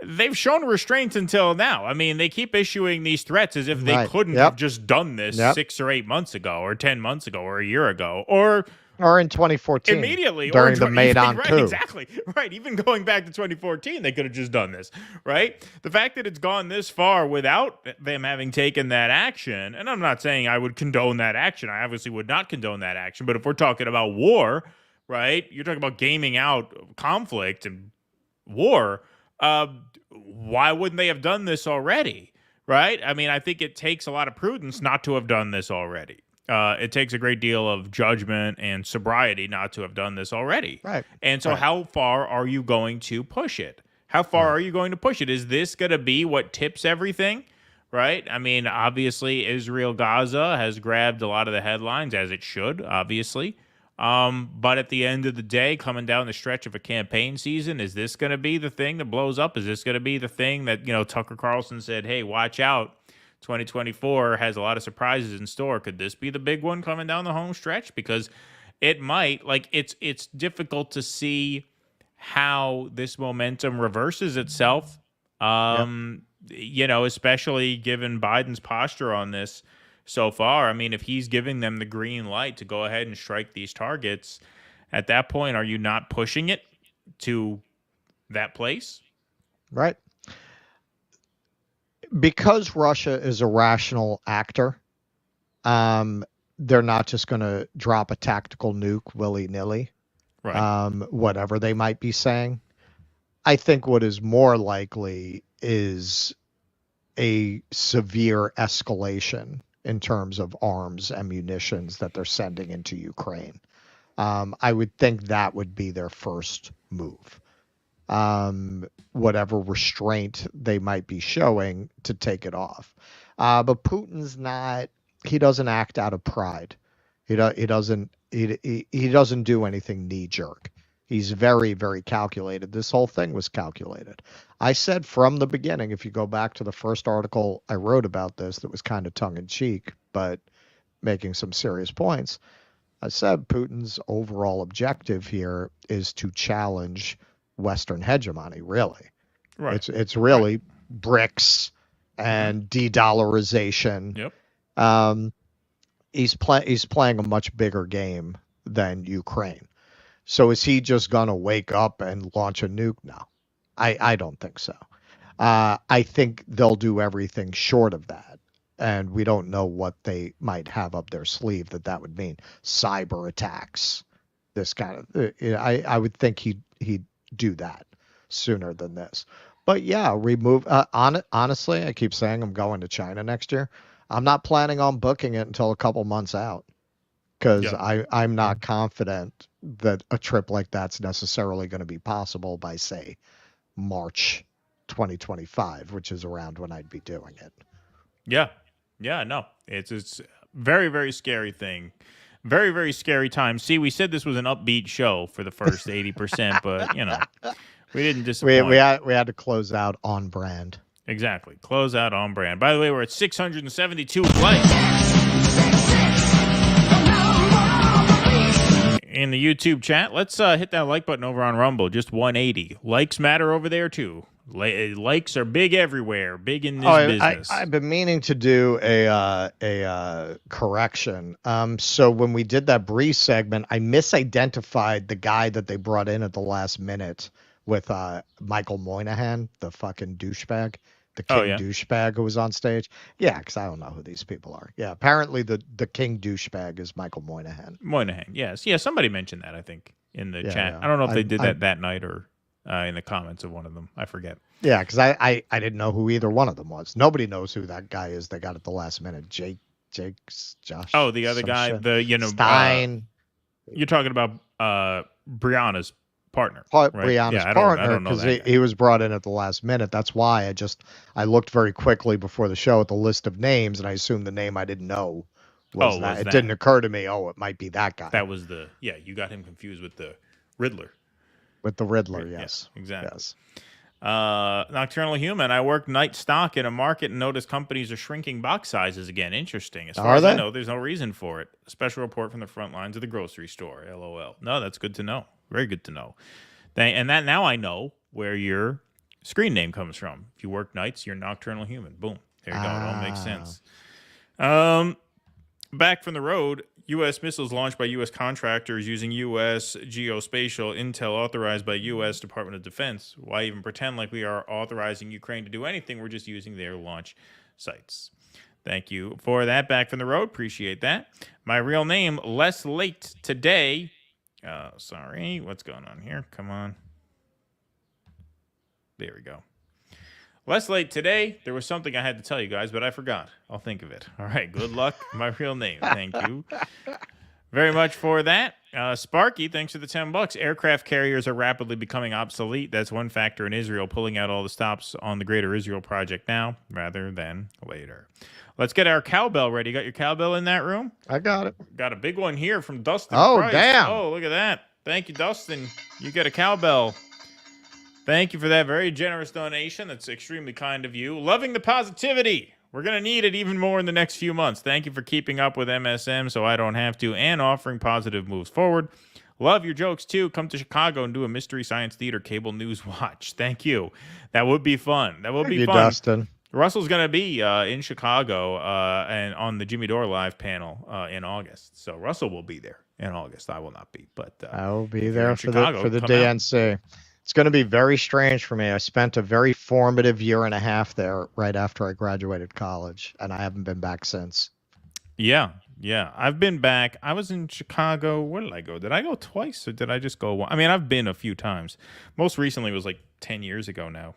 They've shown restraint until now. I mean, they keep issuing these threats as if they couldn't have just done this 6 or 8 months ago or 10 months ago or a year ago or in 2014 immediately during the Maidan coup. Exactly. Right. Even going back to 2014, they could have just done this. Right. The fact that it's gone this far without them having taken that action, and I'm not saying I would condone that action. I obviously would not condone that action. But if we're talking about war, right, you're talking about gaming out conflict and war. Why wouldn't they have done this already? Right. I mean, I think it takes a lot of prudence not to have done this already. It takes a great deal of judgment and sobriety not to have done this already. Right. And so how far are you going to push it? How far are you going to push it? Is this going to be what tips everything? Right? I mean, obviously, Israel-Gaza has grabbed a lot of the headlines, as it should, obviously. But at the end of the day, coming down the stretch of a campaign season, is this going to be the thing that blows up? Is this going to be the thing that, Tucker Carlson said, hey, watch out. 2024 has a lot of surprises in store. Could this be the big one coming down the home stretch? Because it might. It's difficult to see how this momentum reverses itself. Especially given Biden's posture on this so far. I mean, if he's giving them the green light to go ahead and strike these targets, at that point, are you not pushing it to that place? Right. Because Russia is a rational actor, they're not just going to drop a tactical nuke willy-nilly, whatever they might be saying. I think what is more likely is a severe escalation in terms of arms and munitions that they're sending into Ukraine. I would think that would be their first move. Whatever restraint they might be showing to take it off. But Putin's he doesn't act out of pride. He doesn't do anything knee jerk. He's very, very calculated. This whole thing was calculated. I said from the beginning, if you go back to the first article I wrote about this, that was kind of tongue in cheek, but making some serious points. I said Putin's overall objective here is to challenge Western hegemony, really. Right. It's really BRICS and de-dollarization. Yep. He's playing a much bigger game than Ukraine. So is he just going to wake up and launch a nuke? No, I don't think so. I think they'll do everything short of that. And we don't know what they might have up their sleeve that would mean. Cyber attacks, this kind of, I would think he'd do that sooner than this. But yeah, honestly, I keep saying I'm going to China next year. I'm not planning on booking it until a couple months out because I'm not confident that a trip like that's necessarily going to be possible by, say, March 2025, which is around when I'd be doing it. Yeah. Yeah, no. It's very, very scary thing. Very, very scary time. See, we said this was an upbeat show for the first 80%, but, we didn't disappoint. We had to close out on brand. Exactly. Close out on brand. By the way, we're at 672 likes in the YouTube chat. Let's hit that like button over on Rumble. Just 180. Likes matter over there, too. Likes are big everywhere. Big in this business. I've been meaning to do a correction. So when we did that Bree segment, I misidentified the guy that they brought in at the last minute with Michael Moynihan, the fucking douchebag. the king Oh, yeah? douchebag who was on stage. Yeah, because I don't know who these people are. Yeah, apparently the king douchebag is Michael Moynihan. Moynihan, yes. Yeah, somebody mentioned that, I think, in the Yeah, chat. yeah. I don't know if they did that night or in the comments of one of them. I forget. Yeah, because I didn't know who either one of them was. Nobody knows who that guy is. They got at the last minute. Jake's Josh. Oh, the other guy, shit. Stein. You're talking about Brianna's partner, right? Brianna's I partner, don't know because that guy. he was brought in at the last minute. That's why I looked very quickly before the show at the list of names, and I assumed the name I didn't know was that. It didn't occur to me, it might be that guy. That was you got him confused with the Riddler. With the Riddler, yes. Yeah, exactly. Yes. Nocturnal Human. I work night stock in a market and notice companies are shrinking box sizes again. Interesting. As far as I know, there's no reason for it. A special report from the front lines of the grocery store. LOL. No, that's good to know. Very good to know. And that now I know where your screen name comes from. If you work nights, you're Nocturnal Human. Boom. There you go. It all makes sense. Back from the road. U.S. missiles launched by U.S. contractors using U.S. geospatial intel authorized by U.S. Department of Defense. Why even pretend like we are authorizing Ukraine to do anything? We're just using their launch sites. Thank you for that. Back from the road. Appreciate that. My real name, less late today. Sorry. What's going on here? Come on. There we go. Less late today. There was something I had to tell you guys, but I forgot. I'll think of it. All right. Good luck. My real name. Thank you very much for that. Sparky, thanks for the $10. Aircraft carriers are rapidly becoming obsolete. That's one factor in Israel pulling out all the stops on the Greater Israel Project now rather than later. Let's get our cowbell ready. You got your cowbell in that room? I got it. Got a big one here from Dustin. Oh, Price. damn. Oh, look at that. Thank you, Dustin. You get a cowbell. Thank you for that very generous donation. That's extremely kind of you. Loving the positivity. We're going to need it even more in the next few months. Thank you for keeping up with MSM so I don't have to, and offering positive moves forward. Love your jokes, too. Come to Chicago and do a Mystery Science Theater cable news watch. Thank you. That would be fun. That would be fun. Dustin. Russell's going to be in Chicago and on the Jimmy Dore live panel in August. So Russell will be there in August. I will not be, but I will be there for Chicago, the DNC. It's going to be very strange for me. I spent a very formative year and a half there right after I graduated college, and I haven't been back since. Yeah. I've been back. I was in Chicago. Where did I go? Did I go twice or did I just go one? I mean, I've been a few times. Most recently was like 10 years ago now.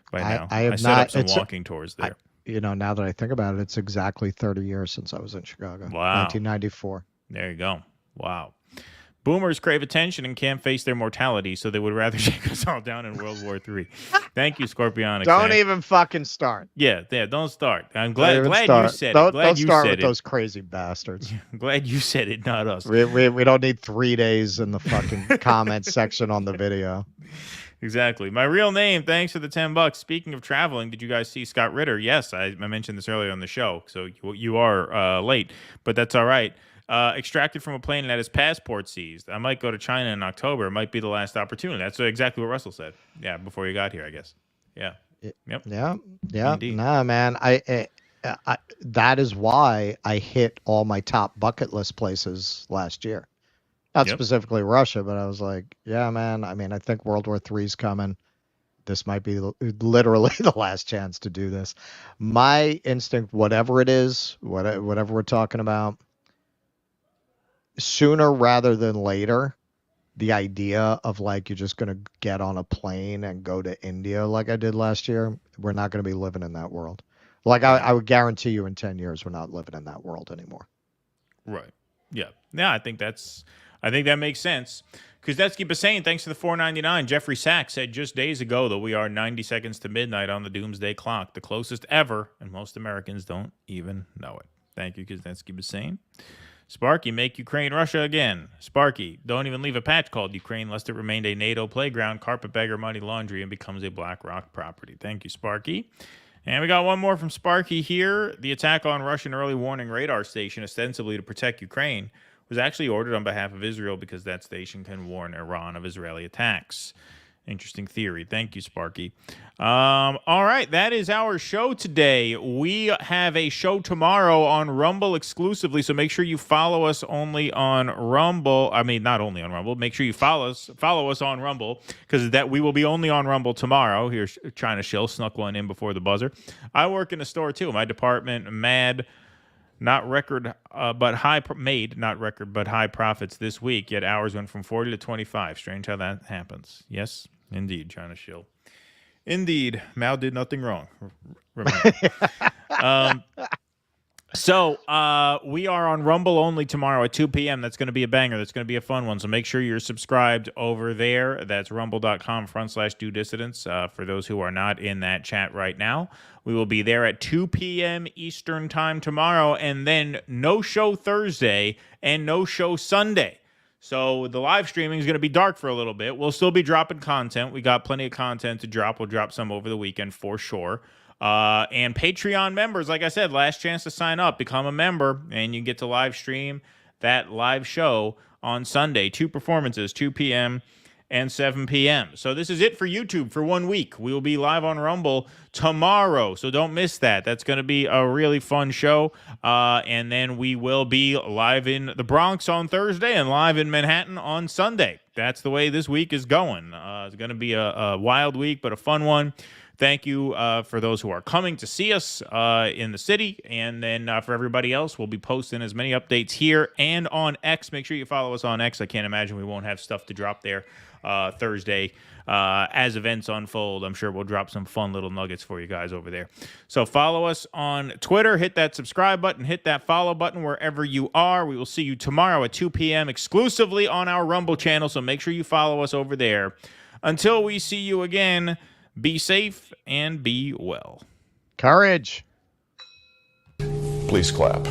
By now, I set up some walking tours there. Now that I think about it, it's exactly 30 years since I was in Chicago. Wow. 1994. There you go. Wow. Boomers crave attention and can't face their mortality, so they would rather take us all down in World War III. Thank you, Scorpionic. Don't even fucking start. Yeah, don't start. I'm glad you said it. Don't start with those crazy bastards. I'm glad you said it, not us. We don't need 3 days in the fucking comment section on the video. Exactly. My real name, thanks for the $10. Speaking of traveling, did you guys see Scott Ritter? Yes, I mentioned this earlier on the show, so you are late, but that's all right. Extracted from a plane and had his passport seized. I might go to China in October. It might be the last opportunity. That's exactly what Russell said. Yeah, before you got here, I guess. Yeah. Yep. Yeah. Indeed. Nah, man. I that is why I hit all my top bucket list places last year. Not specifically Russia, but I was like, yeah, man. I mean, I think World War III is coming. This might be literally the last chance to do this. My instinct, whatever it is, whatever we're talking about, sooner rather than later, the idea of like you're just going to get on a plane and go to India like I did last year, we're not going to be living in that world. Like I would guarantee you in 10 years, we're not living in that world anymore. Right. Yeah. Yeah, I think that makes sense. Kuznetsky Bassane, thanks for the $4.99. Jeffrey Sachs said just days ago that we are 90 seconds to midnight on the doomsday clock, the closest ever, and most Americans don't even know it. Thank you, Kuznetsky Bassane. Sparky, make Ukraine Russia again. Sparky, don't even leave a patch called Ukraine lest it remained a NATO playground, carpetbagger, money laundry, and becomes a BlackRock property. Thank you, Sparky. And we got one more from Sparky here. The attack on Russian early warning radar station, ostensibly to protect Ukraine, was actually ordered on behalf of Israel because that station can warn Iran of Israeli attacks. Interesting theory. Thank you, Sparky. All right, that is our show today. We have a show tomorrow on Rumble exclusively, so make sure you follow us only on Rumble. I mean, not only on Rumble. Make sure you follow us on Rumble, because that we will be only on Rumble tomorrow. Here's China Shill snuck one in before the buzzer. I work in a store too. My department, mad. Not record, but high made, not record, but high profits this week. Yet hours went from 40 to 25. Strange how that happens. Yes, indeed, China Shill. Indeed, Mao did nothing wrong. So we are on Rumble only tomorrow at 2 p.m. That's going to be a banger. That's going to be a fun one. So make sure you're subscribed over there. That's rumble.com/DoDissidents. For those who are not in that chat right now, we will be there at 2 p.m. Eastern time tomorrow, and then no show Thursday and no show Sunday. So the live streaming is going to be dark for a little bit. We'll still be dropping content. We got plenty of content to drop. We'll drop some over the weekend for sure. And Patreon members, like I said, last chance to sign up, become a member, and you get to live stream that live show on Sunday. 2 performances, 2 p.m. and 7 p.m. So this is it for YouTube for 1 week. We will be live on Rumble tomorrow, so don't miss that. That's going to be a really fun show. And then we will be live in the Bronx on Thursday and live in Manhattan on Sunday. That's the way this week is going. It's going to be a wild week, but a fun one. Thank you for those who are coming to see us in the city. And then for everybody else, we'll be posting as many updates here and on X. Make sure you follow us on X. I can't imagine we won't have stuff to drop there Thursday as events unfold. I'm sure we'll drop some fun little nuggets for you guys over there. So follow us on Twitter. Hit that subscribe button. Hit that follow button wherever you are. We will see you tomorrow at 2 p.m. exclusively on our Rumble channel. So make sure you follow us over there. Until we see you again, be safe and be well. Courage. Please clap.